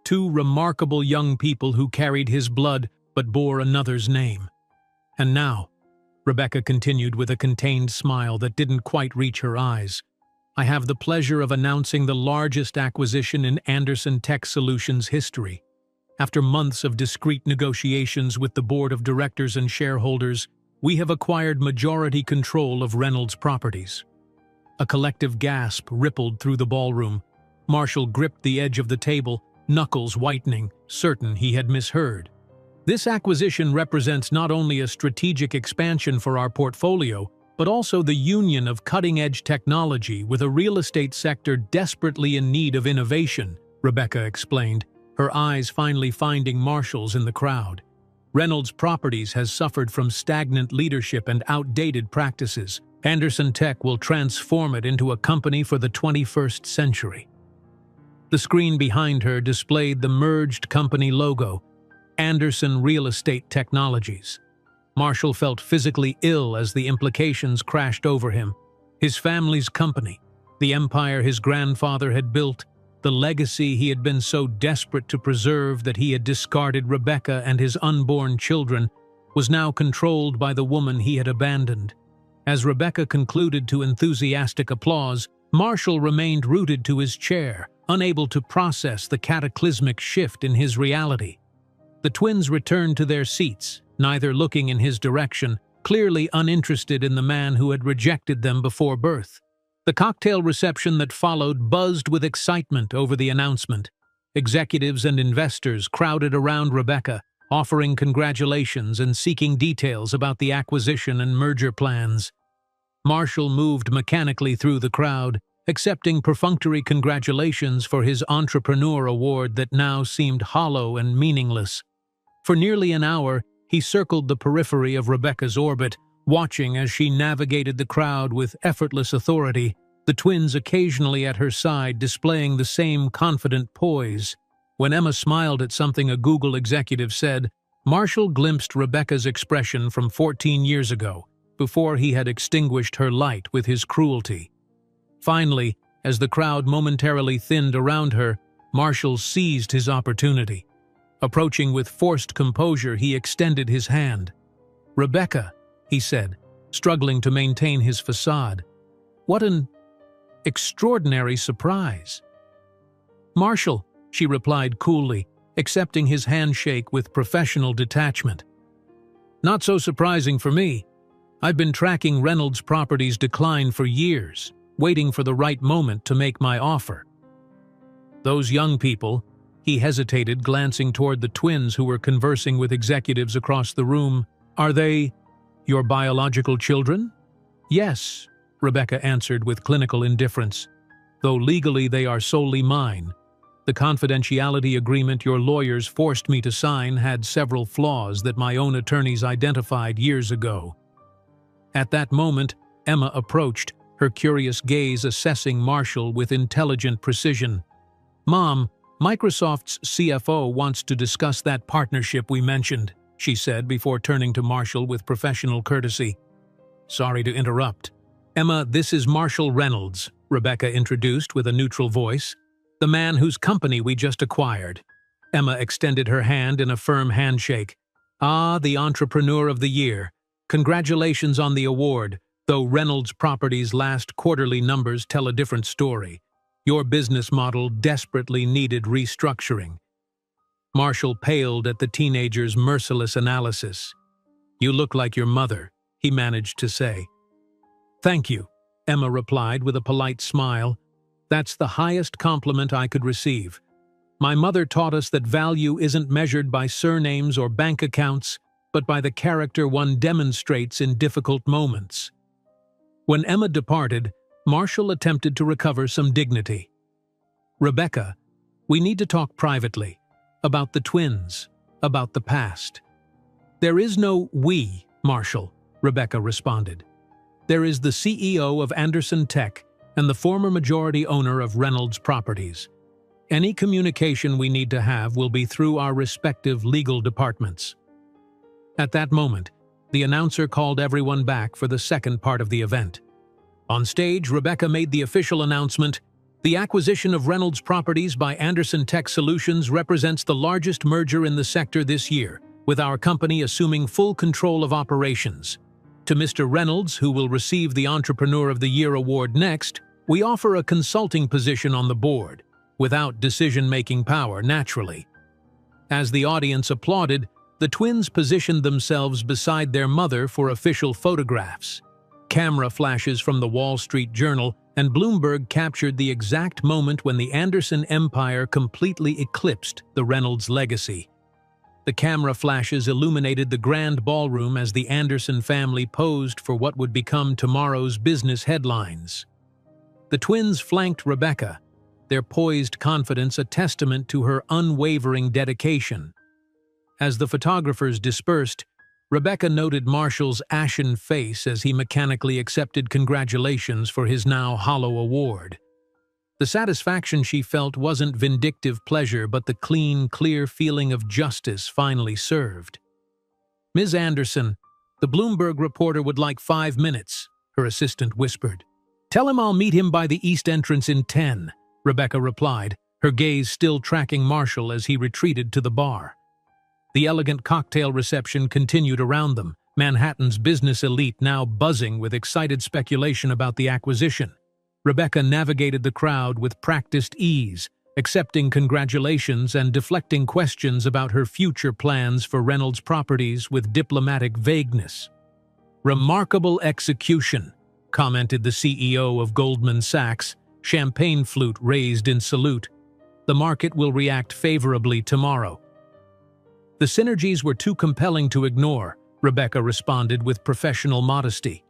Two remarkable young people who carried his blood but bore another's name. And now, Rebecca continued with a contained smile that didn't quite reach her eyes, "I have the pleasure of announcing the largest acquisition in Anderson Tech Solutions history. After months of discreet negotiations with the board of directors and shareholders, we have acquired majority control of Reynolds Properties." A collective gasp rippled through the ballroom. Marshall gripped the edge of the table, knuckles whitening, certain he had misheard. This acquisition represents not only a strategic expansion for our portfolio, but also the union of cutting-edge technology with a real estate sector desperately in need of innovation, Rebecca explained, her eyes finally finding Marshall's in the crowd. Reynolds Properties has suffered from stagnant leadership and outdated practices. Anderson Tech will transform it into a company for the 21st century. The screen behind her displayed the merged company logo, Anderson Real Estate Technologies. Marshall felt physically ill as the implications crashed over him. His family's company, the empire his grandfather had built, the legacy he had been so desperate to preserve that he had discarded Rebecca and his unborn children, was now controlled by the woman he had abandoned. As Rebecca concluded to enthusiastic applause, Marshall remained rooted to his chair, unable to process the cataclysmic shift in his reality. The twins returned to their seats, neither looking in his direction, clearly uninterested in the man who had rejected them before birth. The cocktail reception that followed buzzed with excitement over the announcement. Executives and investors crowded around Rebecca, offering congratulations and seeking details about the acquisition and merger plans. Marshall moved mechanically through the crowd, accepting perfunctory congratulations for his entrepreneur award that now seemed hollow and meaningless. For nearly an hour, he circled the periphery of Rebecca's orbit, watching as she navigated the crowd with effortless authority, the twins occasionally at her side displaying the same confident poise. When Emma smiled at something a Google executive said, Marshall glimpsed Rebecca's expression from 14 years ago, before he had extinguished her light with his cruelty. Finally, as the crowd momentarily thinned around her, Marshall seized his opportunity. Approaching with forced composure, he extended his hand. "Rebecca," he said, struggling to maintain his facade. "What an extraordinary surprise." "Marshall," she replied coolly, accepting his handshake with professional detachment. "Not so surprising for me. I've been tracking Reynolds Properties' decline for years, waiting for the right moment to make my offer." "Those young people," he hesitated, glancing toward the twins who were conversing with executives across the room, "are they your biological children?" "Yes," Rebecca answered with clinical indifference, "though legally they are solely mine. The confidentiality agreement your lawyers forced me to sign had several flaws that my own attorneys identified years ago." At that moment, Emma approached, her curious gaze assessing Marshall with intelligent precision. "Mom, Microsoft's CFO wants to discuss that partnership we mentioned," she said before turning to Marshall with professional courtesy. "Sorry to interrupt. Emma, this is Marshall Reynolds," Rebecca introduced with a neutral voice. "The man whose company we just acquired." Emma extended her hand in a firm handshake. "Ah, the entrepreneur of the year. Congratulations on the award, though Reynolds Properties' last quarterly numbers tell a different story. Your business model desperately needed restructuring." Marshall paled at the teenager's merciless analysis. "You look like your mother," he managed to say. "Thank you," Emma replied with a polite smile. "That's the highest compliment I could receive. My mother taught us that value isn't measured by surnames or bank accounts, but by the character one demonstrates in difficult moments." When Emma departed, Marshall attempted to recover some dignity. "Rebecca, we need to talk privately. About the twins, about the past." "There is no we, Marshall," Rebecca responded. "There is the CEO of Anderson Tech and the former majority owner of Reynolds Properties. Any communication we need to have will be through our respective legal departments." At that moment, the announcer called everyone back for the second part of the event. On stage, Rebecca made the official announcement, "The acquisition of Reynolds Properties by Anderson Tech Solutions represents the largest merger in the sector this year, with our company assuming full control of operations. To Mr. Reynolds, who will receive the Entrepreneur of the Year award next, we offer a consulting position on the board, without decision-making power, naturally." As the audience applauded, the twins positioned themselves beside their mother for official photographs. Camera flashes from the Wall Street Journal and Bloomberg captured the exact moment when the Anderson empire completely eclipsed the Reynolds legacy. The camera flashes illuminated the grand ballroom as the Anderson family posed for what would become tomorrow's business headlines. The twins flanked Rebecca, their poised confidence a testament to her unwavering dedication. As the photographers dispersed, Rebecca noted Marshall's ashen face as he mechanically accepted congratulations for his now hollow award. The satisfaction she felt wasn't vindictive pleasure but the clean, clear feeling of justice finally served. "Ms. Anderson, the Bloomberg reporter would like 5 minutes," her assistant whispered. "Tell him I'll meet him by the east entrance in 10, Rebecca replied, her gaze still tracking Marshall as he retreated to the bar. The elegant cocktail reception continued around them, Manhattan's business elite now buzzing with excited speculation about the acquisition. Rebecca navigated the crowd with practiced ease, accepting congratulations and deflecting questions about her future plans for Reynolds Properties with diplomatic vagueness. "Remarkable execution," commented the CEO of Goldman Sachs, champagne flute raised in salute. "The market will react favorably tomorrow." "The synergies were too compelling to ignore," Rebecca responded with professional modesty.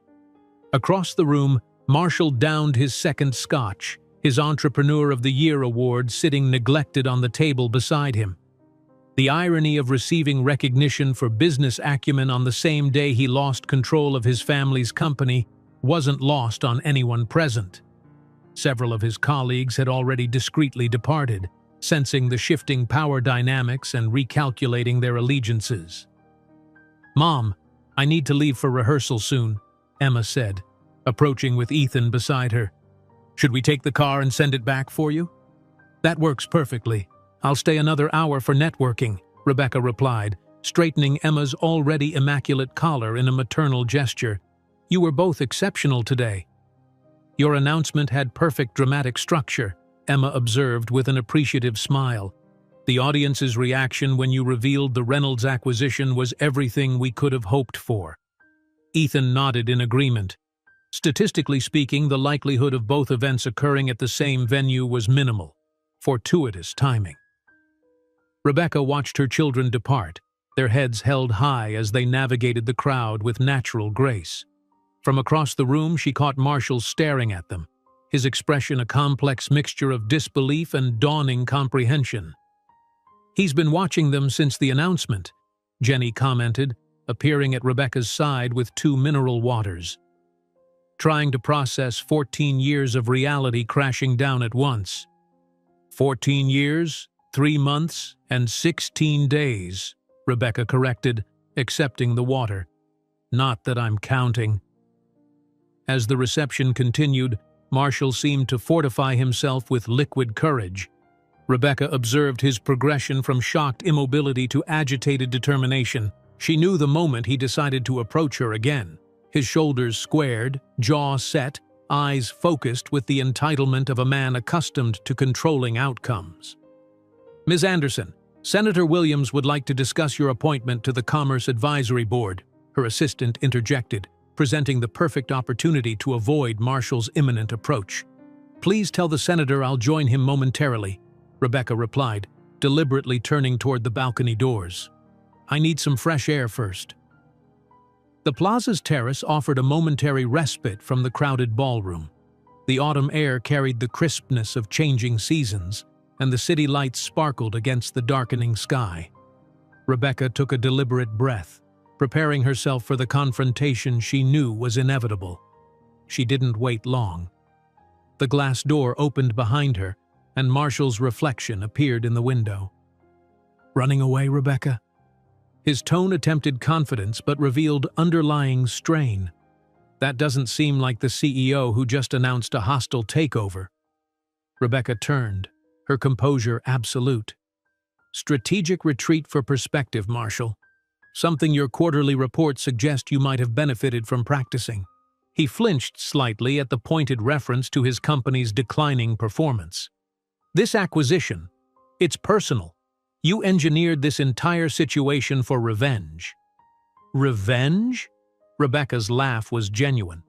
Across the room, Marshall downed his second scotch, his Entrepreneur of the Year award sitting neglected on the table beside him. The irony of receiving recognition for business acumen on the same day he lost control of his family's company wasn't lost on anyone present. Several of his colleagues had already discreetly departed, sensing the shifting power dynamics and recalculating their allegiances. "Mom, I need to leave for rehearsal soon," Emma said, approaching with Ethan beside her. "Should we take the car and send it back for you?" "That works perfectly. I'll stay another hour for networking," Rebecca replied, straightening Emma's already immaculate collar in a maternal gesture. "You were both exceptional today." "Your announcement had perfect dramatic structure," Emma observed with an appreciative smile. "The audience's reaction when you revealed the Reynolds acquisition was everything we could have hoped for." Ethan nodded in agreement. Statistically speaking, the likelihood of both events occurring at the same venue was minimal. Fortuitous timing. Rebecca watched her children depart, their heads held high as they navigated the crowd with natural grace. From across the room, she caught Marshall staring at them, his expression a complex mixture of disbelief and dawning comprehension. "He's been watching them since the announcement," Jenny commented, appearing at Rebecca's side with 2 mineral waters. "Trying to process 14 years of reality crashing down at once." 14 years, 3 months, and 16 days, Rebecca corrected, accepting the water. "Not that I'm counting." As the reception continued, Marshall seemed to fortify himself with liquid courage. Rebecca observed his progression from shocked immobility to agitated determination. She knew the moment he decided to approach her again. His shoulders squared, jaw set, eyes focused with the entitlement of a man accustomed to controlling outcomes. "Ms. Anderson, Senator Williams would like to discuss your appointment to the Commerce Advisory Board," her assistant interjected, presenting the perfect opportunity to avoid Marshall's imminent approach. "Please tell the senator I'll join him momentarily," Rebecca replied, deliberately turning toward the balcony doors. "I need some fresh air first." The plaza's terrace offered a momentary respite from the crowded ballroom. The autumn air carried the crispness of changing seasons, and the city lights sparkled against the darkening sky. Rebecca took a deliberate breath, preparing herself for the confrontation she knew was inevitable. She didn't wait long. The glass door opened behind her, and Marshall's reflection appeared in the window. "Running away, Rebecca?" His tone attempted confidence but revealed underlying strain. "That doesn't seem like the CEO who just announced a hostile takeover." Rebecca turned, her composure absolute. "Strategic retreat for perspective, Marshall. Something your quarterly reports suggest you might have benefited from practicing." He flinched slightly at the pointed reference to his company's declining performance. "This acquisition, it's personal. You engineered this entire situation for revenge." "Revenge?" Rebecca's laugh was genuine.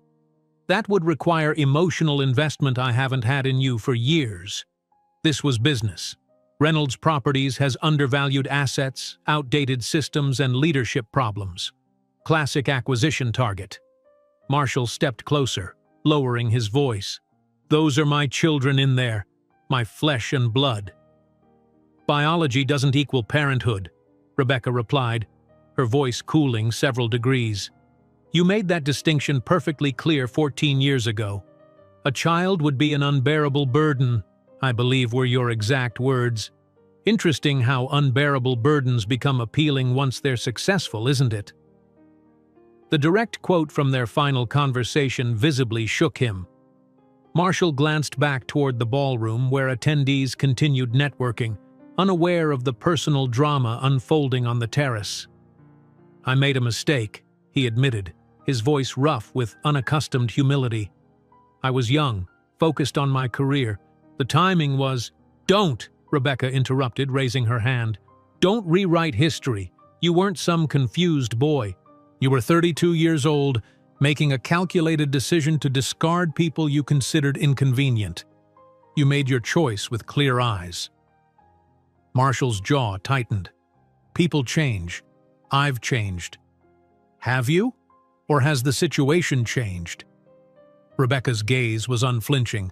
"That would require emotional investment I haven't had in you for years." This was business. Reynolds Properties has undervalued assets, outdated systems, and leadership problems. Classic acquisition target. Marshall stepped closer, lowering his voice. Those are my children in there, my flesh and blood. Biology doesn't equal parenthood, Rebecca replied, her voice cooling several degrees. You made that distinction perfectly clear 14 years ago. A child would be an unbearable burden, I believe were your exact words. Interesting how unbearable burdens become appealing once they're successful, isn't it? The direct quote from their final conversation visibly shook him. Marshall glanced back toward the ballroom where attendees continued networking, unaware of the personal drama unfolding on the terrace. I made a mistake, he admitted, his voice rough with unaccustomed humility. I was young, focused on my career. The timing was— Don't, Rebecca interrupted, raising her hand. Don't rewrite history. You weren't some confused boy. You were 32 years old, making a calculated decision to discard people you considered inconvenient. You made your choice with clear eyes. Marshall's jaw tightened. People change. I've changed. Have you? Or has the situation changed? Rebecca's gaze was unflinching.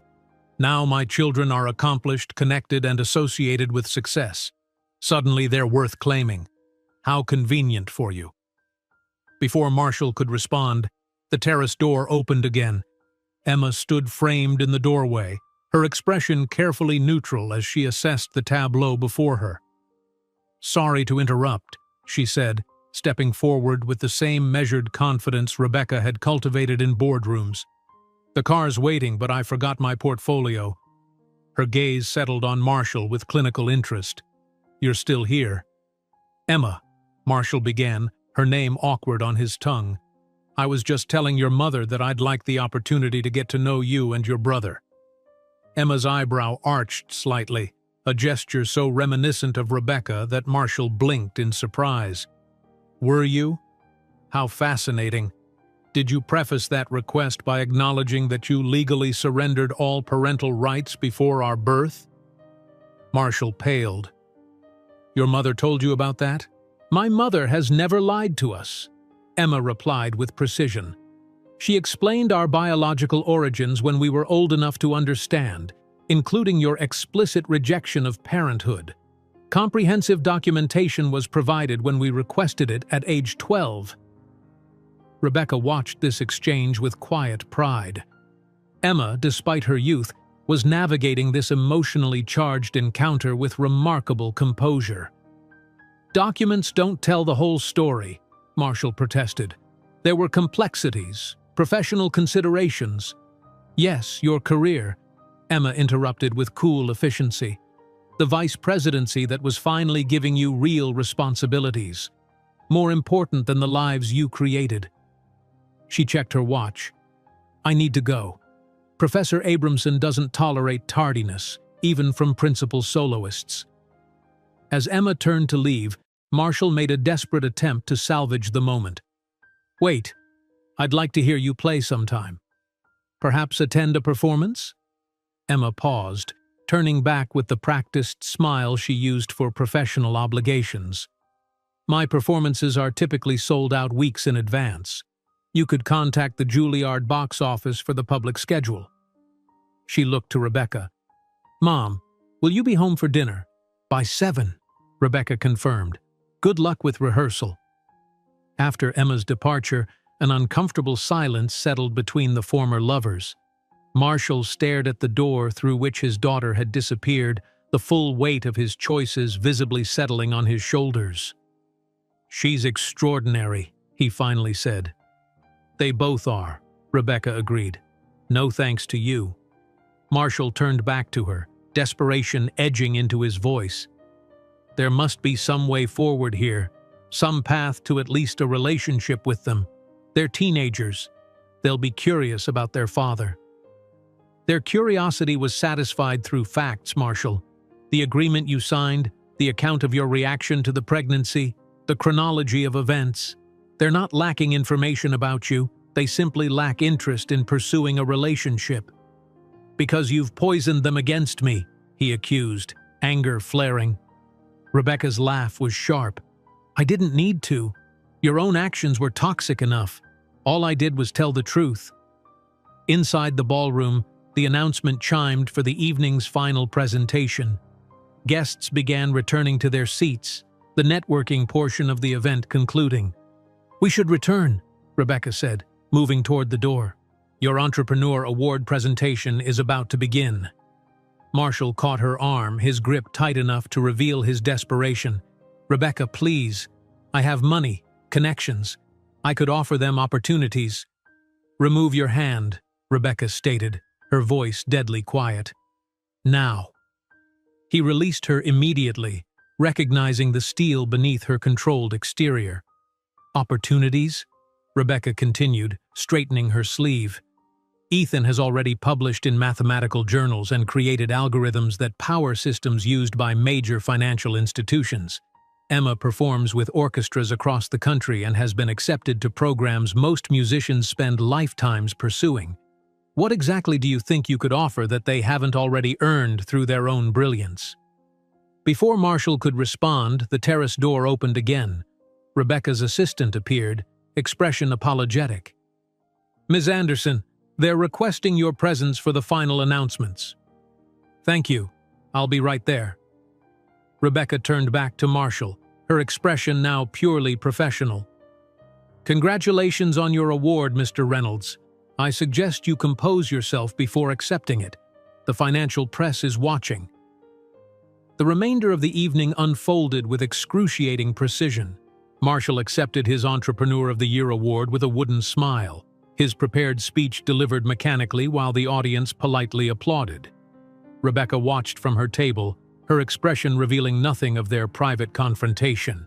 Now my children are accomplished, connected, and associated with success. Suddenly they're worth claiming. How convenient for you. Before Marshall could respond, the terrace door opened again. Emma stood framed in the doorway, her expression carefully neutral as she assessed the tableau before her. Sorry to interrupt, she said, stepping forward with the same measured confidence Rebecca had cultivated in boardrooms. The car's waiting, but I forgot my portfolio. Her gaze settled on Marshall with clinical interest. You're still here. Emma, Marshall began, her name awkward on his tongue. I was just telling your mother that I'd like the opportunity to get to know you and your brother. Emma's eyebrow arched slightly, a gesture so reminiscent of Rebecca that Marshall blinked in surprise. Were you? How fascinating. Did you preface that request by acknowledging that you legally surrendered all parental rights before our birth? Marshall paled. Your mother told you about that? My mother has never lied to us, Emma replied with precision. She explained our biological origins when we were old enough to understand, including your explicit rejection of parenthood. Comprehensive documentation was provided when we requested it at age 12. Rebecca watched this exchange with quiet pride. Emma, despite her youth, was navigating this emotionally charged encounter with remarkable composure. Documents don't tell the whole story, Marshall protested. There were complexities, professional considerations. Yes, your career, Emma interrupted with cool efficiency. The vice presidency that was finally giving you real responsibilities. More important than the lives you created. She checked her watch. I need to go. Professor Abramson doesn't tolerate tardiness, even from principal soloists. As Emma turned to leave, Marshall made a desperate attempt to salvage the moment. Wait, I'd like to hear you play sometime. Perhaps attend a performance? Emma paused, turning back with the practiced smile she used for professional obligations. My performances are typically sold out weeks in advance. You could contact the Juilliard box office for the public schedule. She looked to Rebecca. Mom, will you be home for dinner? By 7, Rebecca confirmed. Good luck with rehearsal. After Emma's departure, an uncomfortable silence settled between the former lovers. Marshall stared at the door through which his daughter had disappeared, the full weight of his choices visibly settling on his shoulders. She's extraordinary, he finally said. They both are, Rebecca agreed. No thanks to you. Marshall turned back to her, desperation edging into his voice. There must be some way forward here, some path to at least a relationship with them. They're teenagers. They'll be curious about their father. Their curiosity was satisfied through facts, Marshall. The agreement you signed, the account of your reaction to the pregnancy, the chronology of events. They're not lacking information about you. They simply lack interest in pursuing a relationship. Because you've poisoned them against me, he accused. anger flaring. Rebecca's laugh was sharp. "I didn't need to. Your own actions were toxic enough. All I did was tell the truth." Inside the ballroom, the announcement chimed for the evening's final presentation. Guests began returning to their seats, the networking portion of the event concluding. "We should return," Rebecca said, moving toward the door. "Your Entrepreneur Award presentation is about to begin." Marshall caught her arm, his grip tight enough to reveal his desperation. "Rebecca, please. I have money, connections. I could offer them opportunities." "Remove your hand," Rebecca stated, her voice deadly quiet. "Now." He released her immediately, recognizing the steel beneath her controlled exterior. "Opportunities?" Rebecca continued, straightening her sleeve. "Ethan has already published in mathematical journals and created algorithms that power systems used by major financial institutions. Emma performs with orchestras across the country and has been accepted to programs most musicians spend lifetimes pursuing. What exactly do you think you could offer that they haven't already earned through their own brilliance?" Before Marshall could respond, the terrace door opened again. Rebecca's assistant appeared, expression apologetic. "Ms. Anderson, they're requesting your presence for the final announcements." "Thank you. I'll be right there." Rebecca turned back to Marshall, her expression now purely professional. "Congratulations on your award, Mr. Reynolds. I suggest you compose yourself before accepting it. The financial press is watching." The remainder of the evening unfolded with excruciating precision. Marshall accepted his Entrepreneur of the Year award with a wooden smile, his prepared speech delivered mechanically while the audience politely applauded. Rebecca watched from her table, her expression revealing nothing of their private confrontation.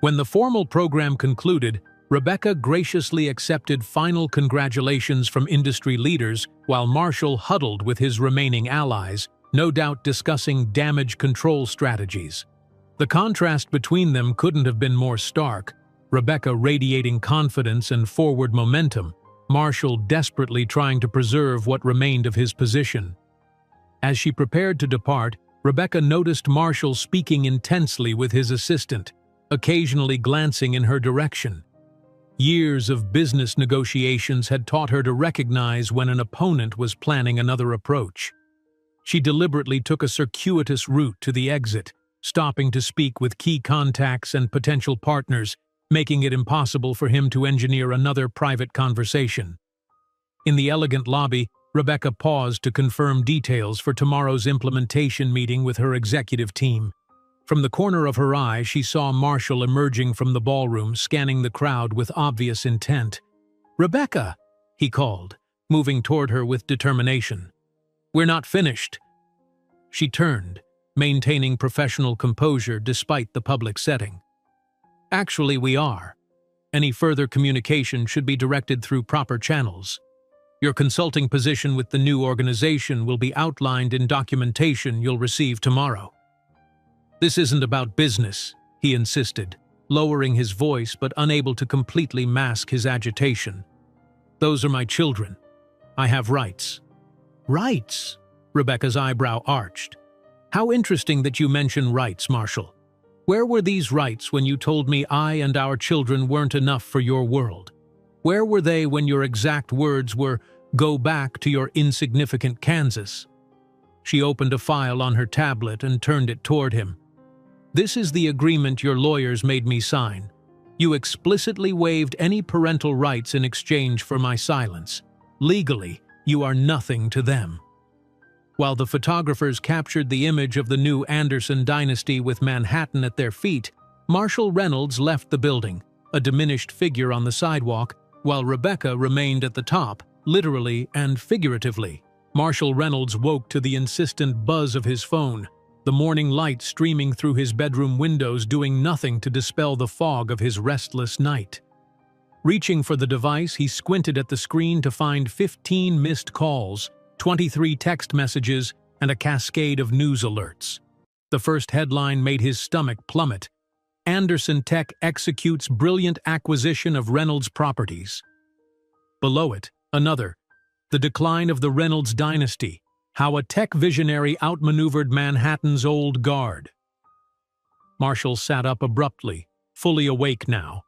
When the formal program concluded, Rebecca graciously accepted final congratulations from industry leaders while Marshall huddled with his remaining allies, no doubt discussing damage control strategies. The contrast between them couldn't have been more stark, Rebecca radiating confidence and forward momentum, Marshall desperately trying to preserve what remained of his position. As she prepared to depart, Rebecca noticed Marshall speaking intensely with his assistant, occasionally glancing in her direction. Years of business negotiations had taught her to recognize when an opponent was planning another approach. She deliberately took a circuitous route to the exit, stopping to speak with key contacts and potential partners, making it impossible for him to engineer another private conversation. In the elegant lobby, Rebecca paused to confirm details for tomorrow's implementation meeting with her executive team. From the corner of her eye, she saw Marshall emerging from the ballroom, scanning the crowd with obvious intent. "Rebecca!" he called, moving toward her with determination. "We're not finished." She turned, maintaining professional composure despite the public setting. "Actually, we are. Any further communication should be directed through proper channels. Your consulting position with the new organization will be outlined in documentation you'll receive tomorrow." "This isn't about business," he insisted, lowering his voice but unable to completely mask his agitation. "Those are my children. I have rights." "Rights?" Rebecca's eyebrow arched. "How interesting that you mention rights, Marshall. Where were these rights when you told me I and our children weren't enough for your world? Where were they when your exact words were, 'Go back to your insignificant Kansas'?" She opened a file on her tablet and turned it toward him. "This is the agreement your lawyers made me sign. You explicitly waived any parental rights in exchange for my silence. Legally, you are nothing to them." While the photographers captured the image of the new Anderson dynasty with Manhattan at their feet, Marshall Reynolds left the building, a diminished figure on the sidewalk, while Rebecca remained at the top, literally and figuratively. Marshall Reynolds woke to the insistent buzz of his phone, the morning light streaming through his bedroom windows doing nothing to dispel the fog of his restless night. Reaching for the device, he squinted at the screen to find 15 missed calls, 23 text messages, and a cascade of news alerts. The first headline made his stomach plummet. "Anderson Tech executes brilliant acquisition of Reynolds properties." Below it, another. "The decline of the Reynolds dynasty. How a tech visionary outmaneuvered Manhattan's old guard. Marshall sat up abruptly, fully awake now.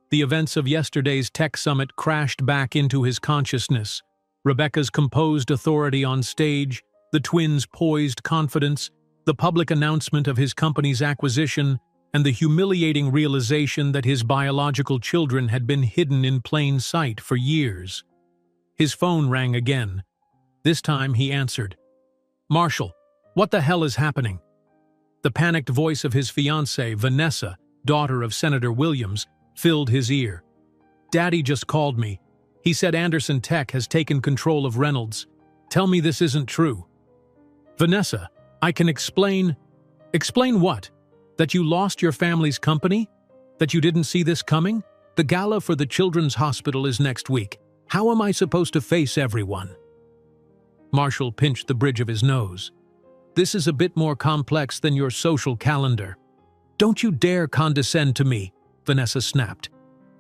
The events of yesterday's tech summit crashed back into his consciousness. Rebecca's composed authority on stage, the twins' poised confidence, the public announcement of his company's acquisition, and the humiliating realization that his biological children had been hidden in plain sight for years. His phone rang again. This time he answered. "Marshall, what the hell is happening?" The panicked voice of his fiancée, Vanessa, daughter of Senator Williams, filled his ear. "Daddy just called me. He said Anderson Tech has taken control of Reynolds. Tell me this isn't true." "Vanessa, I can explain." "Explain what? That you lost your family's company? That you didn't see this coming? The gala for the Children's Hospital is next week. How am I supposed to face everyone?" Marshall pinched the bridge of his nose. "This is a bit more complex than your social calendar." "Don't you dare condescend to me," Vanessa snapped.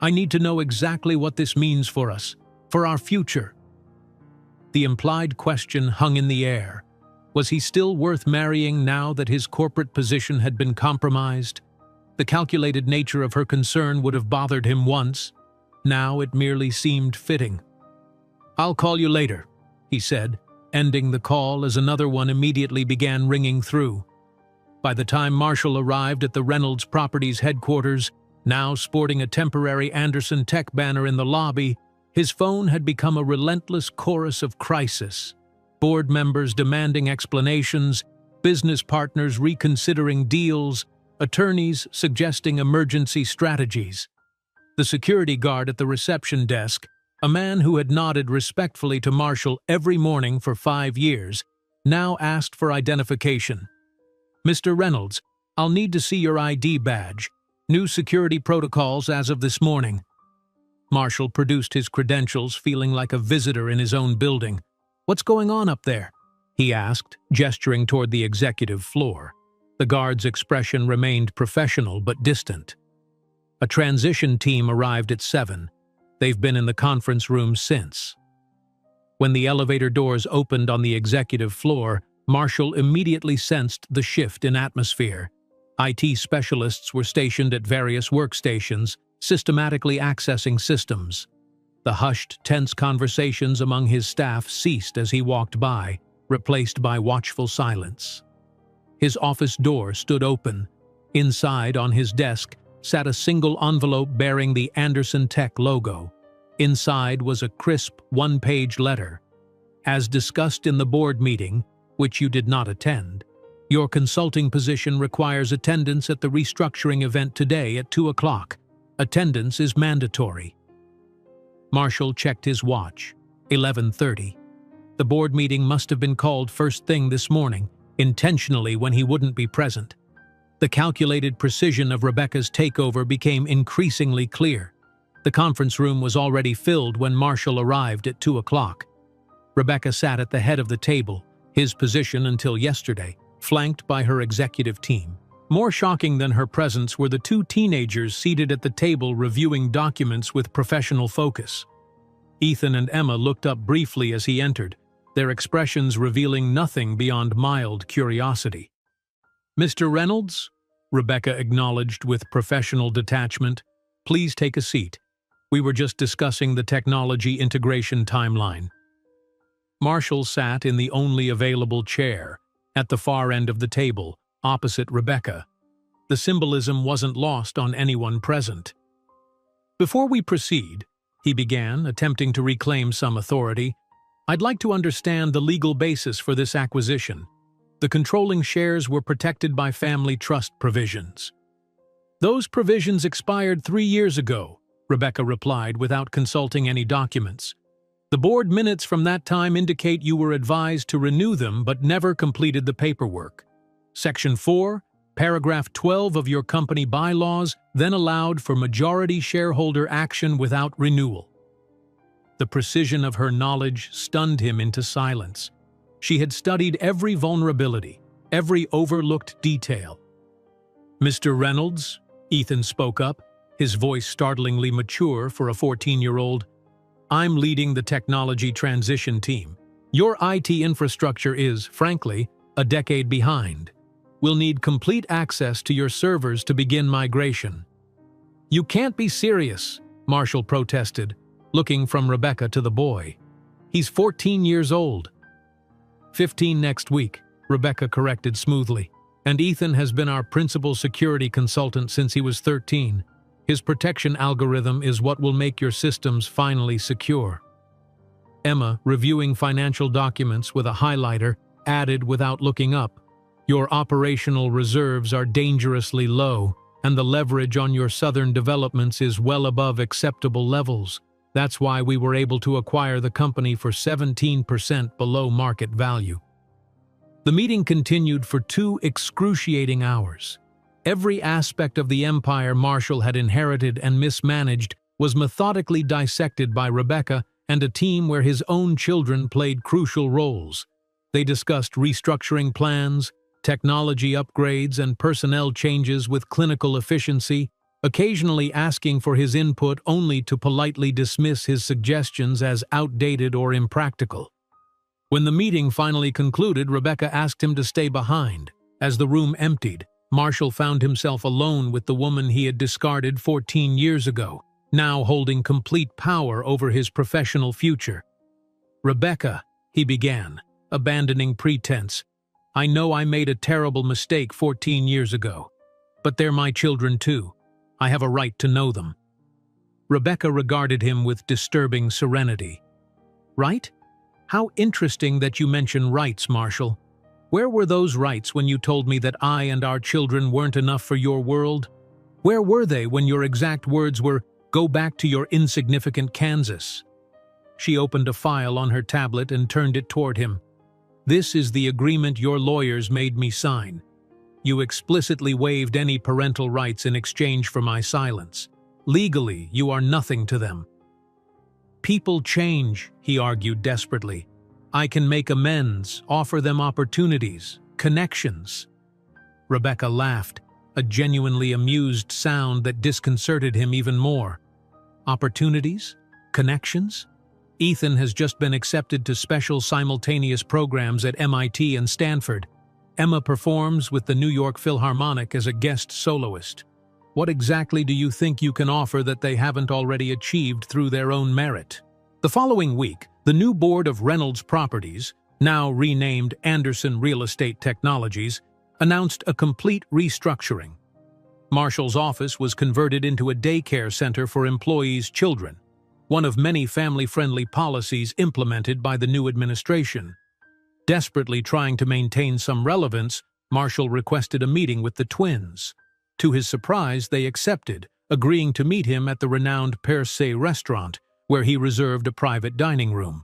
"I need to know exactly what this means for us, for our future." The implied question hung in the air. Was he still worth marrying now that his corporate position had been compromised? The calculated nature of her concern would have bothered him once. Now it merely seemed fitting. "I'll call you later," he said, ending the call as another one immediately began ringing through. By the time Marshall arrived at the Reynolds Properties headquarters, now sporting a temporary Anderson Tech banner in the lobby, his phone had become a relentless chorus of crisis. Board members demanding explanations, business partners reconsidering deals, attorneys suggesting emergency strategies. The security guard at the reception desk, a man who had nodded respectfully to Marshall every morning for 5 years, now asked for identification. "Mr. Reynolds, I'll need to see your ID badge. New security protocols as of this morning." Marshall produced his credentials, feeling like a visitor in his own building. "What's going on up there?" he asked, gesturing toward the executive floor. The guard's expression remained professional but distant. "A transition team arrived at 7. They've been in the conference room since." When the elevator doors opened on the executive floor, Marshall immediately sensed the shift in atmosphere. IT specialists were stationed at various workstations, systematically accessing systems. The hushed, tense conversations among his staff ceased as he walked by, replaced by watchful silence. His office door stood open. Inside, on his desk, sat a single envelope bearing the Anderson Tech logo. Inside was a crisp, one-page letter. "As discussed in the board meeting, which you did not attend, your consulting position requires attendance at the restructuring event today at 2 o'clock. Attendance is mandatory." Marshall checked his watch. 11:30. The board meeting must have been called first thing this morning, intentionally when he wouldn't be present. The calculated precision of Rebecca's takeover became increasingly clear. The conference room was already filled when Marshall arrived at 2 o'clock. Rebecca sat at the head of the table, his position until yesterday, flanked by her executive team. More shocking than her presence were the 2 teenagers seated at the table reviewing documents with professional focus. Ethan and Emma looked up briefly as he entered, their expressions revealing nothing beyond mild curiosity. "Mr. Reynolds?" Rebecca acknowledged with professional detachment. "Please take a seat. We were just discussing the technology integration timeline." Marshall sat in the only available chair, at the far end of the table, opposite Rebecca. The symbolism wasn't lost on anyone present. "Before we proceed," he began, attempting to reclaim some authority, "I'd like to understand the legal basis for this acquisition. The controlling shares were protected by family trust provisions." "Those provisions expired 3 years ago," Rebecca replied without consulting any documents. "The board minutes from that time indicate you were advised to renew them but never completed the paperwork. Section 4, paragraph 12 of your company bylaws then allowed for majority shareholder action without renewal." The precision of her knowledge stunned him into silence. She had studied every vulnerability, every overlooked detail. "Mr. Reynolds," Ethan spoke up, his voice startlingly mature for a 14-year-old, "I'm leading the technology transition team. Your IT infrastructure is, frankly, a decade behind. We'll need complete access to your servers to begin migration." "You can't be serious," Marshall protested, looking from Rebecca to the boy. "He's 14 years old." 15 next week, Rebecca corrected smoothly. "And Ethan has been our principal security consultant since he was 13. His protection algorithm is what will make your systems finally secure." Emma, reviewing financial documents with a highlighter, added without looking up, "Your operational reserves are dangerously low, and the leverage on your southern developments is well above acceptable levels. That's why we were able to acquire the company for 17% below market value." The meeting continued for 2 excruciating hours. Every aspect of the empire Marshall had inherited and mismanaged was methodically dissected by Rebecca and a team where his own children played crucial roles. They discussed restructuring plans, technology upgrades, and personnel changes with clinical efficiency, occasionally asking for his input only to politely dismiss his suggestions as outdated or impractical. When the meeting finally concluded, Rebecca asked him to stay behind. As the room emptied, Marshall found himself alone with the woman he had discarded 14 years ago, now holding complete power over his professional future. "Rebecca," he began, abandoning pretense, "I know I made a terrible mistake 14 years ago. But they're my children too. I have a right to know them." Rebecca regarded him with disturbing serenity. "Right? How interesting that you mention rights, Marshall. Where were those rights when you told me that I and our children weren't enough for your world? Where were they when your exact words were, 'Go back to your insignificant Kansas'?" She opened a file on her tablet and turned it toward him. "This is the agreement your lawyers made me sign. You explicitly waived any parental rights in exchange for my silence. Legally, you are nothing to them." "People change," he argued desperately. "I can make amends, offer them opportunities, connections." Rebecca laughed, a genuinely amused sound that disconcerted him even more. "Opportunities? Connections? Ethan has just been accepted to special simultaneous programs at MIT and Stanford. Emma performs with the New York Philharmonic as a guest soloist. What exactly do you think you can offer that they haven't already achieved through their own merit?" The following week, the new board of Reynolds Properties, now renamed Anderson Real Estate Technologies, announced a complete restructuring. Marshall's office was converted into a daycare center for employees' children, one of many family-friendly policies implemented by the new administration. Desperately trying to maintain some relevance, Marshall requested a meeting with the twins. To his surprise, they accepted, agreeing to meet him at the renowned Per Se restaurant, where he reserved a private dining room.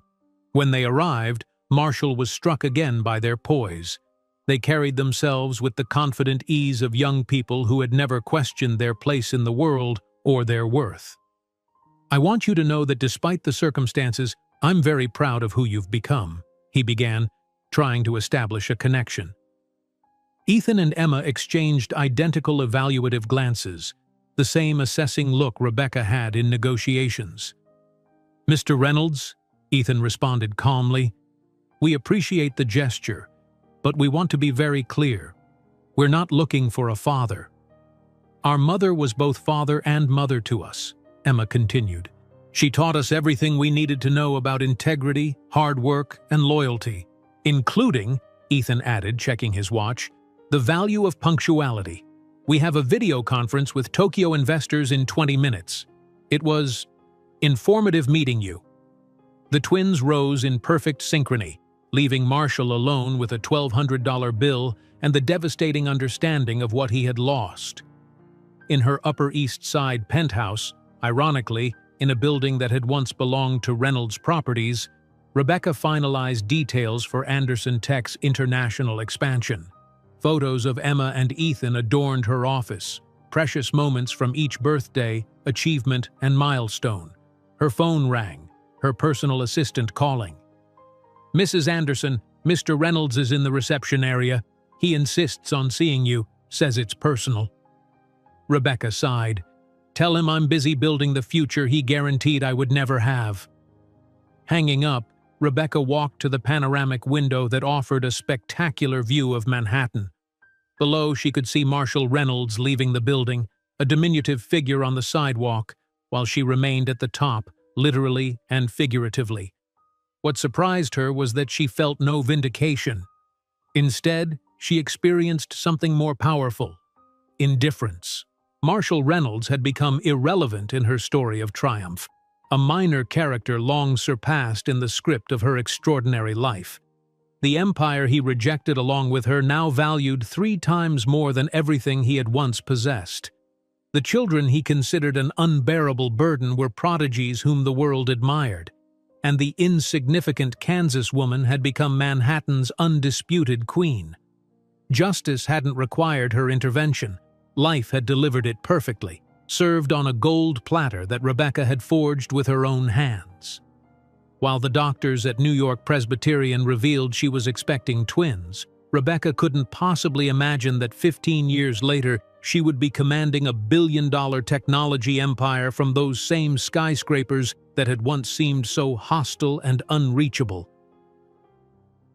When they arrived, Marshall was struck again by their poise. They carried themselves with the confident ease of young people who had never questioned their place in the world or their worth. "I want you to know that despite the circumstances, I'm very proud of who you've become," he began, trying to establish a connection. Ethan and Emma exchanged identical evaluative glances, the same assessing look Rebecca had in negotiations. "Mr. Reynolds," Ethan responded calmly, "we appreciate the gesture, but we want to be very clear. We're not looking for a father." "Our mother was both father and mother to us," Emma continued. "She taught us everything we needed to know about integrity, hard work, and loyalty, including," Ethan added, checking his watch, "the value of punctuality. We have a video conference with Tokyo investors in 20 minutes. It was informative meeting you." The twins rose in perfect synchrony, leaving Marshall alone with a $1,200 bill and the devastating understanding of what he had lost. In her Upper East Side penthouse, ironically, in a building that had once belonged to Reynolds Properties, Rebecca finalized details for Anderson Tech's international expansion. Photos of Emma and Ethan adorned her office, precious moments from each birthday, achievement, and milestone. Her phone rang, her personal assistant calling. "Mrs. Anderson, Mr. Reynolds is in the reception area. He insists on seeing you, says it's personal." Rebecca sighed. "Tell him I'm busy building the future he guaranteed I would never have." Hanging up, Rebecca walked to the panoramic window that offered a spectacular view of Manhattan. Below, she could see Marshall Reynolds leaving the building, a diminutive figure on the sidewalk, while she remained at the top, literally and figuratively. What surprised her was that she felt no vindication. Instead, she experienced something more powerful: indifference. Marshall Reynolds had become irrelevant in her story of triumph, a minor character long surpassed in the script of her extraordinary life. The empire he rejected along with her now valued 3 times more than everything he had once possessed. The children he considered an unbearable burden were prodigies whom the world admired, and the insignificant Kansas woman had become Manhattan's undisputed queen. Justice hadn't required her intervention. Life had delivered it perfectly, served on a gold platter that Rebecca had forged with her own hands. While the doctors at New York Presbyterian revealed she was expecting twins, Rebecca couldn't possibly imagine that 15 years later she would be commanding a billion-dollar technology empire from those same skyscrapers that had once seemed so hostile and unreachable.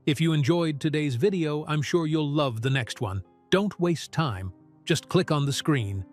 If you enjoyed today's video, I'm sure you'll love the next one. Don't waste time. Just click on the screen.